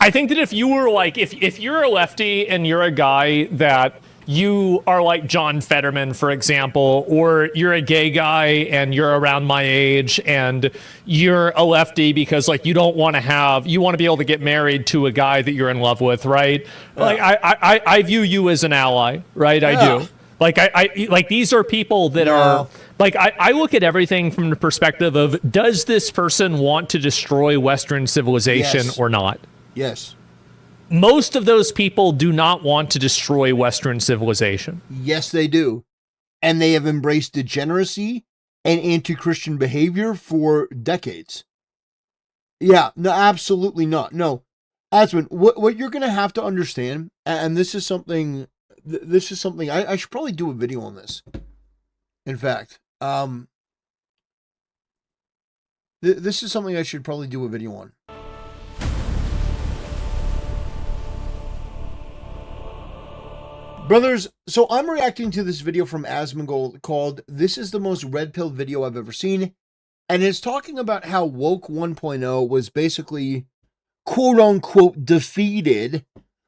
I think that if you were like, if you're a lefty and you're a guy that you are like John Fetterman, for example, or you're a gay guy and you're around my age and you're a lefty because like you want to be able to get married to a guy that you're in love with, right? Like I view you as an ally, right? I do. Like I like these are people that are like I look at everything from the perspective of, does this person want to destroy Western civilization or not? Yes. Most of those people do not want to destroy Western civilization. Yes, they do. And they have embraced degeneracy and anti-Christian behavior for decades. Yeah, no, absolutely not. No. Asman, what you're going to have to understand, and this is something I should probably do a video on this. In fact, this is something I should probably do a video on. Brothers, so I'm reacting to this video from Asmongold called "This is the most red pill video I've ever seen," and it's talking about how Woke 1.0 was basically quote-unquote defeated,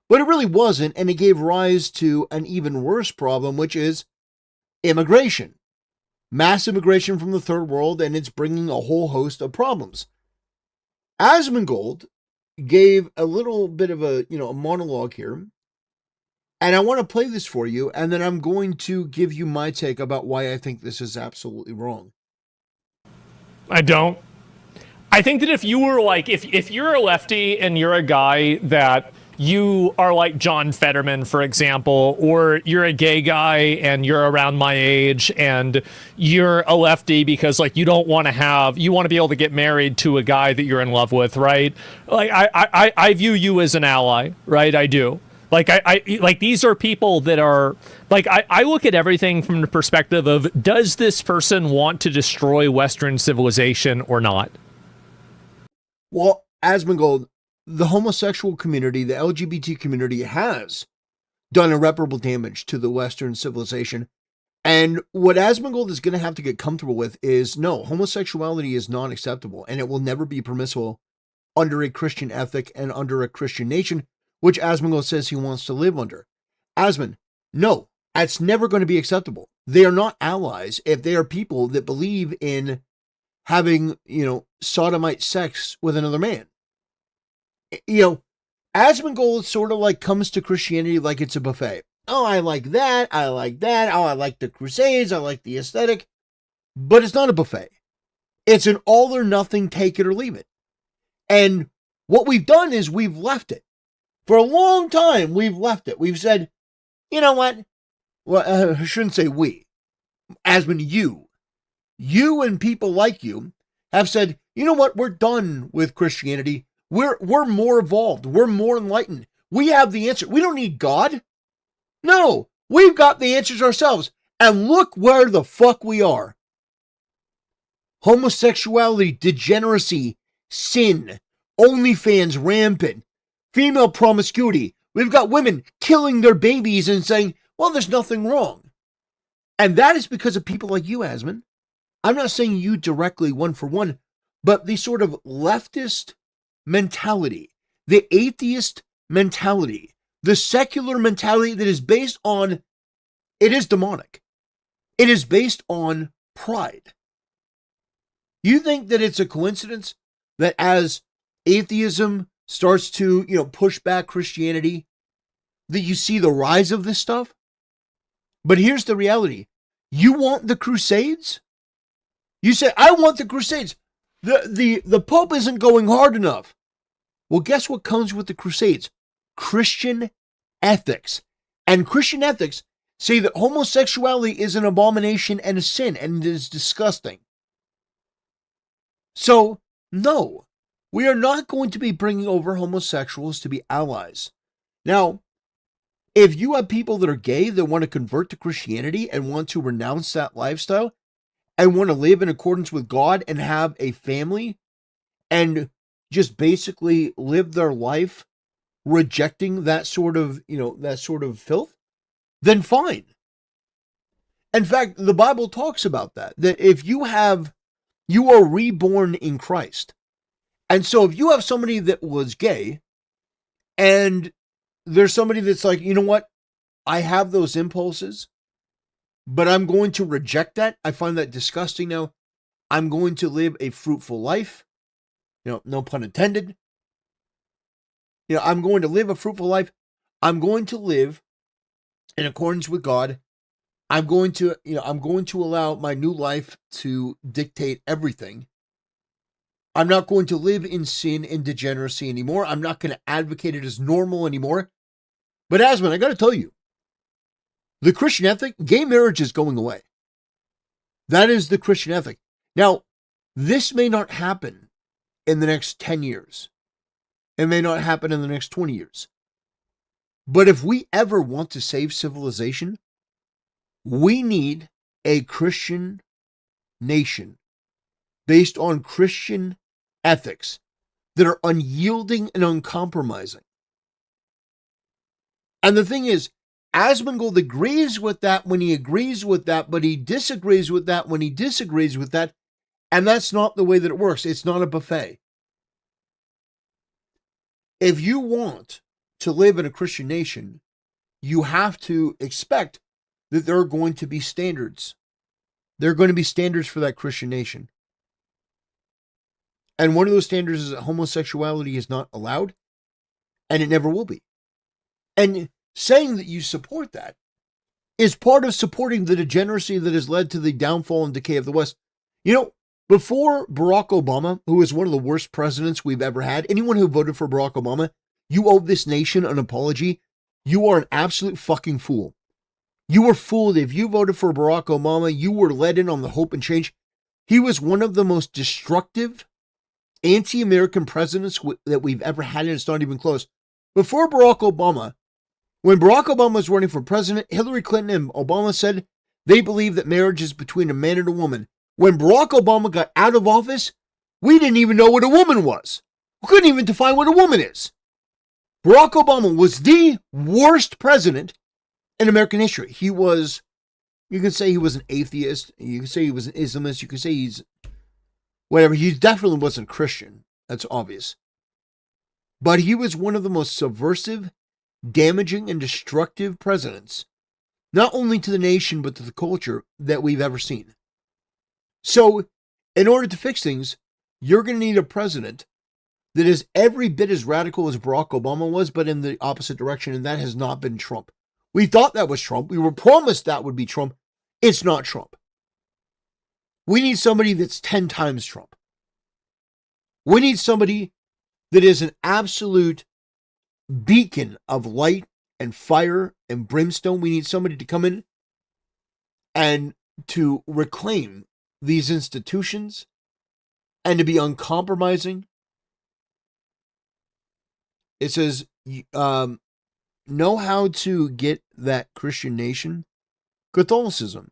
but it really wasn't, and it gave rise to an even worse problem, which is immigration. Mass immigration from the third world, and it's bringing a whole host of problems. Asmongold gave a little bit of a monologue here, and I want to play this for you, and then I'm going to give you my take about why I think this is absolutely wrong. I don't. I think that if you were like, if you're a lefty and you're a guy that you are like John Fetterman, for example, or you're a gay guy and you're around my age and you're a lefty because like you want to be able to get married to a guy that you're in love with, right? Like I view you as an ally, right? I do. Like I like these are people that are like I look at everything from the perspective of, does this person want to destroy Western civilization or not? Well, Asmongold, the homosexual community, the LGBT community has done irreparable damage to the Western civilization. And what Asmongold is going to have to get comfortable with is, no, homosexuality is not acceptable, and it will never be permissible under a Christian ethic and under a Christian nation, which Asmongold says he wants to live under. Asmon, no, that's never going to be acceptable. They are not allies if they are people that believe in having, sodomite sex with another man. Asmongold sort of like comes to Christianity like it's a buffet. Oh, I like that. I like that. Oh, I like the Crusades. I like the aesthetic. But it's not a buffet. It's an all or nothing, take it or leave it. And what we've done is we've left it. For a long time, we've left it. We've said, you know what? Well, I shouldn't say we. As in you. You and people like you have said, you know what? We're done with Christianity. We're more evolved. We're more enlightened. We have the answer. We don't need God. No, we've got the answers ourselves. And look where the fuck we are. Homosexuality, degeneracy, sin, OnlyFans rampant, female promiscuity. We've got women killing their babies and saying, well, there's nothing wrong. And that is because of people like you, Asman. I'm not saying you directly one for one, but the sort of leftist mentality, the atheist mentality, the secular mentality that is based on, it is demonic. It is based on pride. You think that it's a coincidence that as atheism starts to, push back Christianity, that you see the rise of this stuff? But here's the reality. You want the Crusades? You say, I want the Crusades. The Pope isn't going hard enough. Well, guess what comes with the Crusades? Christian ethics. And Christian ethics say that homosexuality is an abomination and a sin, and it is disgusting. So, no, we are not going to be bringing over homosexuals to be allies. Now, if you have people that are gay that want to convert to Christianity and want to renounce that lifestyle and want to live in accordance with God and have a family and just basically live their life rejecting that sort of filth, then fine. In fact, the Bible talks about that if you are reborn in Christ. And so if you have somebody that was gay and there's somebody that's like, you know what? I have those impulses, but I'm going to reject that. I find that disgusting now. I'm going to live a fruitful life. No pun intended. I'm going to live a fruitful life. I'm going to live in accordance with God. I'm going to allow my new life to dictate everything. I'm not going to live in sin and degeneracy anymore. I'm not going to advocate it as normal anymore. But Asman, I got to tell you, the Christian ethic, gay marriage is going away. That is the Christian ethic. Now, this may not happen in the next 10 years. It may not happen in the next 20 years. But if we ever want to save civilization, we need a Christian nation based on Christian ethics that are unyielding and uncompromising. And the thing is, Asmongold agrees with that when he agrees with that, but he disagrees with that when he disagrees with that. And that's not the way that it works. It's not a buffet. If you want to live in a Christian nation, you have to expect that there are going to be standards. There are going to be standards for that Christian nation. And one of those standards is that homosexuality is not allowed, and it never will be. And saying that you support that is part of supporting the degeneracy that has led to the downfall and decay of the West. Before Barack Obama, who is one of the worst presidents we've ever had, anyone who voted for Barack Obama, you owe this nation an apology. You are an absolute fucking fool. You were fooled. If you voted for Barack Obama, you were led in on the hope and change. He was one of the most destructive anti-American presidents that we've ever had, and it's not even close. Before Barack Obama, when Barack Obama was running for president, Hillary Clinton and Obama said they believe that marriage is between a man and a woman. When Barack Obama got out of office, we didn't even know what a woman was. We couldn't even define what a woman is. Barack Obama was the worst president in American history. He was, you can say he was an atheist, you can say he was an Islamist, you can say he's whatever. He definitely wasn't Christian. That's obvious. But he was one of the most subversive, damaging, and destructive presidents, not only to the nation, but to the culture that we've ever seen. So, in order to fix things, you're going to need a president that is every bit as radical as Barack Obama was, but in the opposite direction, and that has not been Trump. We thought that was Trump. We were promised that would be Trump. It's not Trump. We need somebody that's 10 times Trump. We need somebody that is an absolute beacon of light and fire and brimstone. We need somebody to come in and to reclaim these institutions and to be uncompromising. It says, know how to get that Christian nation. Catholicism.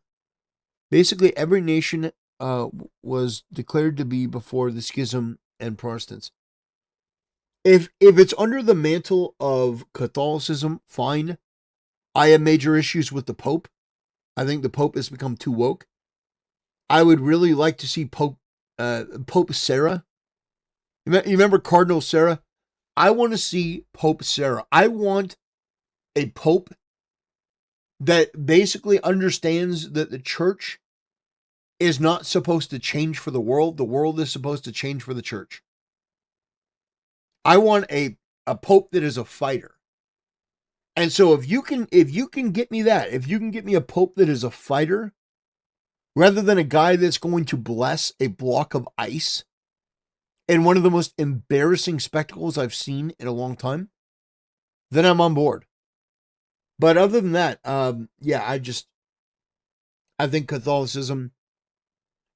Basically, every nation was declared to be before the schism and Protestants. If it's under the mantle of Catholicism, fine. I have major issues with the Pope. I think the Pope has become too woke. I would really like to see Pope Sarah. You remember Cardinal Sarah? I want to see Pope Sarah. I want a Pope that basically understands that the church is not supposed to change for the world. The world is supposed to change for the church. I want a Pope that is a fighter. And so if you can get me that, if you can get me a Pope that is a fighter, rather than a guy that's going to bless a block of ice in one of the most embarrassing spectacles I've seen in a long time, then I'm on board. But other than that, I think Catholicism.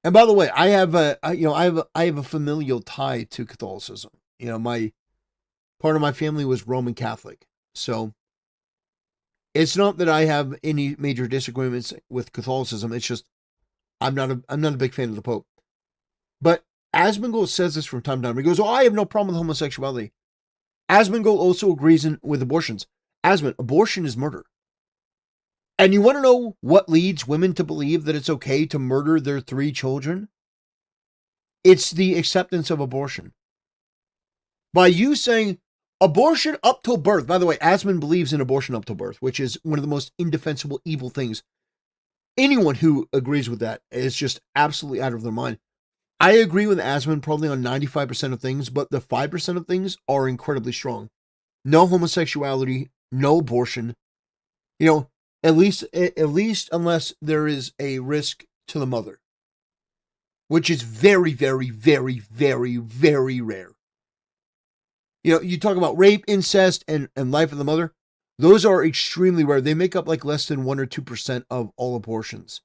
And by the way, I have a familial tie to Catholicism. My part of my family was Roman Catholic, so it's not that I have any major disagreements with Catholicism. It's just I'm not a big fan of the Pope. But Asmongold says this from time to time. He goes, "Oh, I have no problem with homosexuality." Asmongold also agrees with abortions. Abortion is murder. And you want to know what leads women to believe that it's okay to murder their 3 children? It's the acceptance of abortion. By you saying abortion up till birth. By the way, Asmon believes in abortion up till birth, which is one of the most indefensible, evil things. Anyone who agrees with that is just absolutely out of their mind. I agree with Asmon probably on 95% of things, but the 5% of things are incredibly strong. No homosexuality, no abortion. At least unless there is a risk to the mother, which is very, very, very, very, very rare. You talk about rape, incest, and life of the mother. Those are extremely rare. They make up like less than 1 or 2% of all abortions.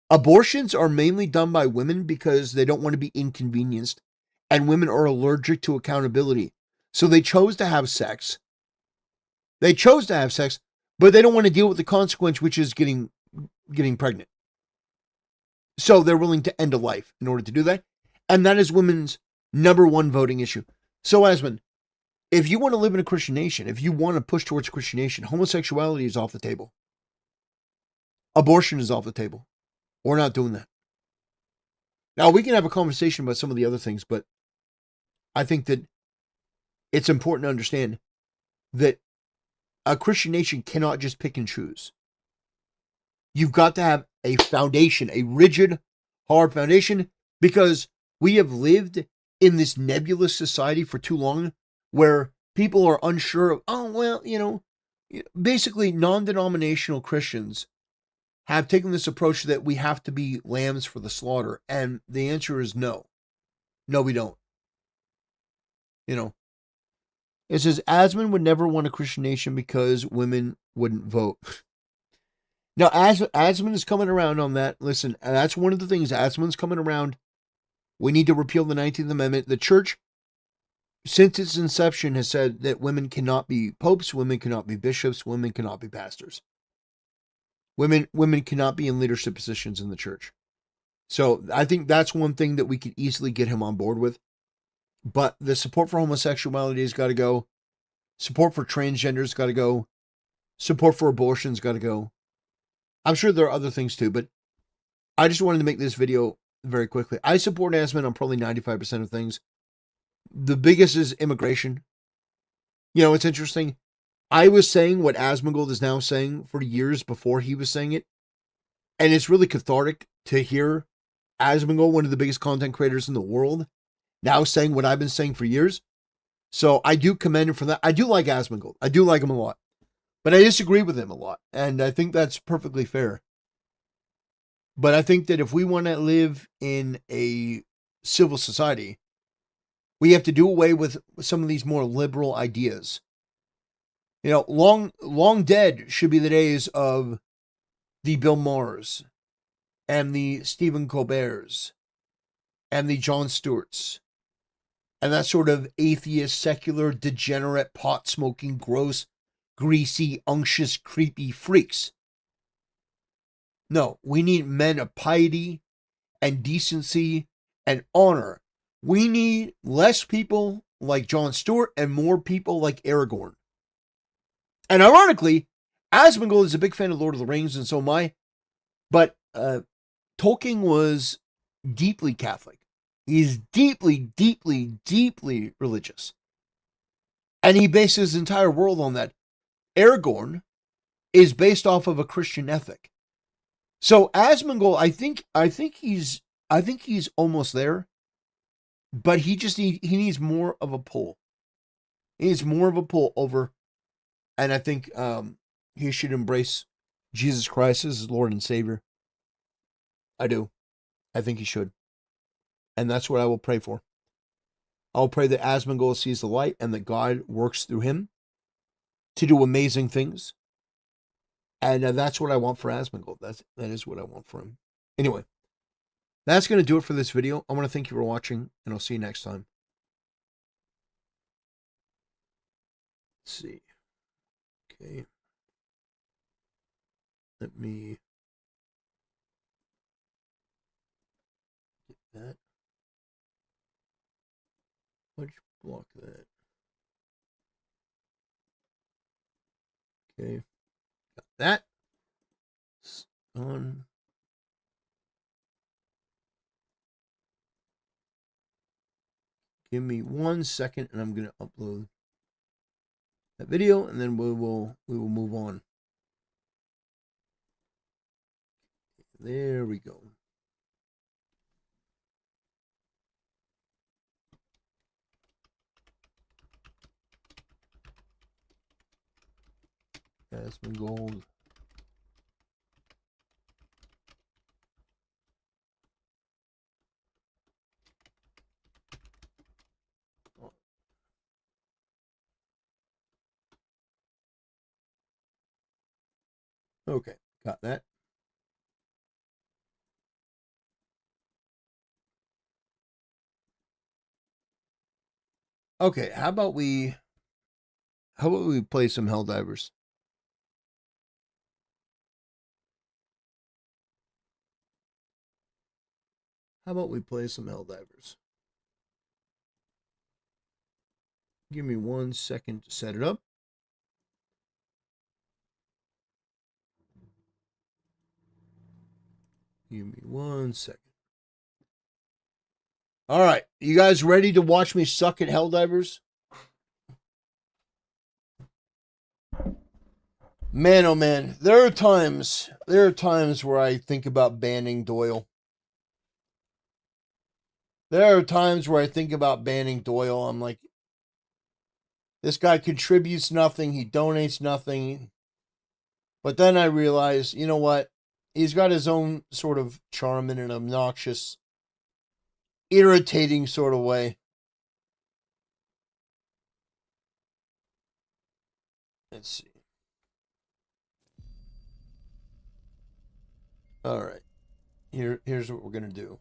Abortions are mainly done by women because they don't want to be inconvenienced, and women are allergic to accountability. So they chose to have sex. But they don't want to deal with the consequence, which is getting pregnant. So they're willing to end a life in order to do that. And that is women's number one voting issue. So, Asmon, if you want to live in a Christian nation, if you want to push towards a Christian nation, homosexuality is off the table. Abortion is off the table. We're not doing that. Now, we can have a conversation about some of the other things, but I think that it's important to understand that a Christian nation cannot just pick and choose. You've got to have a foundation, a rigid, hard foundation, because we have lived in this nebulous society for too long where people are unsure of, basically non-denominational Christians have taken this approach that we have to be lambs for the slaughter. And the answer is no. No, we don't. It says, Asmon would never want a Christian nation because women wouldn't vote. Now, Asmon is coming around on that. Listen, that's one of the things. Asmon's coming around. We need to repeal the 19th Amendment. The church, since its inception, has said that women cannot be popes, women cannot be bishops, women cannot be pastors. Women cannot be in leadership positions in the church. So I think that's one thing that we could easily get him on board with. But the support for homosexuality has got to go. Support for transgender has got to go. Support for abortion has got to go. I'm sure there are other things too, but I just wanted to make this video very quickly. I support Asmon on probably 95% of things. The biggest is immigration. It's interesting. I was saying what Asmongold is now saying for years before he was saying it. And it's really cathartic to hear Asmongold, one of the biggest content creators in the world, now saying what I've been saying for years. So I do commend him for that. I do like Asmongold. I do like him a lot. But I disagree with him a lot. And I think that's perfectly fair. But I think that if we want to live in a civil society, we have to do away with some of these more liberal ideas. You know, long dead should be the days of the Bill Maher's and the Stephen Colbert's and the Jon Stewart's and that sort of atheist, secular, degenerate, pot-smoking, gross, greasy, unctuous, creepy freaks. No, we need men of piety and decency and honor. We need less people like Jon Stewart and more people like Aragorn. And ironically, Asmongold is a big fan of Lord of the Rings, and so am I. But Tolkien was deeply Catholic. He's deeply, deeply, deeply religious. And he based his entire world on that. Aragorn is based off of a Christian ethic. So Asmongold, I think he's almost there, but he needs more of a pull. He needs more of a pull over, and I think he should embrace Jesus Christ as his Lord and Savior. I do. I think he should. And that's what I will pray for. I'll pray that Asmongold sees the light and that God works through him to do amazing things. And that's what I want for Asmongold. That is what I want for him. Anyway, that's going to do it for this video. I want to thank you for watching, and I'll see you next time. Let's see. Okay. Let me get that. Let's block that. Okay. Got that. On. Give me 1 second and I'm going to upload that video, and then we will move on. There we go. Asmongold. Okay, got that. Okay, how about we play some Helldivers? How about we play some Helldivers? Give me 1 second to set it up. Give me 1 second. All right, you guys ready to watch me suck at Helldivers? Man, oh man, there are times where I think about banning Doyle. There are times where I think about banning Doyle. I'm like, this guy contributes nothing, he donates nothing. But then I realize, you know what? He's got his own sort of charm in an obnoxious, irritating sort of way. Let's see. All right. Here's what we're going to do.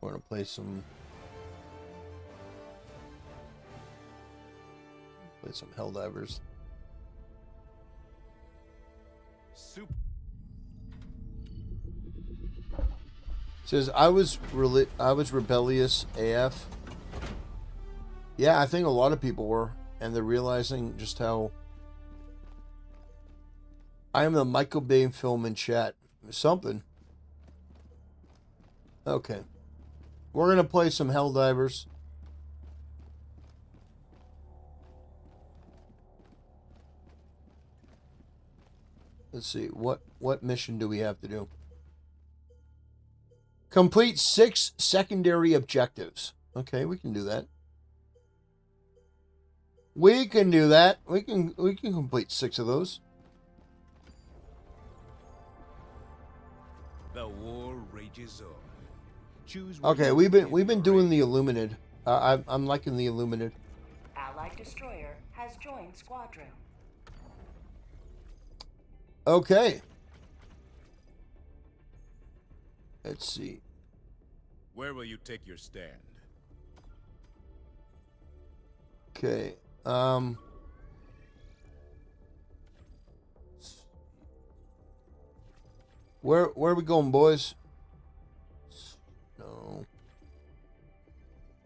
We're going to play some Helldivers. Says I was rebellious AF. Yeah, I think a lot of people were, and they're realizing just how I am the Michael Bay film in chat. Something. Okay. We're gonna play some Helldivers. Let's see, what mission do we have to do? Complete 6 secondary objectives. Okay, we can do that. We can do that. We can complete 6 of those. The war rages on. Choose. Okay, we've been doing the Illuminated. I'm liking the Illuminated. Allied destroyer has joined squadron. Okay. Let's see. Where will you take your stand? Okay. Where are we going, boys? No.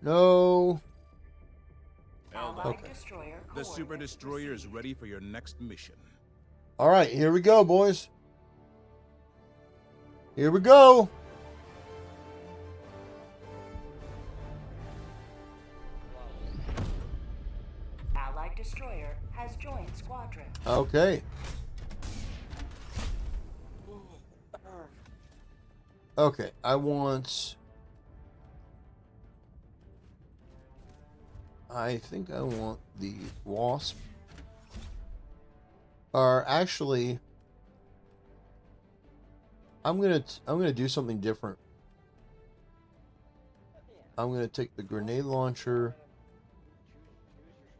No. Okay. The Super Destroyer is ready for your next mission. All right, here we go, boys. Here we go. Allied destroyer has joined squadron. Okay. Okay, I think I want the Wasp. Or actually, I'm gonna do something different. I'm gonna take the grenade launcher,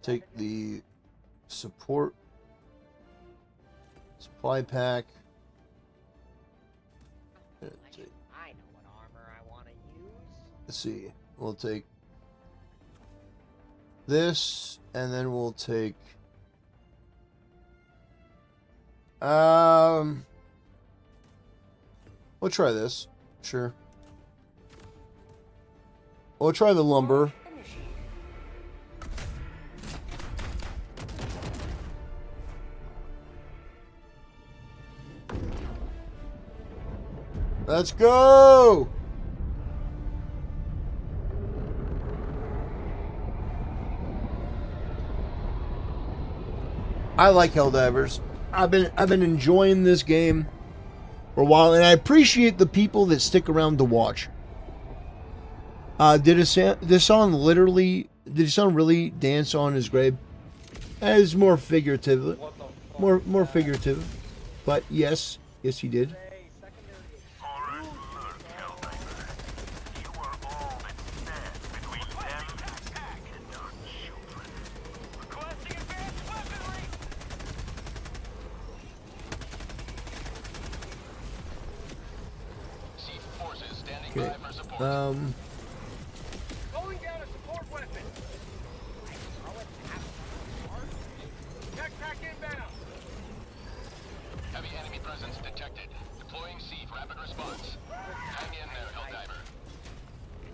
take the support supply pack. I know what armor I want to use. Let's see. We'll take this, and then we'll take we'll try this. Sure. We'll try the lumber. Let's go! I like Helldivers. I've been enjoying this game for a while, and I appreciate the people that stick around to watch. Did Hasan really dance on his grave? That is more figurative. More figurative. But yes, he did. Okay. Going down a support weapon. Backpack inbound. Heavy enemy presence detected. Deploying Seed rapid response. Hang in there, Helldiver.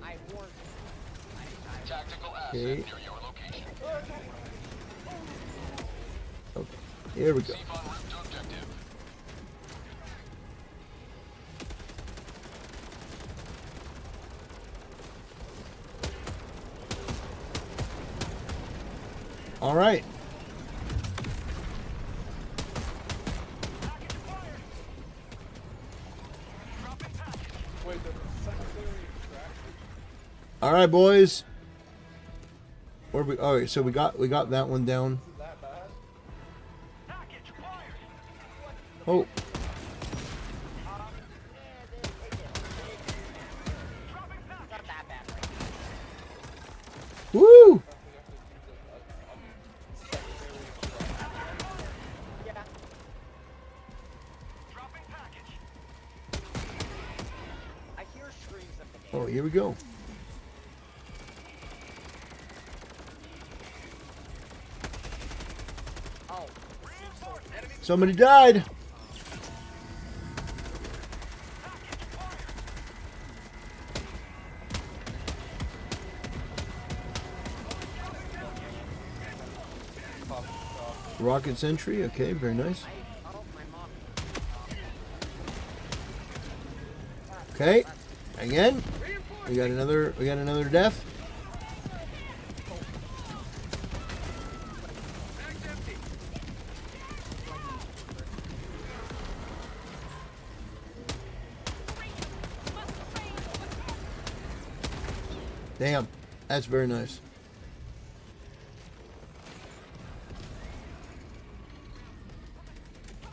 I warned you. Tactical asset Okay. near your location. Okay. Here we go. Seed en route to objective. All right. All right, boys. Where we? All right, so we got that one down. Oh. Woo! Oh, here we go. Somebody died. Rocket sentry. Okay, very nice. Okay, again. We got another death. Damn, that's very nice.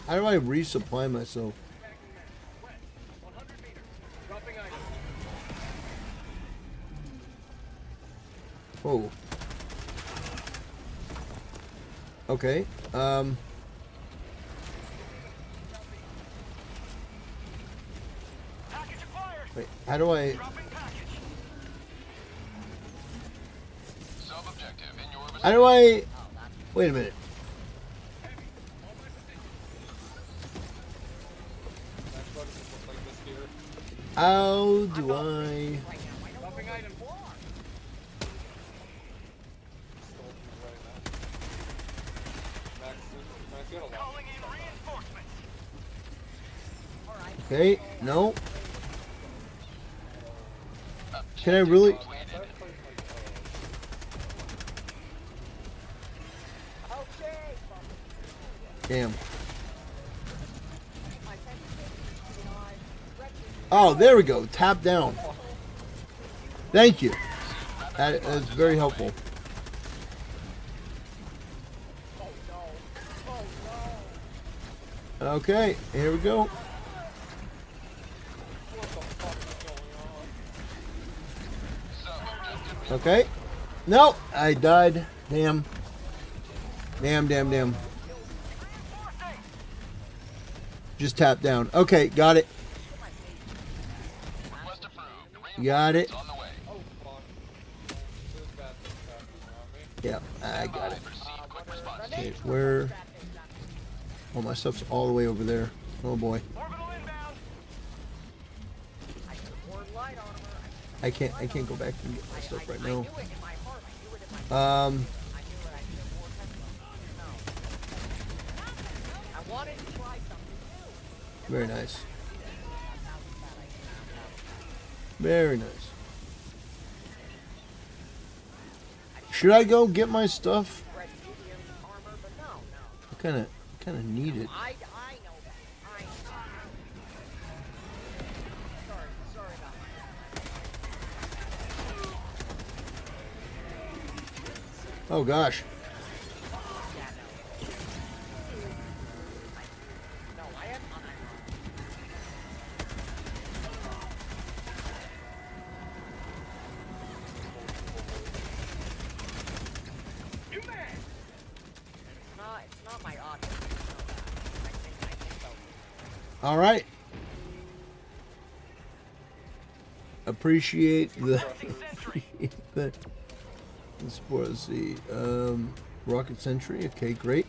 How do I resupply myself? Okay. Wait, how do I... How do I... Wait a minute. How do I... Okay, no. Can I really... Damn. Oh, there we go. Tap down. Thank you. That's very helpful. Okay, here we go. Okay. No, I died. Damn. Damn. Just tap down. Okay, got it. Got it. Yeah, I got it. Okay, where... Oh, my stuff's all the way over there. Oh boy. I can't go back and get my stuff right now. Very nice. Very nice. Should I go get my stuff? I kind of need it. Oh gosh. All right. Appreciate the let's see. Rocket Sentry. Okay, great.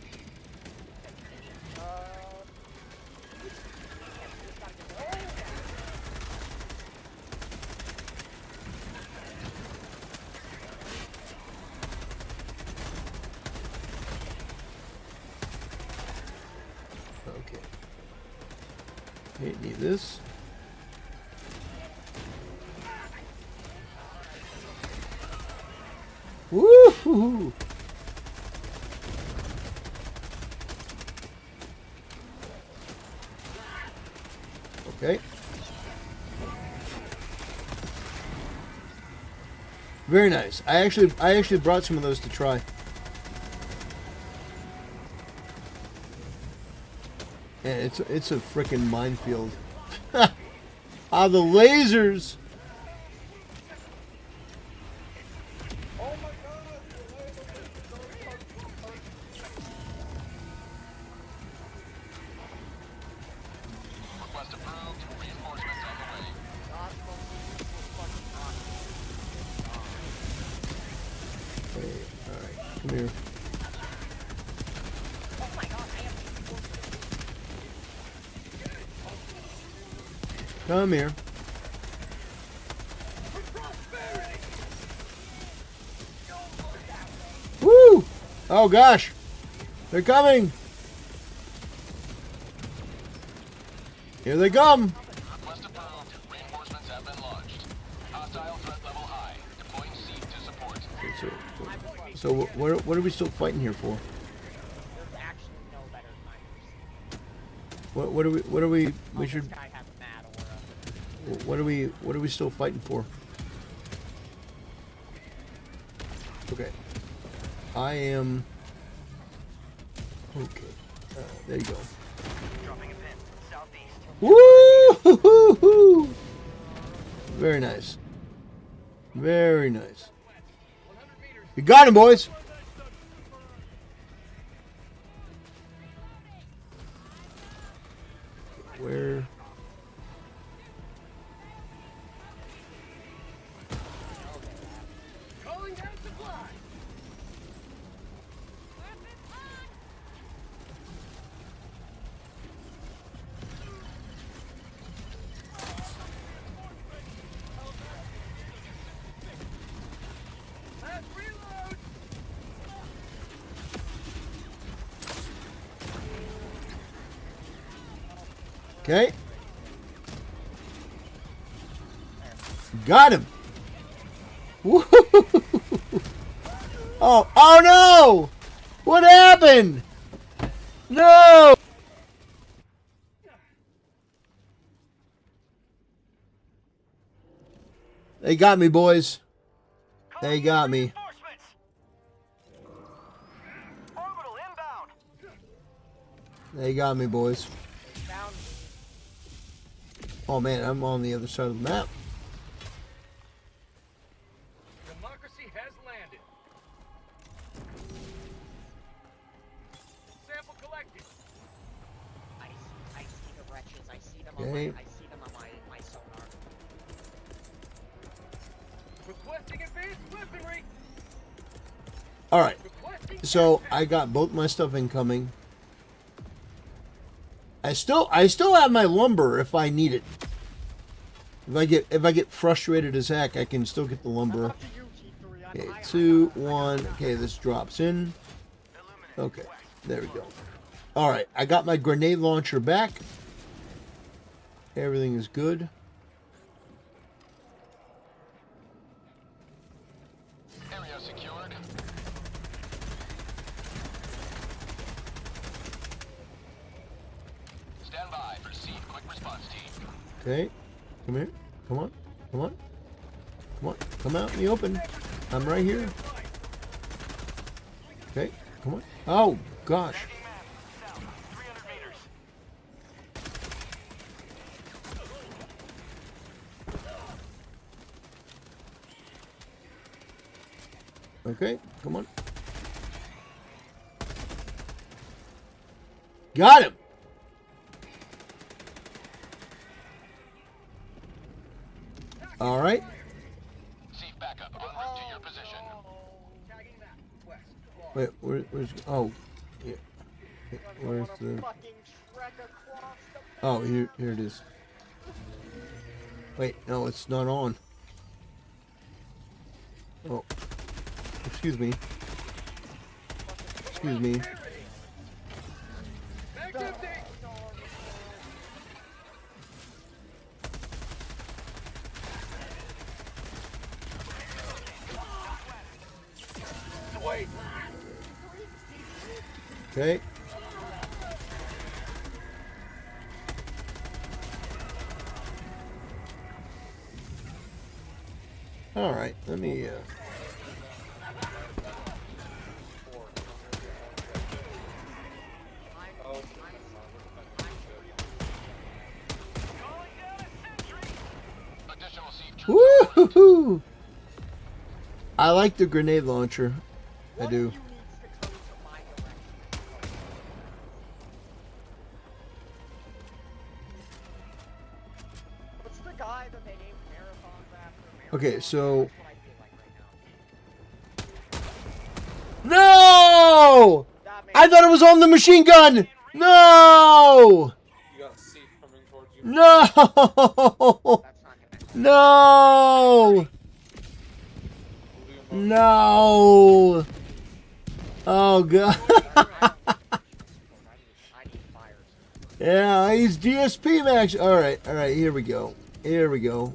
Okay, need this. Woo-hoo-hoo. Okay. Very nice. I actually brought some of those to try. Yeah, it's a freaking minefield. Ah, the lasers. Come here. Come here. Woo! Oh gosh! They're coming! Here they come! So what are we still fighting here for? What are we still fighting for? Okay. I am okay. There you go. Woo! Very nice. Very nice. You got him, boys. Okay. Got him. Woo! Oh no! What happened? No! They got me, boys. They got me. They got me, boys. Oh man, I'm on the other side of the map. Democracy has landed. Sample collected. I see the wretches. I see them Okay. on my sonar. Requesting advanced weaponry. Alright. So I got both my stuff incoming. I still have my lumber if I need it. If I get frustrated as heck, I can still get the lumber. Okay, 2, 1. Okay, this drops in. Okay, there we go. Alright, I got my grenade launcher back. Everything is good. Area secured. Stand by. Proceed. Quick response team. Okay, come here. Come on. Come on. Come on. Come out in the open. I'm right here. Okay, come on. Oh, gosh. Okay, come on. Got him. All right. Seek backup en route to your position. Wait, where's? Oh, yeah. Where's the? Oh, here it is. Wait, no, it's not on. Oh, excuse me. Excuse me. Okay. All right, let me Woo-hoo-hoo! I like the grenade launcher. I do. Okay, so no! I thought it was on the machine gun. No! No! No! No! Oh god! Yeah, he's DSP max. All right, here we go. Here we go.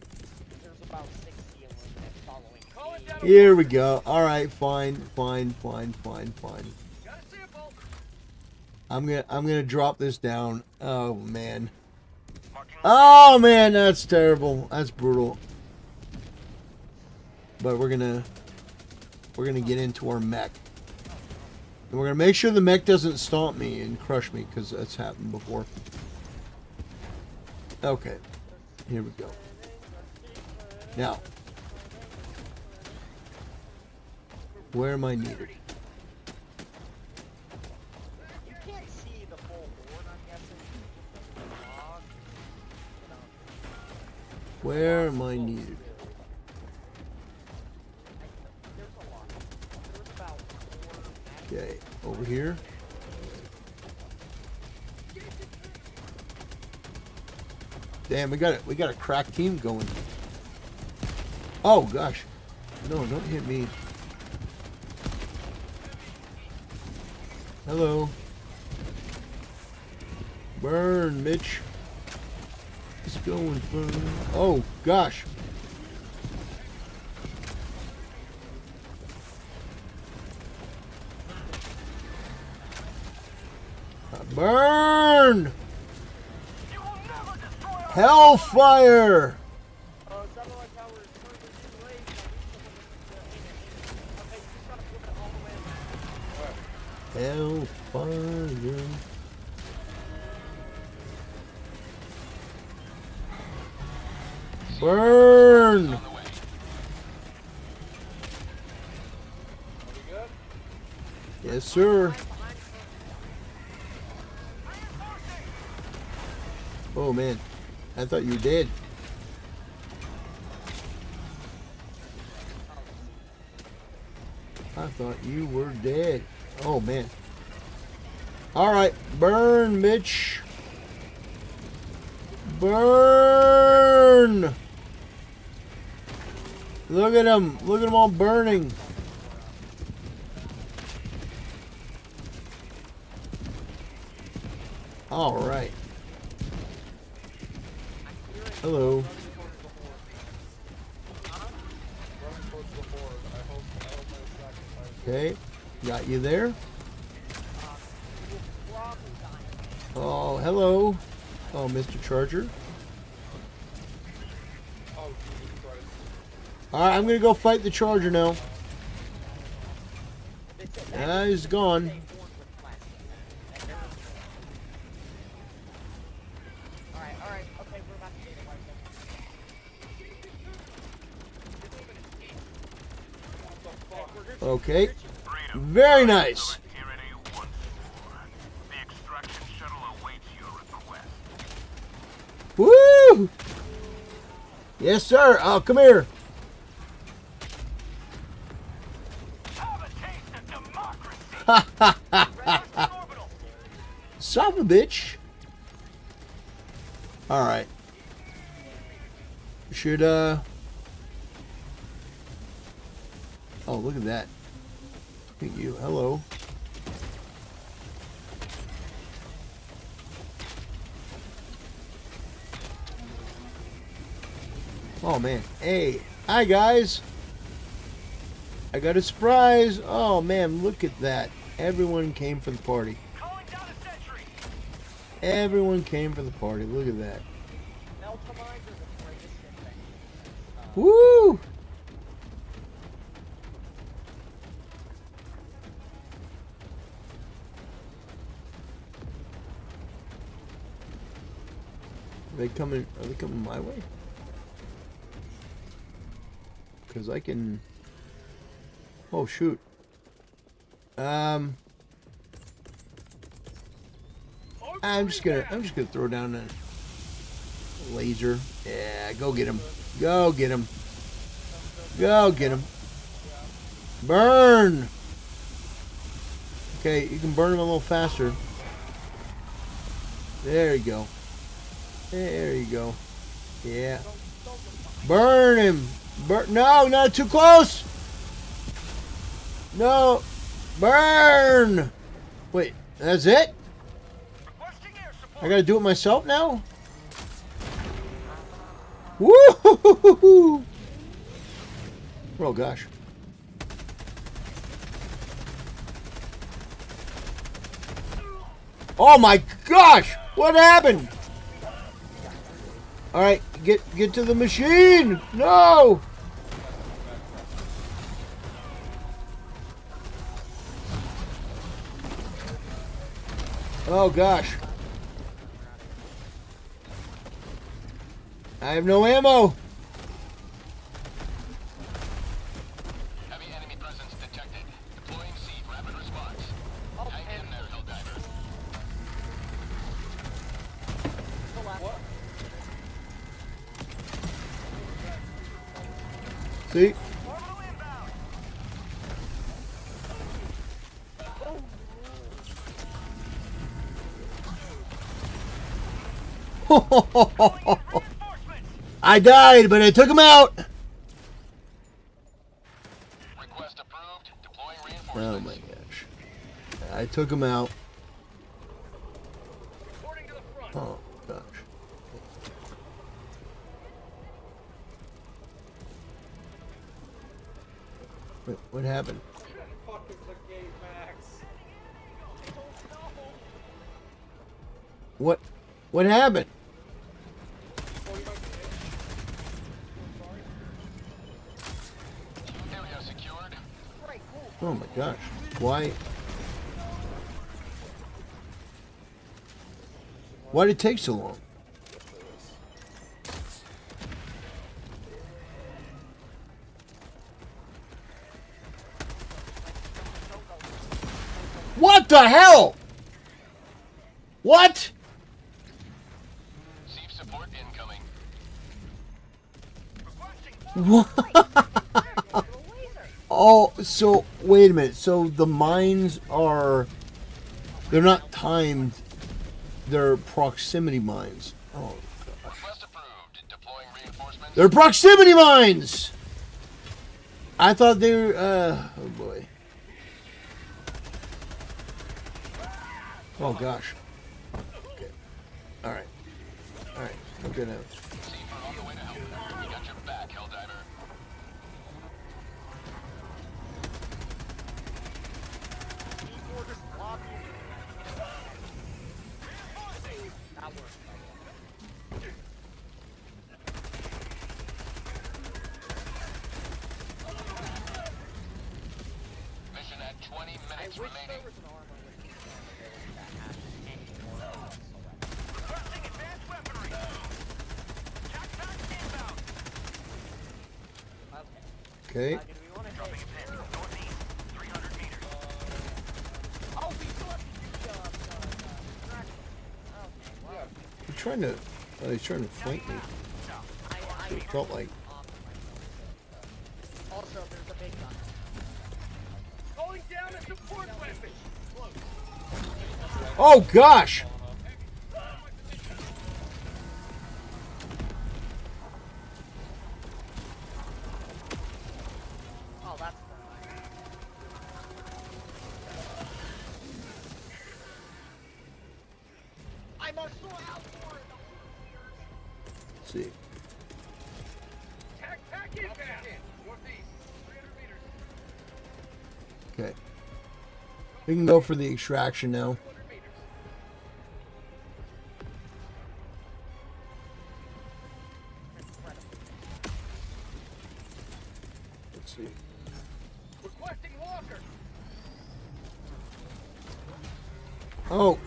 Here we go. All right, fine. I'm gonna drop this down. Oh man. Oh man, that's terrible. That's brutal. But we're gonna get into our mech. And we're gonna make sure the mech doesn't stomp me and crush me, because that's happened before. Okay. Here we go. Now, where am I needed? You can't see the full board, I'm guessing. Where am I needed? Okay, over here. Damn, we got a crack team going. Oh gosh. No, don't hit me. Hello. Burn, Mitch. going fun. Oh, gosh. Burn! Hellfire! Hellfire. Burn! Yes, sir. Oh, man. I thought you were dead. I thought you were dead. Oh, man. Alright. Burn, bitch. Burn! Look at them. Look at them all burning. Alright. Hello. Okay. Got you there. Oh, hello. Oh, Mr. Charger. Alright, I'm gonna go fight the Charger now. Ah, he's gone. Okay. Very nice. Woo! Yes, sir. Oh, come here. Son of a bitch. All right. Should oh, look at that. Thank you. Hello. Oh man. Hey. Hi guys. I got a surprise. Oh man, look at that. Everyone came for the party. Everyone came for the party. Look at that. Woo! Are they coming my way? Because I can... Oh, shoot. I'm just gonna throw down a laser. Yeah, go get him. Go get him. Go get him. Burn! Okay, you can burn him a little faster. There you go. There you go. Yeah. Burn him. No, not too close. No. Burn. Wait, that's it? I gotta do it myself now? Woo! Oh gosh. Oh my gosh! What happened? Alright, get to the machine! No! Oh gosh. I have no ammo. Heavy enemy presence detected. Deploying seed rapid response. Hang in there, Helldiver. See? I died, but I took him out. Request approved. Deploying reinforcements. Oh my gosh. I took him out. Oh gosh. What happened? What happened? Oh my gosh. Why did it take so long? What the hell? What? Chief support incoming. What? Oh, so wait a minute. So the mines they're not timed. They're proximity mines. Oh gosh. They're proximity mines. I thought they were oh boy. Oh gosh. Okay. All right. I'm good now. Mission at 20 minutes remaining. Okay. He's trying to flank me. It felt like. Also, there's a big gun. Going down a support weapon. Oh gosh! Oh, that's I must go out for it. Let's see. Tac inbound. Northeast, 300 meters. Okay. We can go for the extraction now. Let's see. Requesting walker. Oh,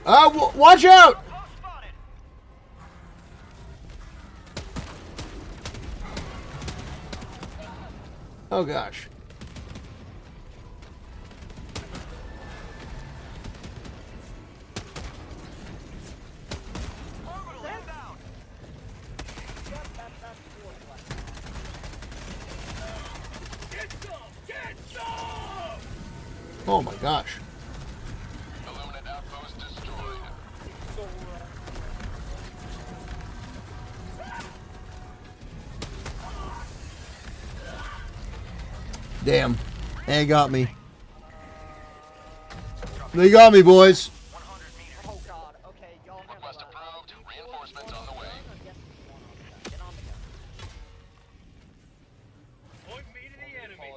watch out! Oh gosh. Oh my gosh. Damn. They got me. They got me, boys. Oh god, okay, y'all have Request approved. Reinforcements on the way. Point me to the enemy.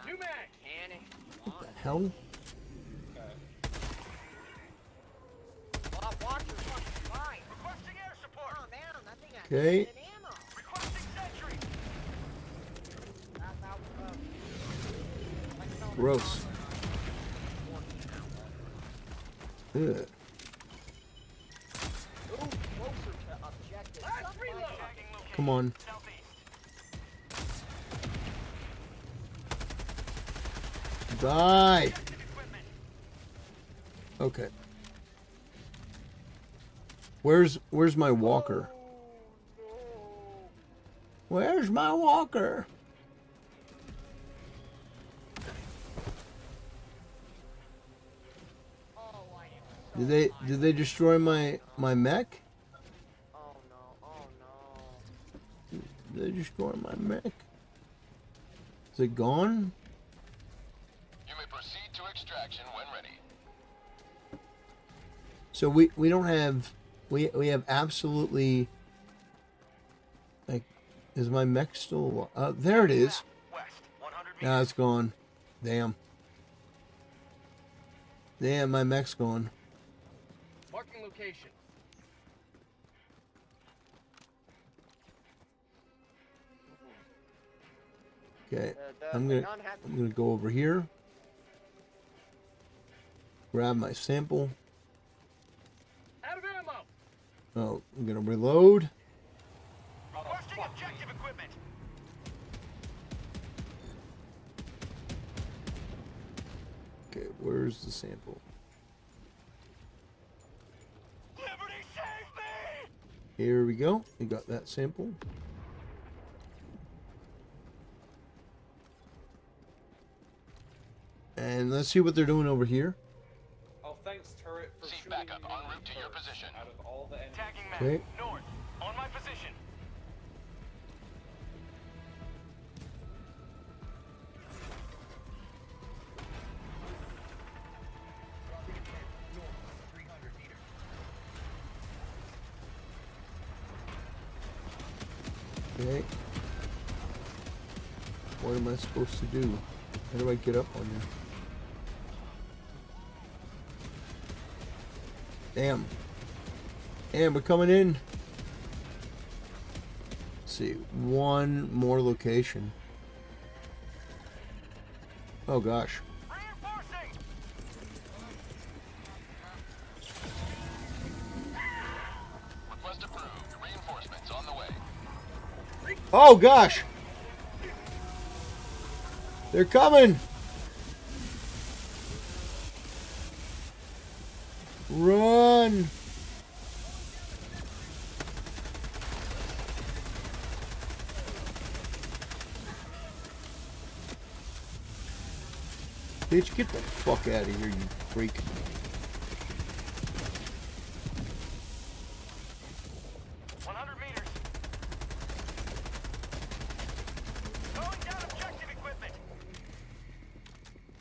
New mag. What the hell? Okay. Gross. Ugh. Come on. Die. Okay. Where's my walker? Where's my walker? Did they destroy my mech? Oh no. Did they destroy my mech? Is it gone? You may proceed to extraction when ready. So we don't have we have absolutely Is my mech still... there it is. Now it's gone. Damn. Damn, my mech's gone. Marking location. Okay, I'm gonna go over here. Grab my sample. Out of ammo. Oh, I'm gonna reload. Requesting objective equipment. Okay, where's the sample? Liberty, save me! Here we go. We got that sample. And let's see what they're doing over here. Oh, thanks, turret, for Seat shooting backup me en route to your position. out of all the enemies. Tagging map. Okay. North. On my position. Okay. What am I supposed to do? How do I get up on you? Damn. Damn, we're coming in. Let's see. One more location. Oh gosh. Request approved. Reinforcements on the way. Oh gosh. They're coming. Run. Bitch, get the fuck out of here, you freak.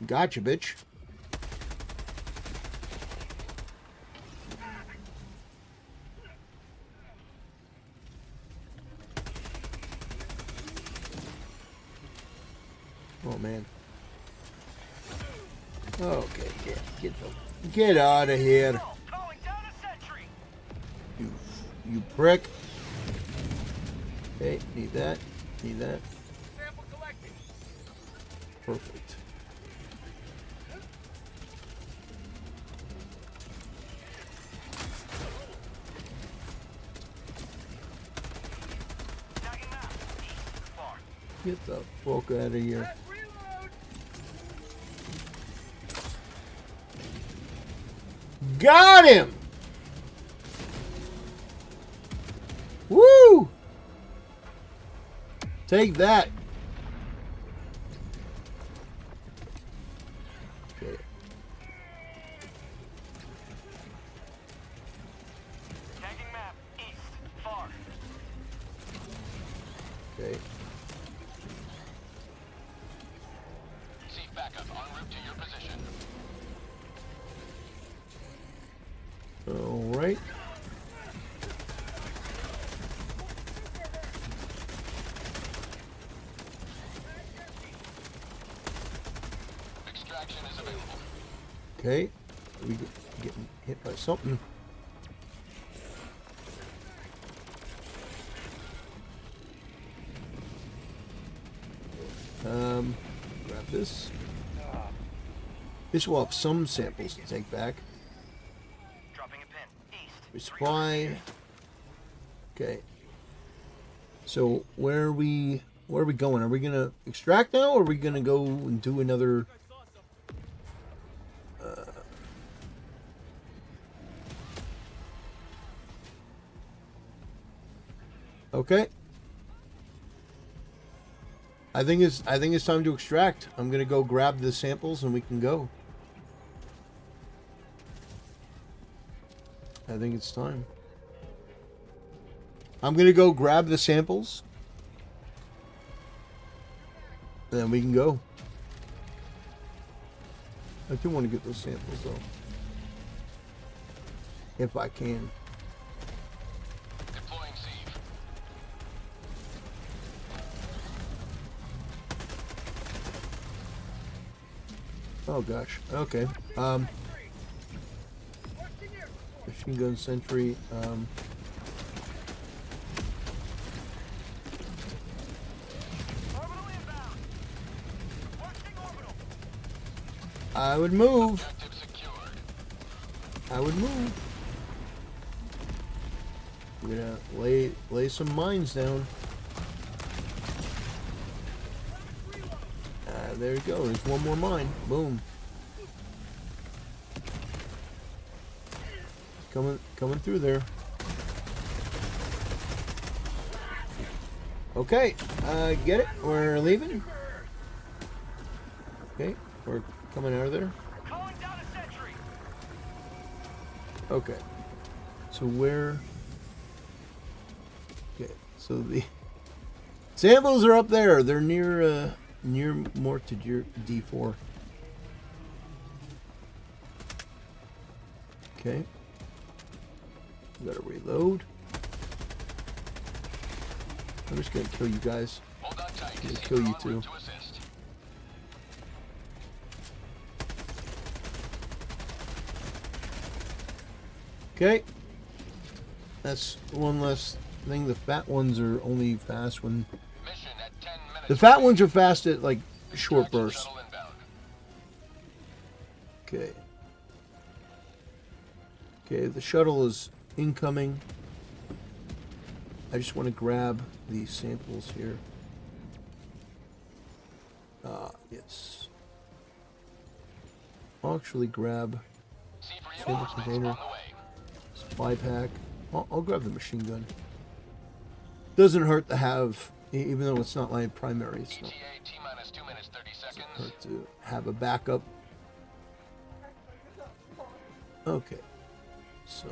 Gotcha, bitch. Oh man. Okay, get out of here. You prick. Okay, need that. Need that. Perfect. Get the fuck out of here. Got him! Woo! Take that. Okay. Tagging map. East. Far. Okay. Seat backup en route to your position. All right. Extraction is available. Okay. We getting hit by something. Grab this. This will have some samples to take back. Dropping a pin. East. Resupply. Okay. So where are we going? Are we gonna extract now, or are we gonna go and do another? Okay. I think it's time to extract. I'm gonna go grab the samples and we can go. I think it's time. I'm gonna go grab the samples. And then we can go. I do want to get those samples though. If I can. Deploying sieve. Oh gosh. Okay. Machine gun sentry. I would move. I would move. I'm gonna lay some mines down. There you go. There's one more mine. Boom. Coming through there. Okay. Get it? We're leaving. Okay. We're coming out of there. Okay. So where? Okay. So the samples are up there. They're near more to D4. Okay. Gotta reload. I'm just gonna kill you guys. I'm gonna kill you too. Okay. That's one less thing. The fat ones are only fast when... The fat ones are fast at, like, short bursts. Okay. Okay, the shuttle is incoming. I just want to grab these samples here. Yes. I'll actually grab sample container, supply pack. I'll grab the machine gun. Doesn't hurt to have, even though it's not my primary, it's not. Doesn't hurt to have a backup. Okay. So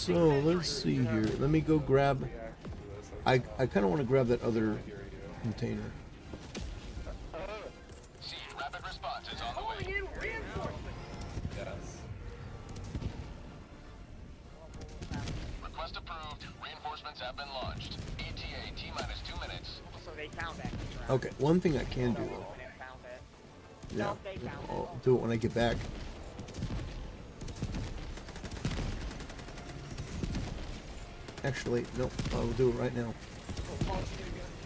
let's see here. Let me go grab. I kind of want to grab that other container. Rapid response is on the way. Request approved. Reinforcements have been launched. ETA T-minus 2 minutes. So they found that. Okay, one thing I can do. Yeah, I'll do it when I get back. Actually, no, I'll do it right now.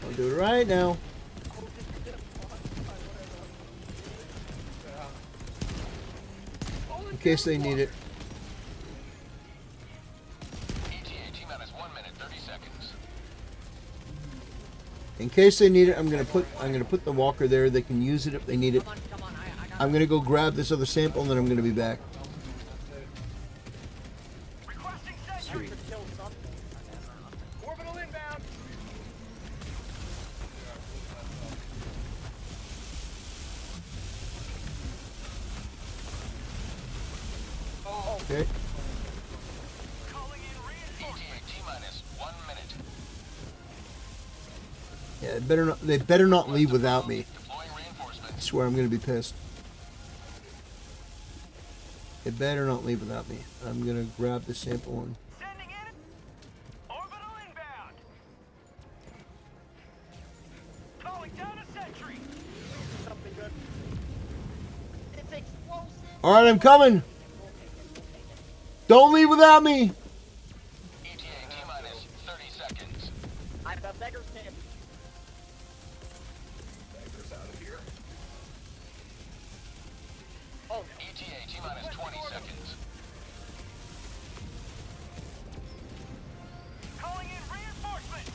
I'll do it right now. In case they need it. In case they need it, I'm gonna put the walker there. They can use it if they need it. I'm gonna go grab this other sample and then I'm gonna be back. Sweet. Okay. Yeah, they better not leave without me. I swear I'm gonna be pissed. They better not leave without me. I'm gonna grab the sample and alright, I'm coming. Don't leave without me. ETA T-minus 30 seconds. I'm the beggar's camp. Beggars out of here. Oh, ETA T-minus 20 seconds. Calling in reinforcements.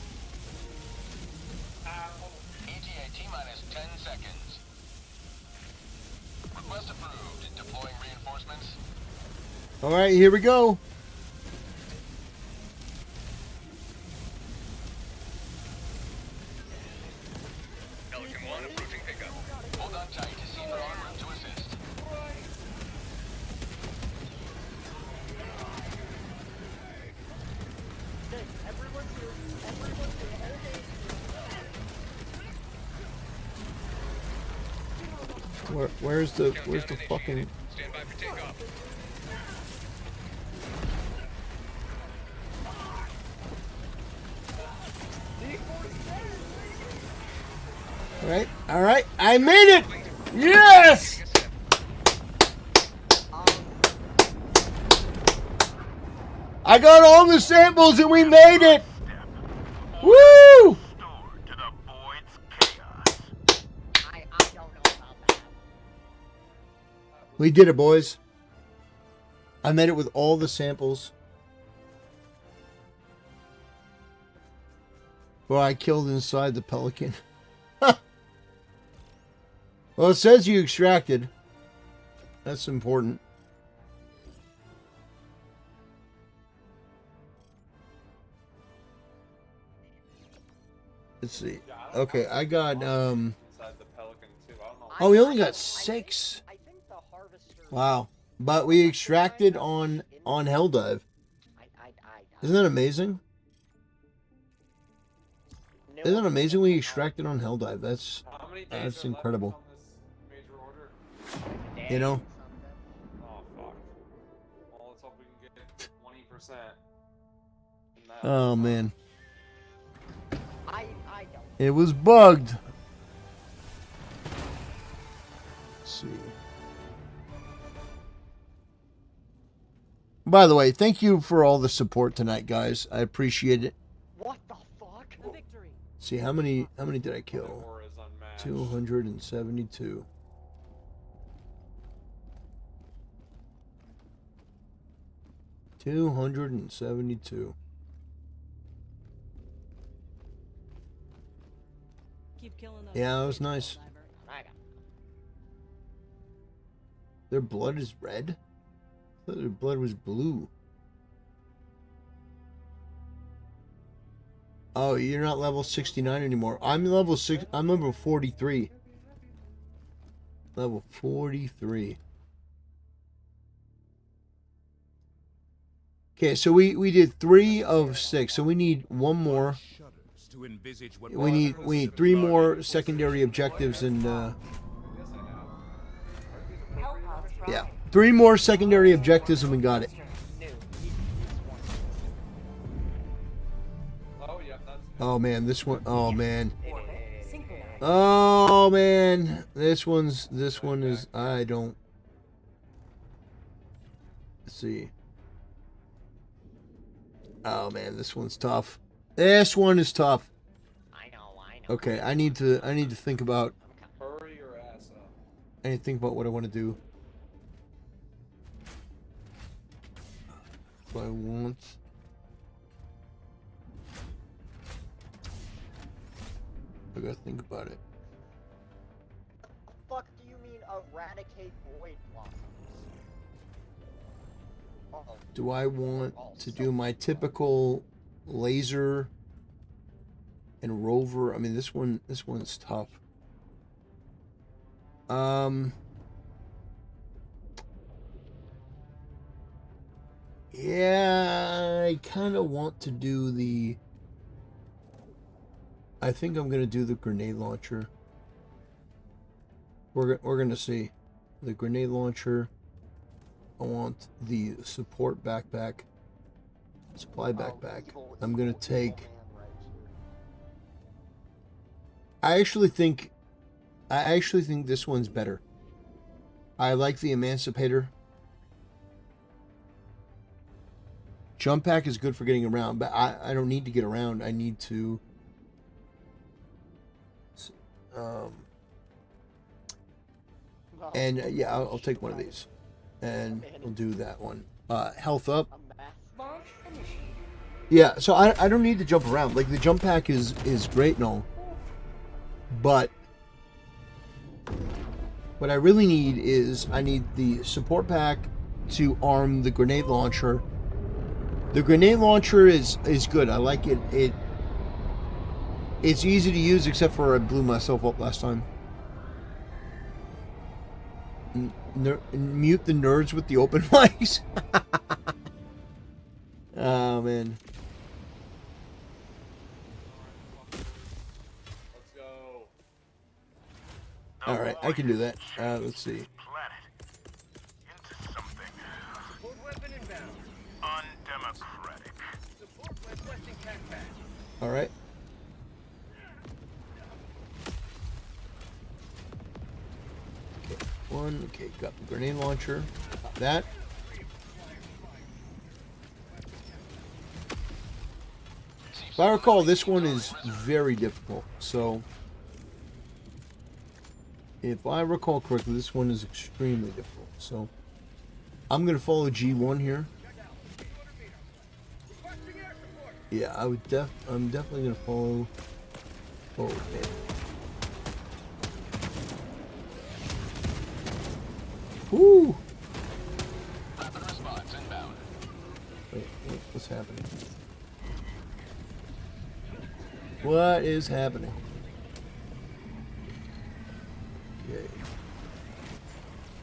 ETA T-minus 10 seconds. Request approved. Deploying reinforcements. All right, here we go. Pelican 1 approaching pickup. Hold on tight to see if they're en route to assist. Where's the fucking... Stand by for takeoff. All right. I made it. Yes. I got all the samples and we made it. Woo! We did it, boys. I made it with all the samples. Well, I killed inside the Pelican. Well, it says you extracted. That's important. Let's see. Okay, I got oh, we only got 6. Wow. But we extracted on Helldive. Isn't that amazing? Isn't it amazing we extracted on Helldive? That's incredible. You know? Oh, fuck. Well, let's hope we can get 20%. Oh, man. It was bugged. Let's see. By the way, thank you for all the support tonight, guys. I appreciate it. What the fuck? The victory. See, how many did I kill? 272. Yeah, that was nice. Their blood is red? I thought their blood was blue. Oh, you're not level 69 anymore. I'm level 6. I'm level 43. Level 43. Okay, so we did 3 of 6. So we need one more. We need 3 more secondary objectives and yeah, 3 more secondary objectives and we got it. Oh man, this one. Oh man. Oh man, this one is. I don't. Let's see. Oh man, this one's tough. This one is tough. I know. Okay, I need to think about. Hurry your ass up. I need to think about what I want to do. What I want. I gotta think about it. What the fuck do you mean eradicate void blossoms? Do I want to do my typical laser and rover? I mean, this one's tough. Yeah, I kind of want to do the. I think I'm gonna do the grenade launcher. We're gonna see the grenade launcher. I want the support backpack, supply backpack. I'm gonna take. I actually think this one's better. I like the emancipator. Jump pack is good for getting around, but I don't need to get around. I need to. And yeah, I'll take one of these, and we'll do that one. Health up. Yeah, so I don't need to jump around. Like the jump pack is great and all, but what I really need is I need the support pack to arm the grenade launcher. The grenade launcher is good. I like it. It's easy to use, except for I blew myself up last time. Mute the nerds with the open mics. Oh man. Let's go. All right, I can do that. Let's see. All right. one. Okay, got the grenade launcher. Got that. If I recall, this one is very difficult. So, if I recall correctly, this one is extremely difficult. So, I'm going to follow G1 here. Yeah, I'm definitely going to follow... Oh, man. Woo! Wait, what's happening? What is happening? Okay.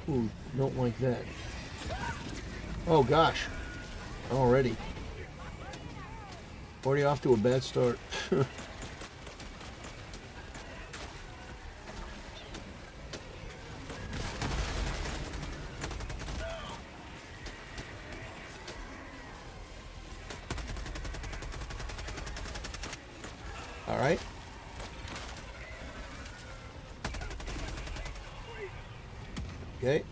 Ooh, don't like that. Oh gosh. Already off to a bad start. All right. Okay.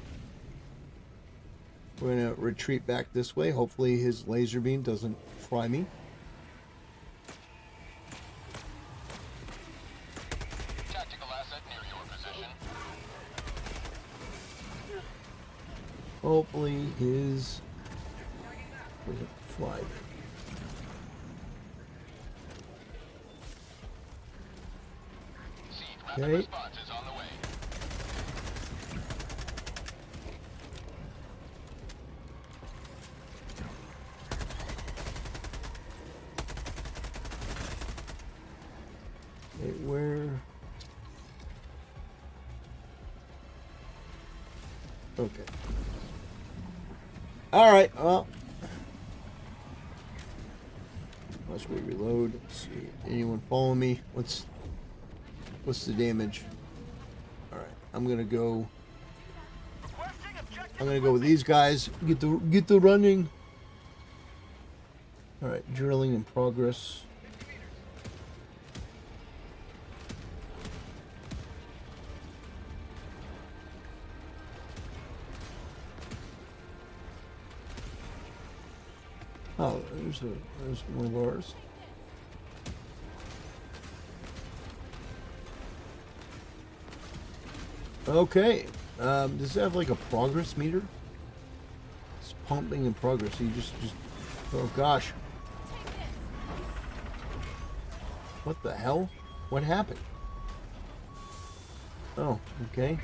We're going to retreat back this way. Hopefully his laser beam doesn't fry me. Tactical asset near your position. Hopefully his doesn't fly me. Okay. Where? Okay. All right. Well, let's reload. Let's see. Anyone follow me? What's the damage? All right. I'm gonna go with these guys. Get the running. All right. Drilling in progress. Oh, there's one of ours. Okay. Does it have like a progress meter? It's pumping in progress. So you just oh gosh. What the hell? What happened? Oh, okay.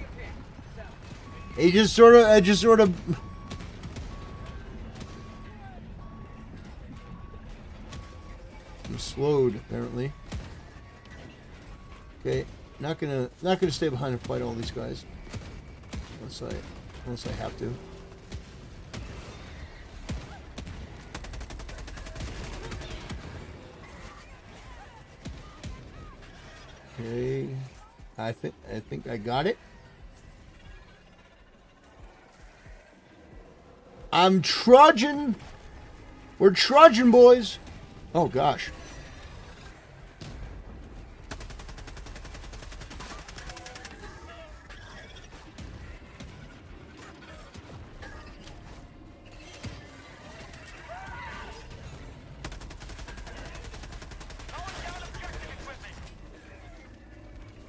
He just sort of I'm slowed apparently. Okay, not gonna stay behind and fight all these guys unless I have to. Okay, I think I got it. I'm trudging. We're trudging, boys. Oh gosh.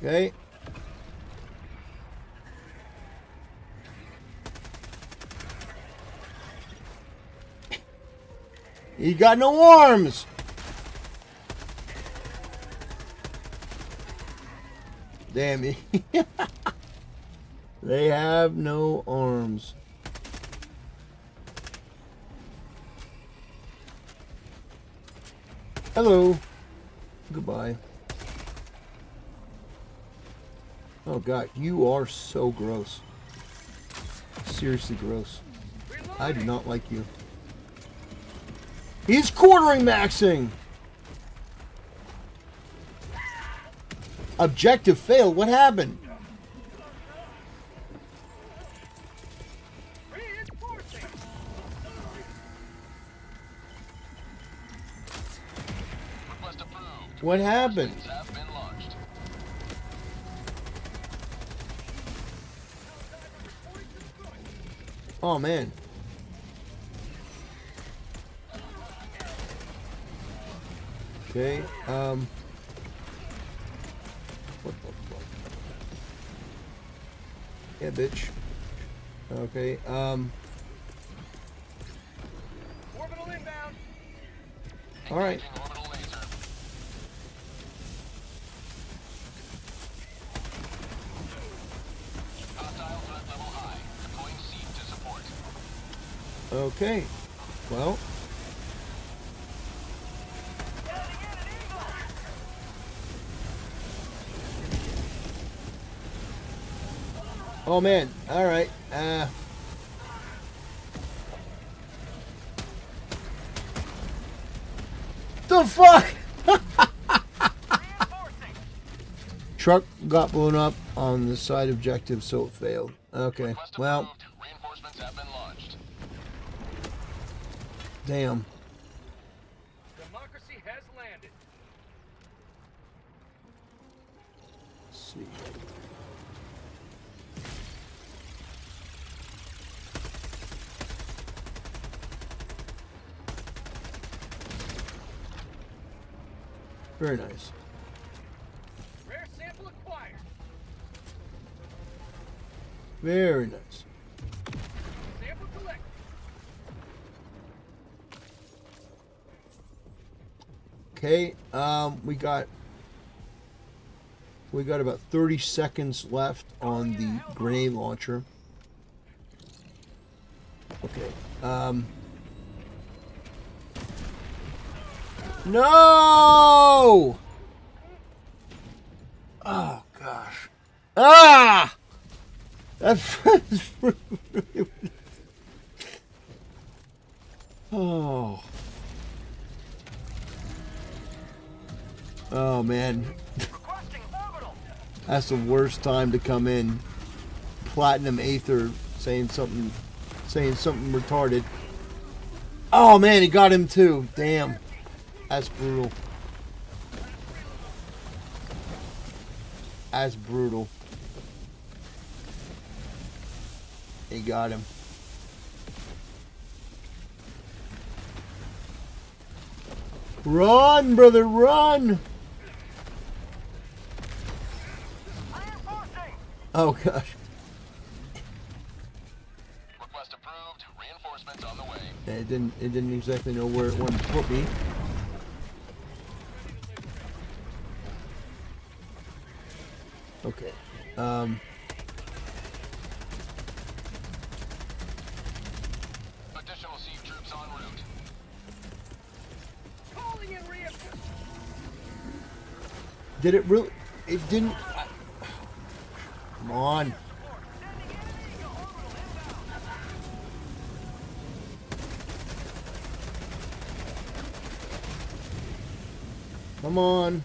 Okay. He got no arms. Damn it. They have no arms. Hello. Goodbye. Oh god, you are so gross. Seriously gross. I do not like you. He's quartering maxing! Objective failed. What happened? What happened? Oh, man. Okay, what the fuck? Yeah, bitch. Okay, Orbital inbound. alright. Okay, well. Oh man, alright. The fuck? Truck got blown up on the side objective, so it failed. Okay, well. Damn. Democracy has landed. Let's see. Very nice. Rare sample acquired. Very nice. Sample collected. Okay, we got about 30 seconds left on the grenade launcher. Okay, no! Oh gosh. Ah! That's oh. Oh man. That's the worst time to come in. Platinum Aether saying something retarded. Oh man, he got him too. Damn. That's brutal. That's brutal. He got him. Run, brother, run! Oh gosh. Request approved. Reinforcements on the way. Yeah, it didn't exactly know where it wanted to put me. Okay. Additional sea troops en route. Calling in reinforcements. Did it really? It didn't. Come on. Come on.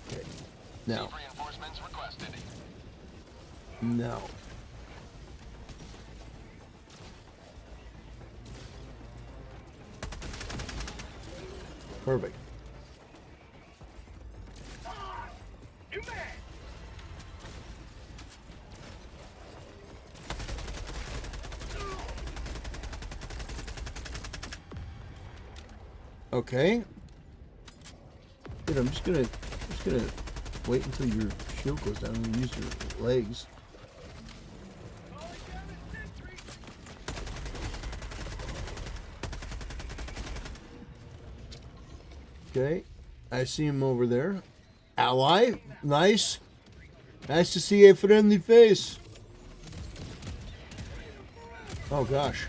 Okay. Now. Reinforcements requested. No. Perfect. Okay. Dude, I'm just gonna wait until your shield goes down and use your legs. Okay. I see him over there. Ally. Nice. Nice to see a friendly face. Oh gosh.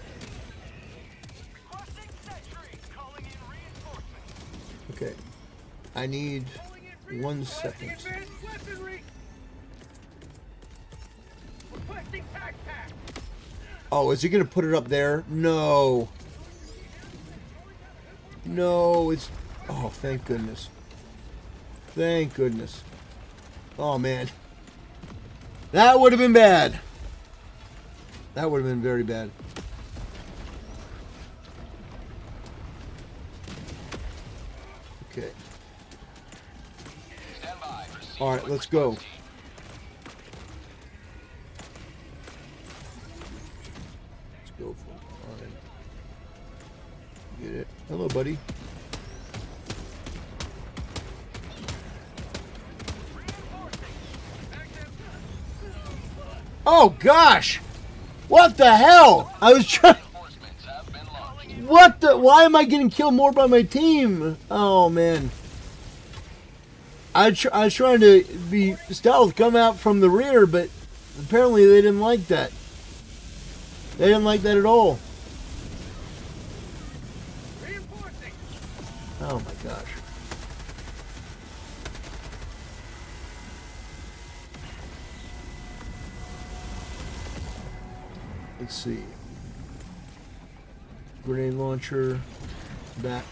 Okay. I need 1 second. Oh, is he gonna put it up there? No. No, it's... Oh, thank goodness. Thank goodness. Oh, man. That would have been bad. That would have been very bad. Okay. Stand by for All right, let's go. Let's go for it. All right. Get it. Hello, buddy. Oh gosh! What the hell? I was trying. What the? Why am I getting killed more by my team? Oh man. I was trying to be stealth, come out from the rear, but apparently they didn't like that. They didn't like that at all. Oh my gosh. Let's see. Grenade launcher. Back.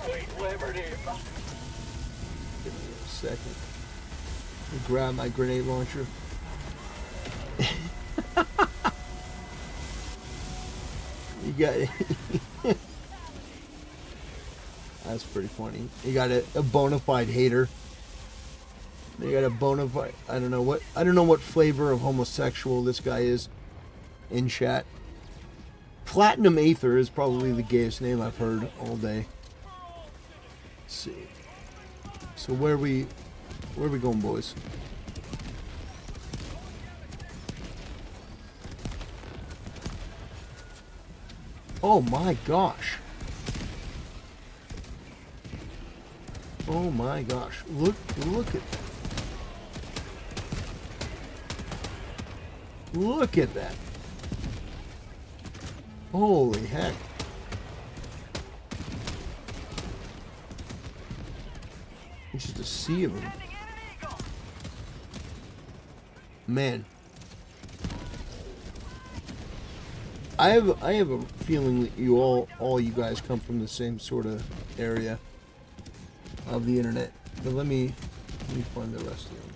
Sweet liberty. Give me a second. Grab my grenade launcher. You got it. That's pretty funny. You got a bona fide hater. You got a bona fide. I don't know what flavor of homosexual this guy is in chat. Platinum Aether is probably the gayest name I've heard all day. Let's see. So where are we going, boys? Oh my gosh. Oh my gosh. Look at that. Look at that. Holy heck. It's just a sea of them. Man. I have a feeling that all you guys come from the same sort of area of the internet. But let me find the rest of them.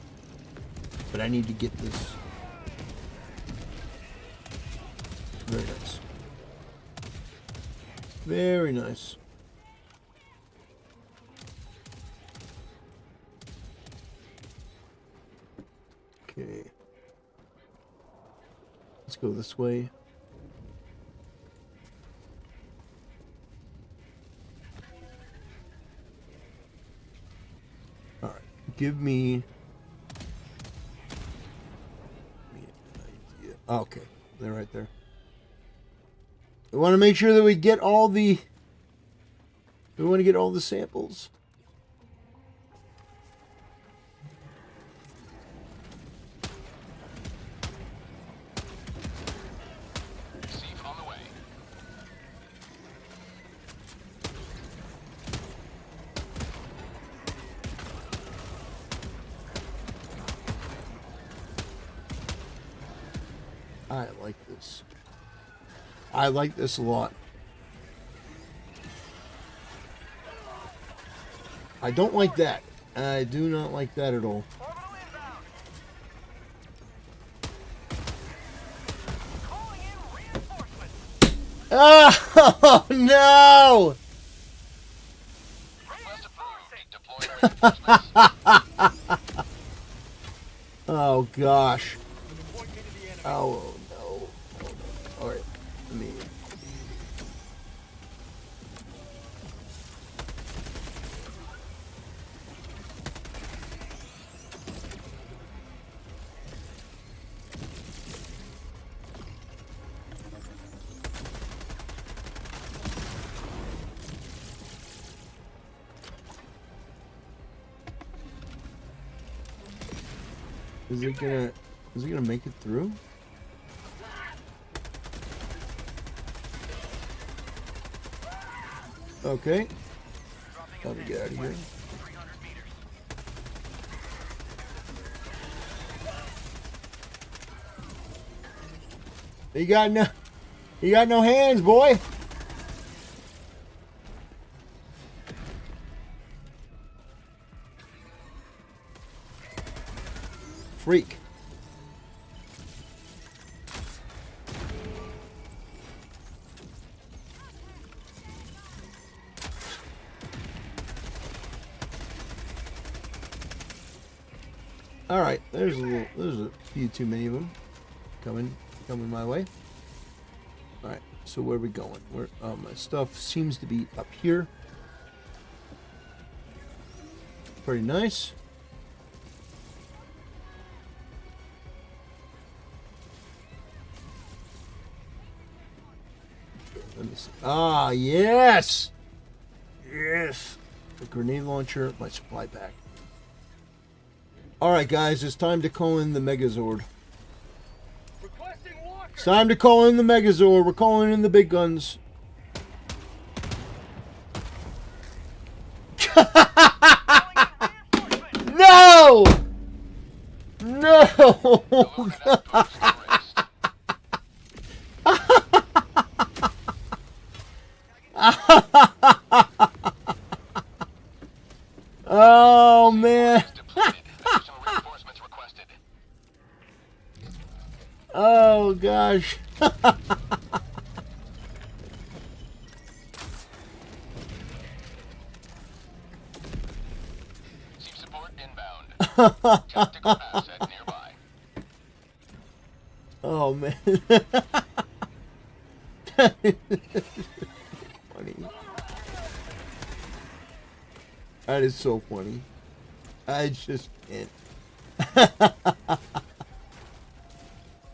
But I need to get this. Very nice. Very nice. Okay. Let's go this way. Alright. Give me an idea. Okay. They're right there. We want to make sure that we get all the... We want to get all the samples. On the way. I like this. I like this a lot. I don't like that. I do not like that at all. Oh no! Oh gosh. Oh no. Alright. Let me. Is it gonna make it through? Okay. Let me get out of here. You got no hands, boy. Freak. All right, there's a few too many of them coming my way. All right, so where are we going? Where my stuff seems to be up here. Pretty nice. Let me see. Ah, yes! Yes! The grenade launcher, my supply pack. Alright, guys, it's time to call in the Megazord. It's time to call in the Megazord. We're calling in the big guns. No! No! Oh, man. Oh, gosh. Oh, man. Funny. That is so funny. I just can't.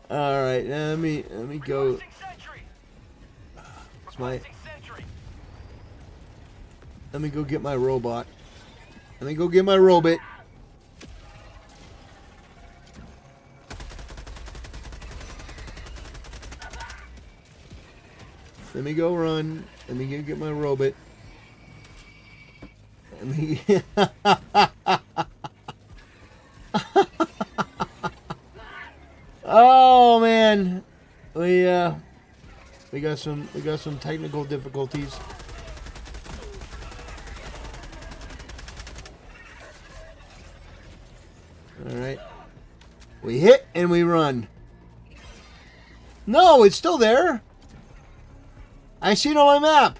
All right, let me go. It's my. Let me go get my robot. Let me go get my robot. Let me go run. Let me go get my robot. Let me. Oh man, we got some technical difficulties. All right, we hit and we run. No, it's still there. I see it on my map.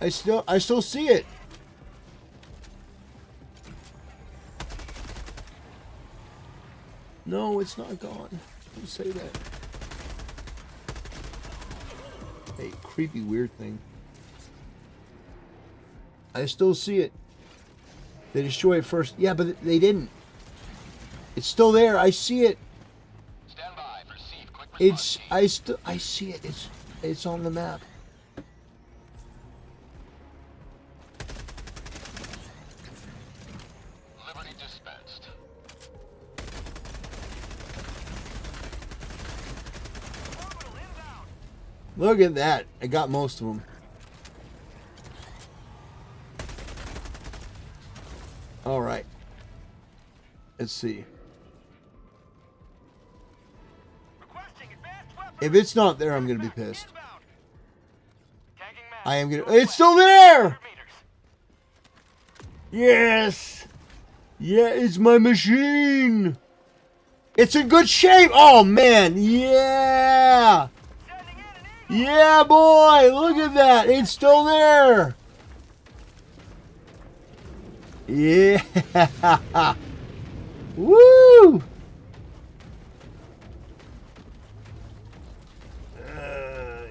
I still see it. No, it's not gone. Don't say that. Hey, creepy weird thing. I still see it. They destroyed it first. Yeah, but they didn't. It's still there. I see it. Stand by for receive quick response. I see it. It's on the map. Liberty dispensed. Look at that. I got most of them. All right. Let's see. If it's not there, I'm going to be pissed. I am going to... It's still there! Yes! Yeah, it's my machine! It's in good shape! Oh, man! Yeah! Yeah, boy! Look at that! It's still there! Yeah! Woo!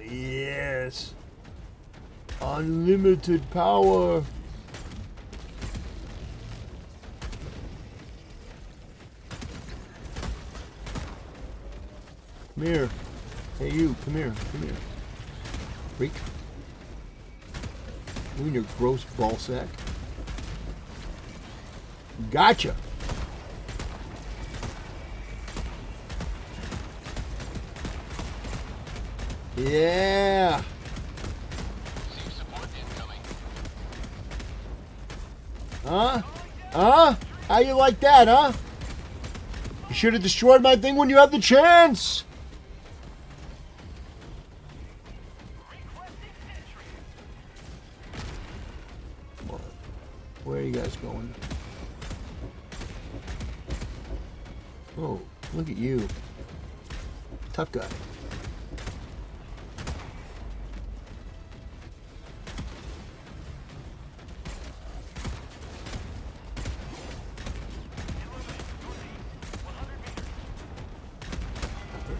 Yes. Unlimited power. Come here. Hey, you. Come here. Come here. Freak. You and your gross ball sack. Gotcha. Yeah. Huh? Huh? How you like that, huh? You should have destroyed my thing when you had the chance. Come on. Where are you guys going? Oh, look at you. Tough guy.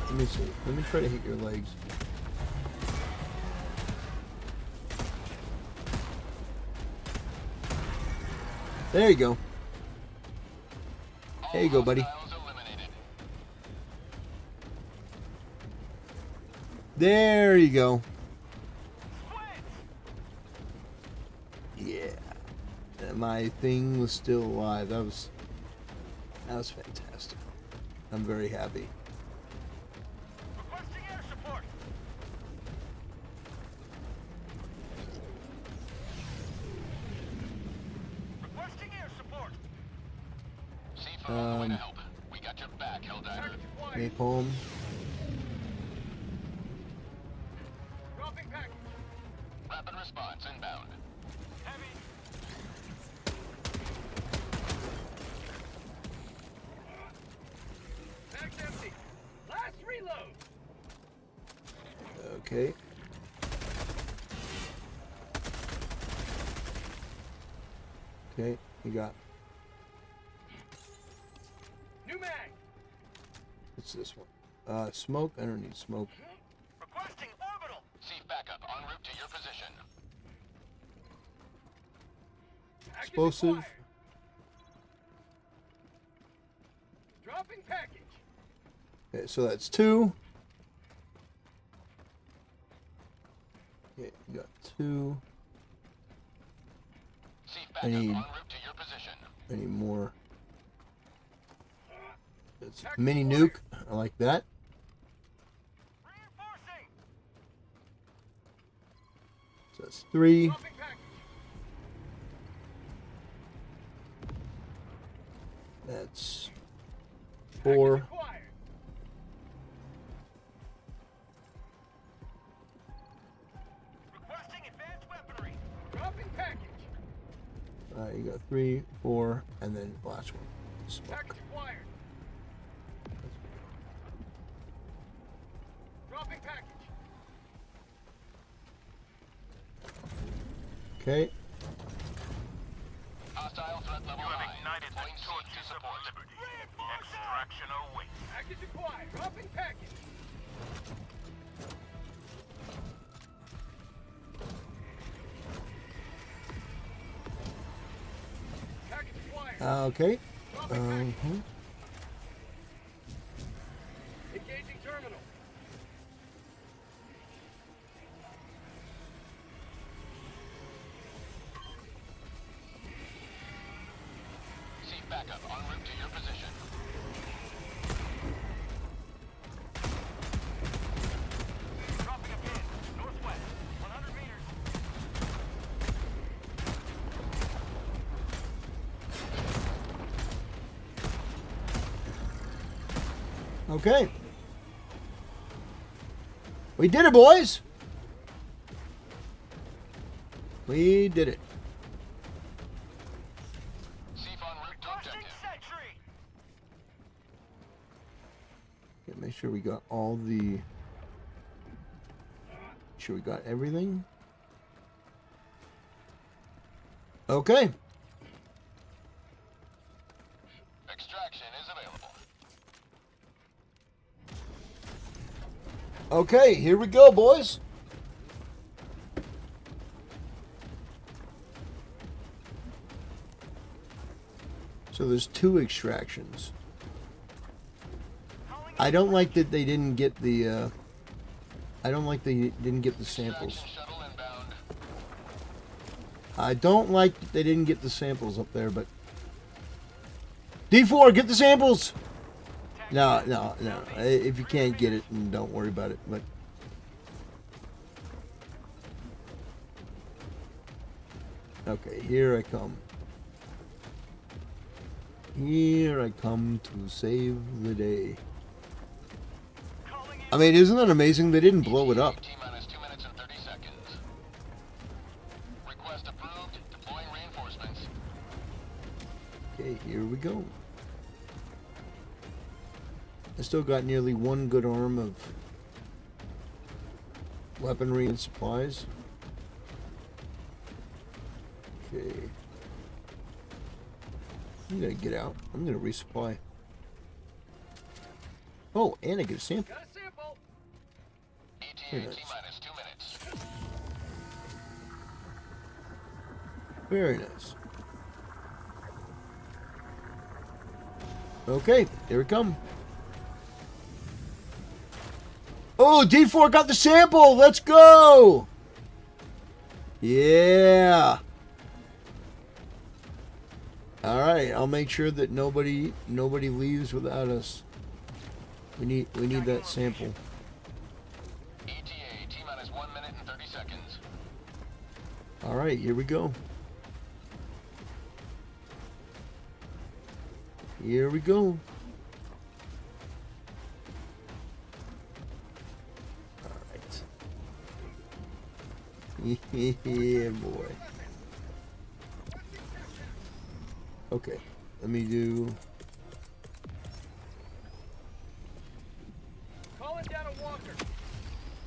Let me see. Let me try to hit your legs. There you go. There you go, buddy. There you go. Yeah. My thing was still alive. That was fantastic. I'm very happy. Requesting air support. Requesting air support. We got your back, Helldiver. Napalm. Dropping package. Rapid response inbound. Heavy. Bag's empty. Last reload. Okay. Okay, you got. New mag. What's this one? Smoke? I don't need smoke. Requesting orbital. Chief backup en route to your position. Explosive. Dropping package. Okay, so that's 2. Okay, you got 2. I need more. That's mini nuke. I like that. So that's 3. That's 4. Requesting advanced weaponry. Dropping package. You got 3, 4, and then last one. Smoke. Package acquired. Dropping package. Okay. Hostile threat level You have high. ignited the torch to support liberty. Extraction awaits. Package acquired. Dropping package. Package acquired. Okay. Engaging terminal. Chief backup en route to your position. Dropping a pin. Northwest. 100 meters. Okay. We did it, boys. We did it. Chief en route to objective. Okay, make sure we got all the. Make sure we got everything. Okay. Extraction is available. Okay, here we go, boys. So there's 2 extractions. I don't like that they didn't get the. I don't like they didn't get the samples. I don't like that they didn't get the samples up there, but D4, get the samples. No. If you can't get it, then don't worry about it. But okay, here I come. Here I come to save the day. I mean, isn't that amazing? They didn't blow it up. T-minus 2 minutes and 30 seconds. Request approved. Deploying reinforcements. Okay, here we go. I still got nearly 1 good arm of weaponry and supplies. Okay. I'm gonna get out. I'm gonna resupply. Oh, and I get a sample. Got a sample. Very nice. Very nice. Okay, here we come. Oh, D4 got the sample. Let's go. Yeah. All right, I'll make sure that nobody leaves without us. We need that sample. ETA T-minus 1 minute and 30 seconds. All right, here we go. Here we go. Yeah, boy. Okay, let me do. Calling down a walker.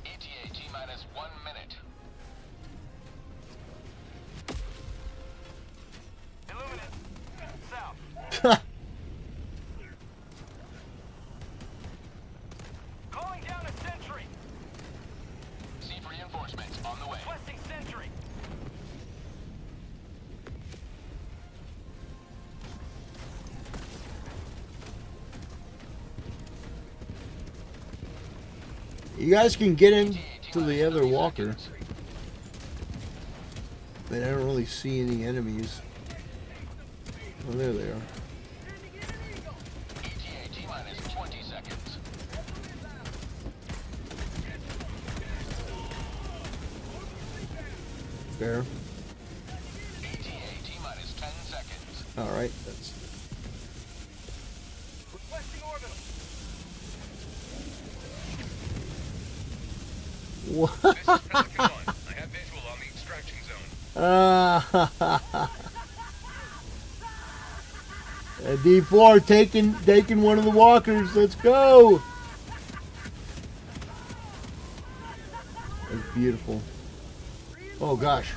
ETA T-minus 1 minute. Illuminate. South. Calling down a sentry. See reinforcements on the way. Requesting sentry. You guys can get into the other walker. But I don't really see any enemies. Oh, there they are. ETA T-minus 20 seconds. Fair. ETA T-minus 10 seconds. All right, that's. Requesting orbital. What? This is Pelican 1. I have visual on the extraction zone. D4 taking one of the walkers. Let's go. That's beautiful. Oh gosh.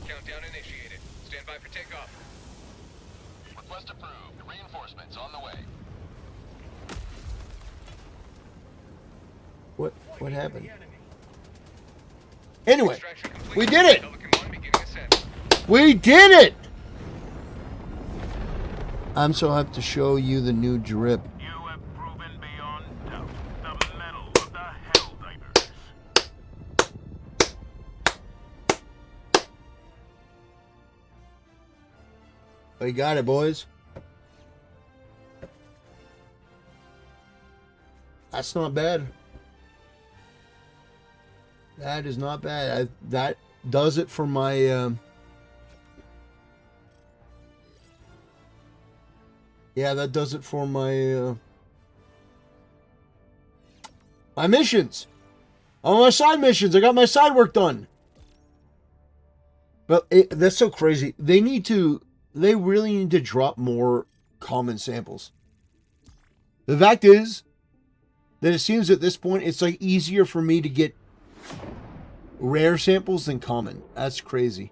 Countdown initiated. Stand by for takeoff. Request approved. Reinforcements on the way. What happened? Anyway, we did it. We did it. I'm so happy to show you the new drip. You have proven beyond doubt the mettle of the Helldivers. We got it, boys. That's not bad. That is not bad. That does it for my... Yeah, that does it for my my missions. All my side missions. I got my side work done. But that's so crazy. They really need to drop more common samples. The fact is that it seems at this point it's like easier for me to get rare samples than common. That's crazy.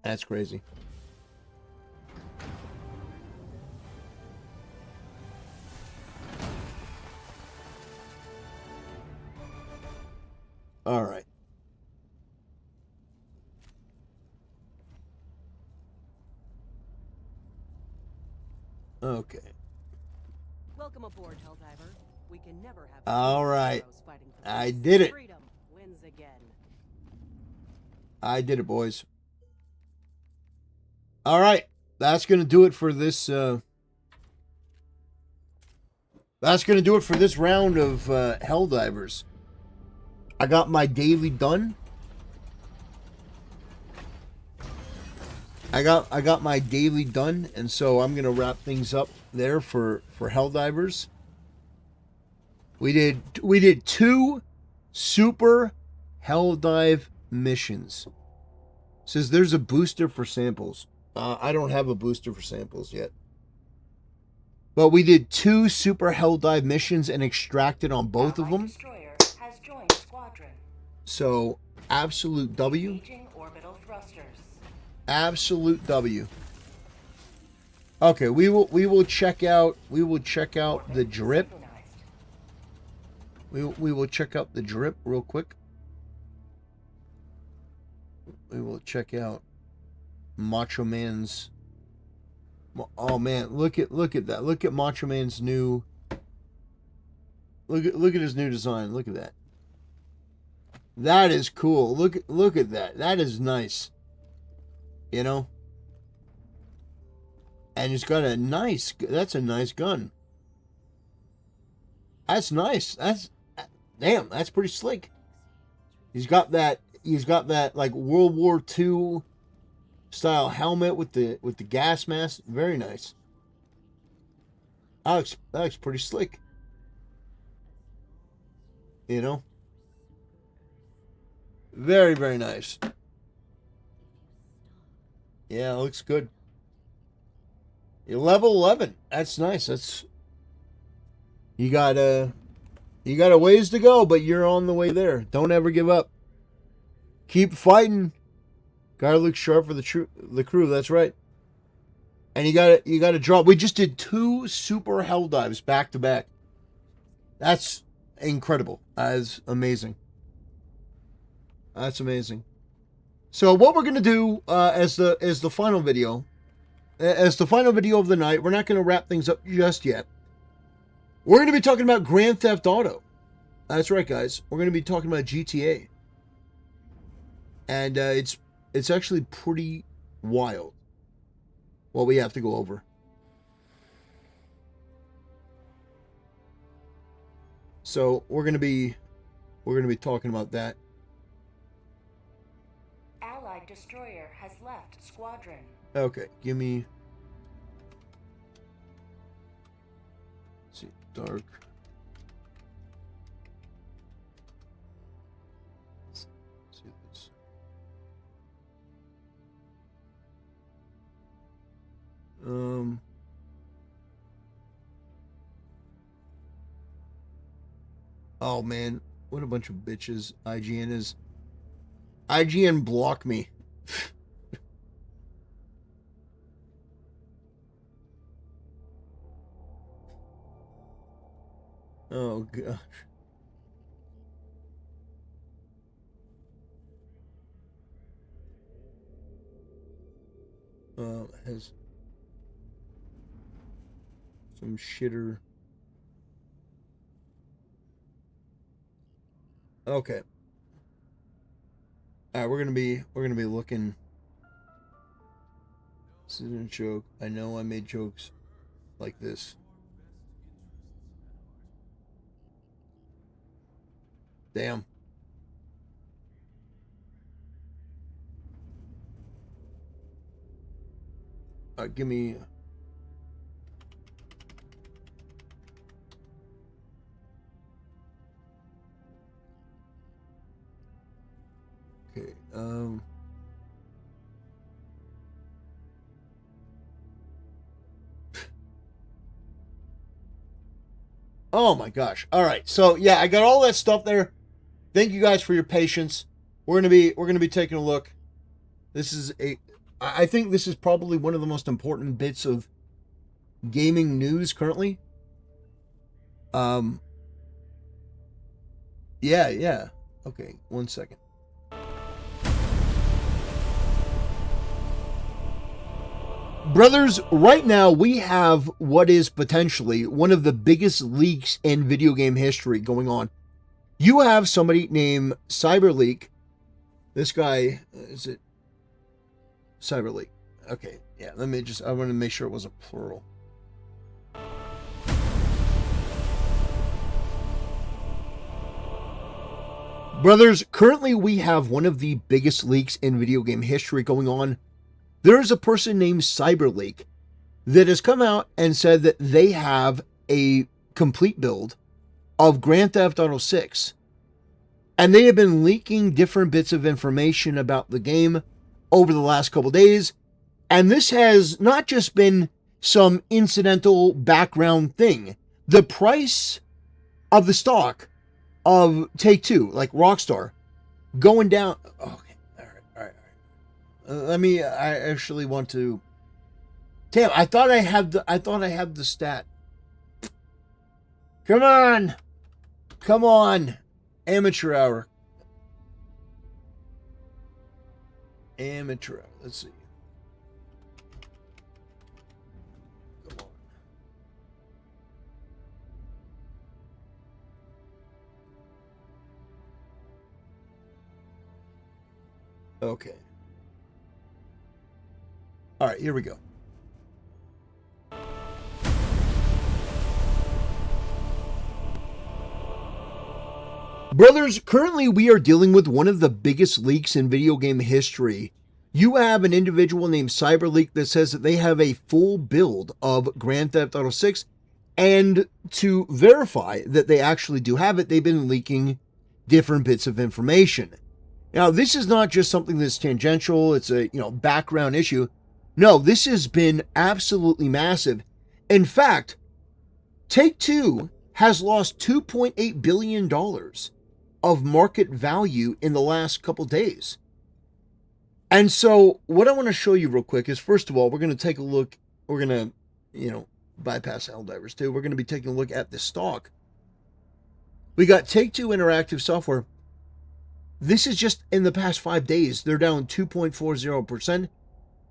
That's crazy. All right. Okay. Welcome aboard, Helldiver. We can never have. All right. I did it. Freedom wins again. I did it, boys. All right. That's going to do it for this that's going to do it for this round of Helldivers. I got my daily done. I got my daily done, and so I'm gonna wrap things up there for Helldivers. We did 2 super Helldive missions. Says there's a booster for samples. I don't have a booster for samples yet. But we did 2 super Helldive missions and extracted on both of them. Has joined squadron. So, absolute W. Engaging orbital thrusters. Absolute W. Okay, we will check out the drip. We will check out the drip real quick. We will check out Macho Man's. Oh man, look at that. Look at Macho Man's new. Look at his new design. Look at that. That is cool. Look at that. That is nice. You know? And he's got that's a nice gun. That's nice. Damn, that's pretty slick. He's got that like World War II style helmet with the gas mask. Very nice. That looks pretty slick. You know? Very, very nice. Yeah, it looks good. You're level 11. That's nice. You got a ways to go, but you're on the way there. Don't ever give up. Keep fighting. Gotta look sharp for the crew. That's right. And you gotta drop. We just did 2 super hell dives back to back. That's incredible. That's amazing. That's amazing. So what we're gonna do as the final video, of the night, we're not gonna wrap things up just yet. We're gonna be talking about Grand Theft Auto. That's right, guys. We're gonna be talking about GTA, and it's actually pretty wild what we have to go over. So we're gonna be talking about that. Allied destroyer has left squadron. Okay, give me. Let's see, dark. Let's see this. Oh man, what a bunch of bitches IGN is. IGN block me. Oh gosh. Has some shitter. Okay. All right, we're gonna be looking. This isn't a joke. I know I made jokes like this. Damn. Give me. Okay. Oh my gosh. All right. So yeah, I got all that stuff there. Thank you guys for your patience. We're gonna be taking a look. I think this is probably one of the most important bits of gaming news currently. Yeah. Okay, 1 second. Brothers, right now we have what is potentially one of the biggest leaks in video game history going on. You have somebody named CyberLeak. This guy, is it CyberLeak? Okay, yeah, I want to make sure it was a plural. Brothers, currently we have one of the biggest leaks in video game history going on. There is a person named CyberLeak that has come out and said that they have a complete build of Grand Theft Auto 6. And they have been leaking different bits of information about the game over the last couple days. And this has not just been some incidental background thing. The price of the stock of Take-Two, like Rockstar, going down. Okay, all right. I actually want to. Damn, I thought I had the stat. Come on. Come on. Amateur hour. Amateur hour. Let's see. Come on. Okay. All right, here we go. Brothers, currently we are dealing with one of the biggest leaks in video game history. You have an individual named CyberLeak that says that they have a full build of Grand Theft Auto 6, and to verify that they actually do have it, they've been leaking different bits of information. Now, this is not just something that's tangential, it's a background issue. No, this has been absolutely massive. In fact, Take-Two has lost $2.8 billion of market value in the last couple days. And so what I want to show you real quick is, first of all, we're going to take a look. We're going to, bypass Helldivers too. We're going to be taking a look at the stock. We got Take-Two Interactive Software. This is just in the past 5 days. They're down 2.40%.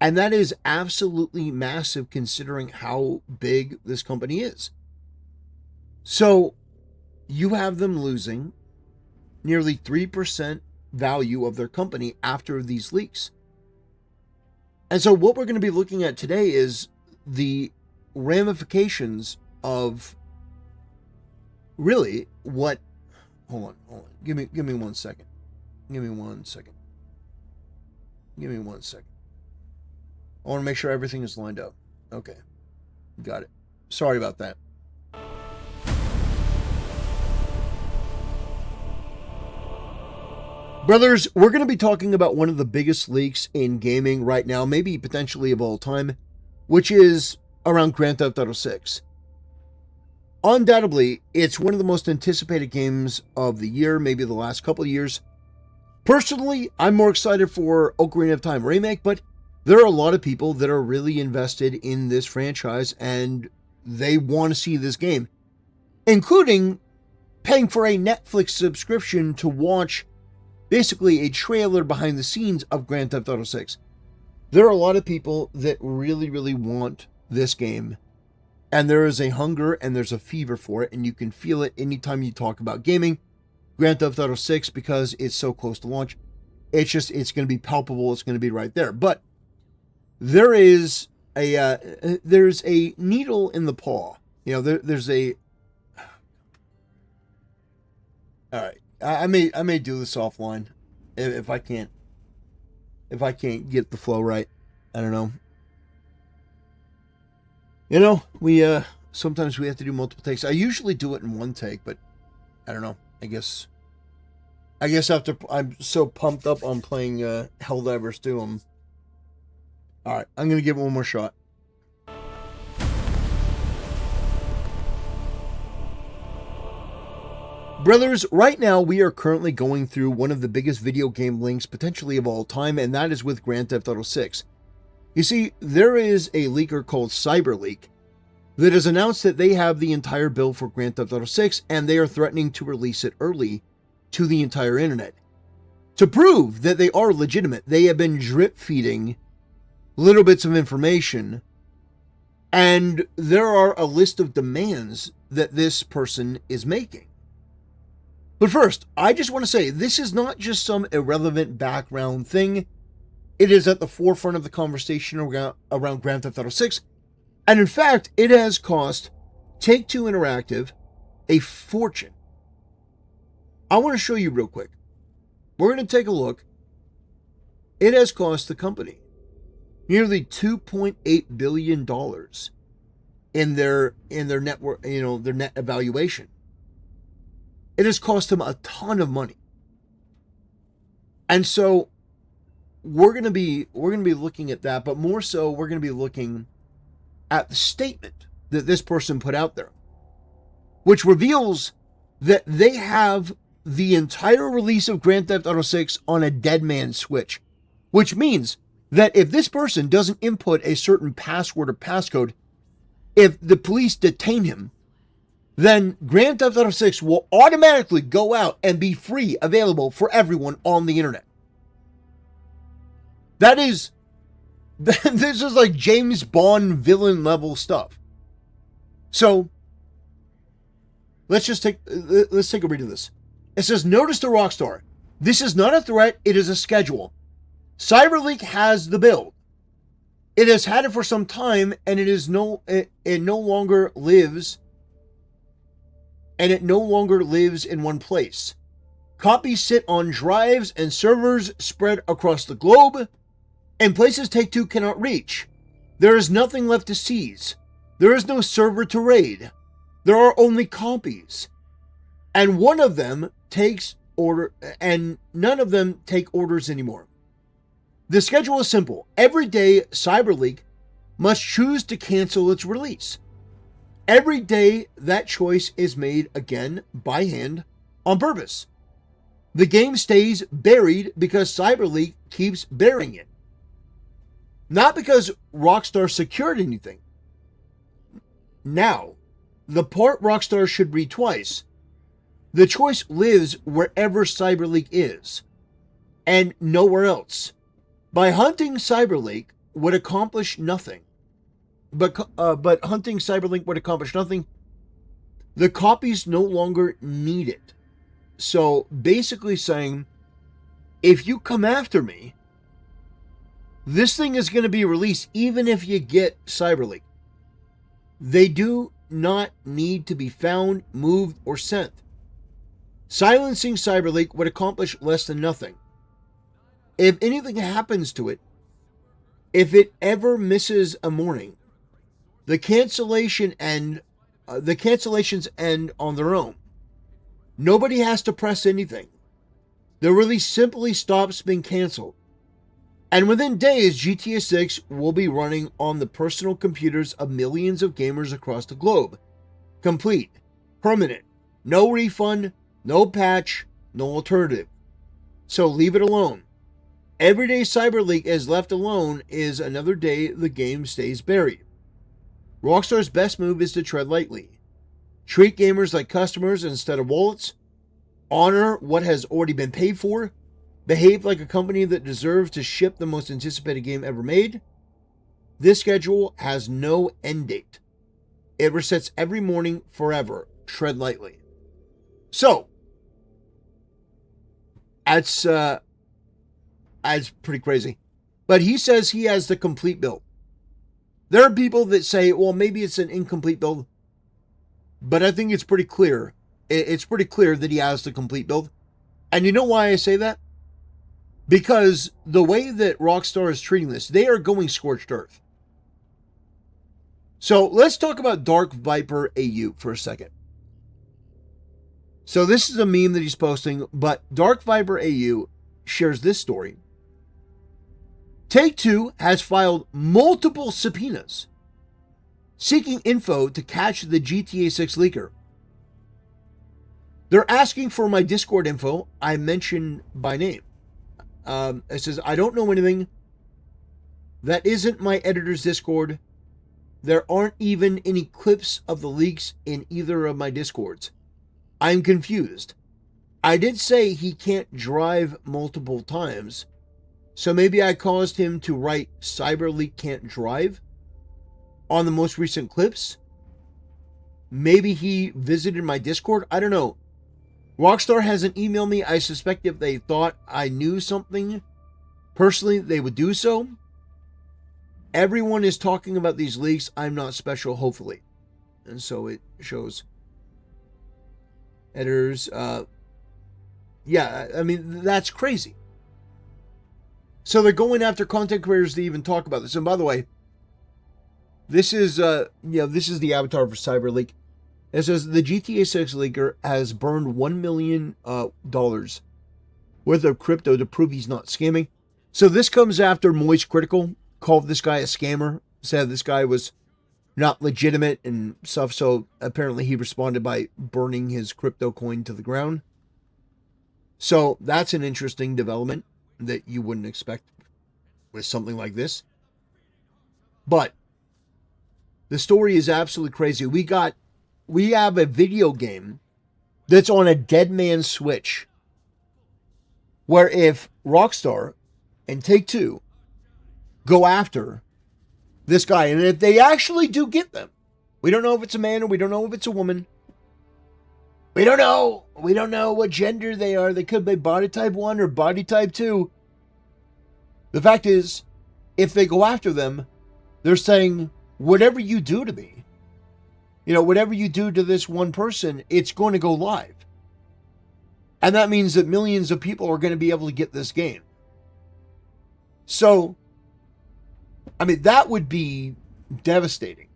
And that is absolutely massive considering how big this company is. So you have them losing nearly 3% value of their company after these leaks. And so what we're going to be looking at today is the ramifications of really what... Hold on. Give me 1 second. Give me 1 second. I want to make sure everything is lined up. Okay. Got it. Sorry about that. Brothers, we're going to be talking about one of the biggest leaks in gaming right now, maybe potentially of all time, which is around Grand Theft Auto 6. Undoubtedly, it's one of the most anticipated games of the year, maybe the last couple of years. Personally, I'm more excited for Ocarina of Time Remake, but there are a lot of people that are really invested in this franchise and they want to see this game, including paying for a Netflix subscription to watch basically a trailer behind the scenes of Grand Theft Auto 6. There are a lot of people that really, really want this game, and there is a hunger and there's a fever for it, and you can feel it anytime you talk about gaming. Grand Theft Auto 6, because it's so close to launch, it's going to be palpable, it's going to be right there. But there's a needle in the paw. There's a... All right. I may do this offline if I can't get the flow right. I don't know. We sometimes we have to do multiple takes. I usually do it in one take, but I don't know. I guess after I'm so pumped up on playing Helldivers 2, all right. I'm gonna give it one more shot. Brothers, right now we are currently going through one of the biggest video game links potentially of all time, and that is with Grand Theft Auto 6. You see, there is a leaker called CyberLeak that has announced that they have the entire build for Grand Theft Auto 6, and they are threatening to release it early to the entire internet. To prove that they are legitimate, they have been drip feeding little bits of information, and there are a list of demands that this person is making. But first, I just want to say, this is not just some irrelevant background thing. It is at the forefront of the conversation around Grand Theft Auto 6. And in fact, it has cost Take-Two Interactive a fortune. I want to show you real quick. We're going to take a look. It has cost the company nearly $2.8 billion in their network, their net evaluation. It has cost them a ton of money. And so we're going to be looking at that, but more so we're going to be looking at the statement that this person put out there, which reveals that they have the entire release of Grand Theft Auto 6 on a dead man switch, which means that if this person doesn't input a certain password or passcode, if the police detain him, then Grand Theft Auto 6 will automatically go out and be free, available for everyone on the internet. This is like James Bond villain level stuff. So, let's take a read of this. It says, notice to Rockstar. This is not a threat, it is a schedule. CyberLeak has the build. It has had it for some time, and it no longer lives in one place. Copies sit on drives and servers spread across the globe, and places Take-Two cannot reach. There is nothing left to seize. There is no server to raid. There are only copies. And none of them take orders anymore. The schedule is simple. Every day, CyberLeak must choose to cancel its release. Every day, that choice is made again by hand on purpose. The game stays buried because CyberLeak keeps burying it. Not because Rockstar secured anything. Now, the part Rockstar should read twice. The choice lives wherever CyberLeak is, and nowhere else. By hunting CyberLeak would accomplish nothing. But hunting CyberLeak would accomplish nothing. The copies no longer need it. So basically saying, if you come after me, this thing is going to be released even if you get CyberLeak. They do not need to be found, moved, or sent. Silencing CyberLeak would accomplish less than nothing. If anything happens to it, if it ever misses a morning, the cancellations end on their own. Nobody has to press anything. The release simply stops being canceled. And within days, GTA 6 will be running on the personal computers of millions of gamers across the globe. Complete. Permanent. No refund, no patch, no alternative. So leave it alone. Every day CyberLeak is left alone is another day the game stays buried. Rockstar's best move is to tread lightly. Treat gamers like customers instead of wallets. Honor what has already been paid for. Behave like a company that deserves to ship the most anticipated game ever made. This schedule has no end date. It resets every morning forever. Tread lightly. So, that's pretty crazy. But he says he has the complete build. There are people that say, well, maybe it's an incomplete build. But I think it's pretty clear. It's pretty clear that he has the complete build. And you know why I say that? Because the way that Rockstar is treating this, they are going scorched earth. So let's talk about Dark Viper AU for a second. So this is a meme that he's posting, but Dark Viper AU shares this story. Take-Two has filed multiple subpoenas seeking info to catch the GTA 6 leaker. They're asking for my Discord info I mentioned by name. It says, I don't know anything. That isn't my editor's Discord. There aren't even any clips of the leaks in either of my Discords. I'm confused. I did say he can't drive multiple times, so maybe I caused him to write CyberLeak can't drive on the most recent clips. Maybe he visited my Discord. I don't know. Rockstar hasn't emailed me. I suspect if they thought I knew something personally, they would do so. Everyone is talking about these leaks. I'm not special, hopefully. And so it shows editors. Yeah, I mean, that's crazy. So they're going after content creators to even talk about this. And by the way, this is this is the avatar for CyberLeak. It says the GTA 6 leaker has burned $1 million worth of crypto to prove he's not scamming. So this comes after Moist Critical called this guy a scammer, said this guy was not legitimate and stuff. So apparently he responded by burning his crypto coin to the ground. So that's an interesting development that you wouldn't expect with something like this. But the story is absolutely crazy. We got we have a video game that's on a dead man's switch, where if Rockstar and Take-Two go after this guy, and if they actually do get them, we don't know if it's a man or we don't know if it's a woman. We don't know. We don't know what gender they are. They could be body type 1 or body type 2. The fact is, if they go after them, they're saying, whatever you do to me, whatever you do to this one person, it's going to go live. And that means that millions of people are going to be able to get this game. So, that would be devastating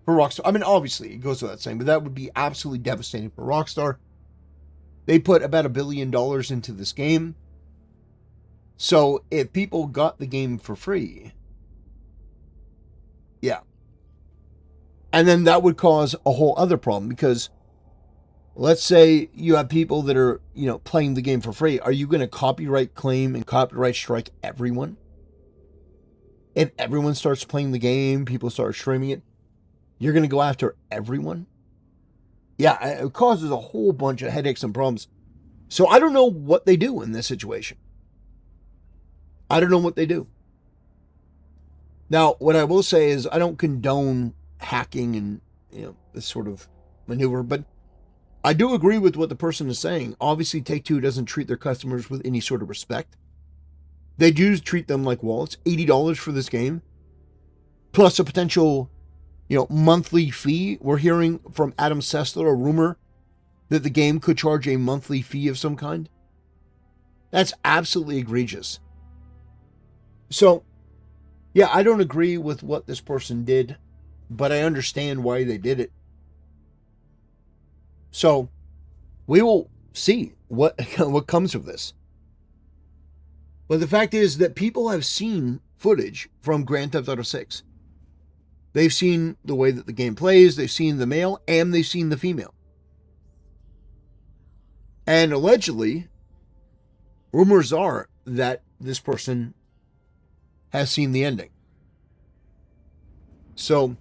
for Rockstar. Obviously, it goes without saying, but that would be absolutely devastating for Rockstar. They put about $1 billion into this game. So, if people got the game for free, yeah. And then that would cause a whole other problem, because let's say you have people that are, playing the game for free. Are you going to copyright claim and copyright strike everyone? If everyone starts playing the game, people start streaming it, you're going to go after everyone? Yeah, it causes a whole bunch of headaches and problems. So I don't know what they do in this situation. I don't know what they do. Now, what I will say is I don't condone hacking and, this sort of maneuver, but I do agree with what the person is saying. Obviously, Take-Two doesn't treat their customers with any sort of respect. They do treat them like wallets. $80 for this game, plus a potential, monthly fee. We're hearing from Adam Sessler a rumor that the game could charge a monthly fee of some kind. That's absolutely egregious. So, yeah, I don't agree with what this person did, but I understand why they did it. So, we will see what comes of this. But the fact is that people have seen footage from Grand Theft Auto 6. They've seen the way that the game plays, they've seen the male, and they've seen the female. And allegedly, rumors are that this person has seen the ending. So,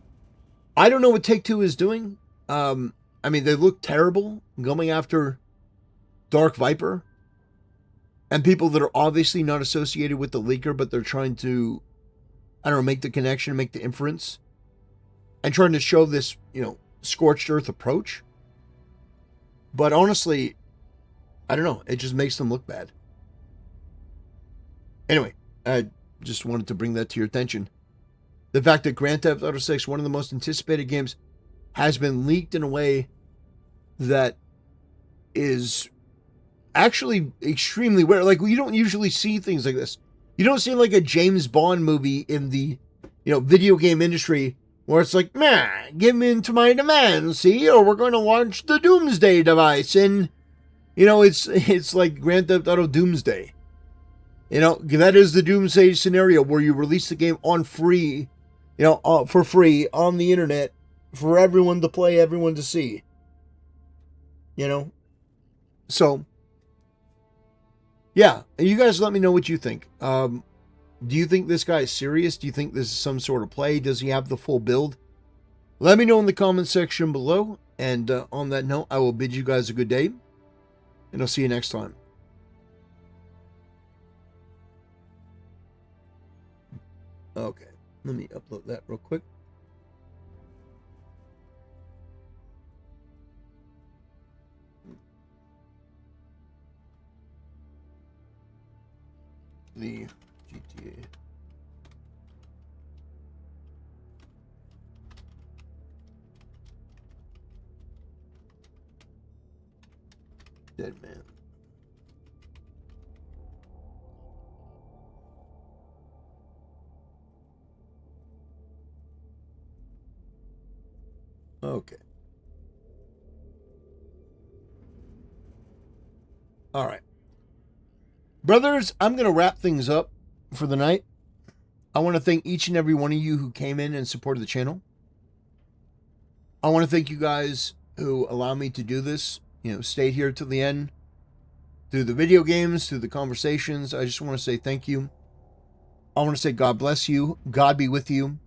I don't know what Take-Two is doing. They look terrible going after Dark Viper and people that are obviously not associated with the leaker, but they're trying to, make the connection, make the inference, and trying to show this, scorched earth approach. But honestly, I don't know. It just makes them look bad. Anyway, I just wanted to bring that to your attention. The fact that Grand Theft Auto 6, one of the most anticipated games, has been leaked in a way that is actually extremely rare. Like, you don't usually see things like this. You don't see like a James Bond movie in the, video game industry where it's like, man, give in to my demands, see, or we're going to launch the Doomsday device. And, it's like Grand Theft Auto Doomsday. That is the Doomsday scenario where you release the game on free, for free on the internet for everyone to play, everyone to see. So, yeah, you guys let me know what you think. Do you think this guy is serious? Do you think this is some sort of play? Does he have the full build? Let me know in the comment section below. And on that note, I will bid you guys a good day. And I'll see you next time. Okay, let me upload that real quick. The GTA. Dead man. Okay. All right. Brothers, I'm going to wrap things up for the night. I want to thank each and every one of you who came in and supported the channel. I want to thank you guys who allow me to do this, stayed here till the end, through the video games, through the conversations. I just want to say thank you. I want to say God bless you. God be with you.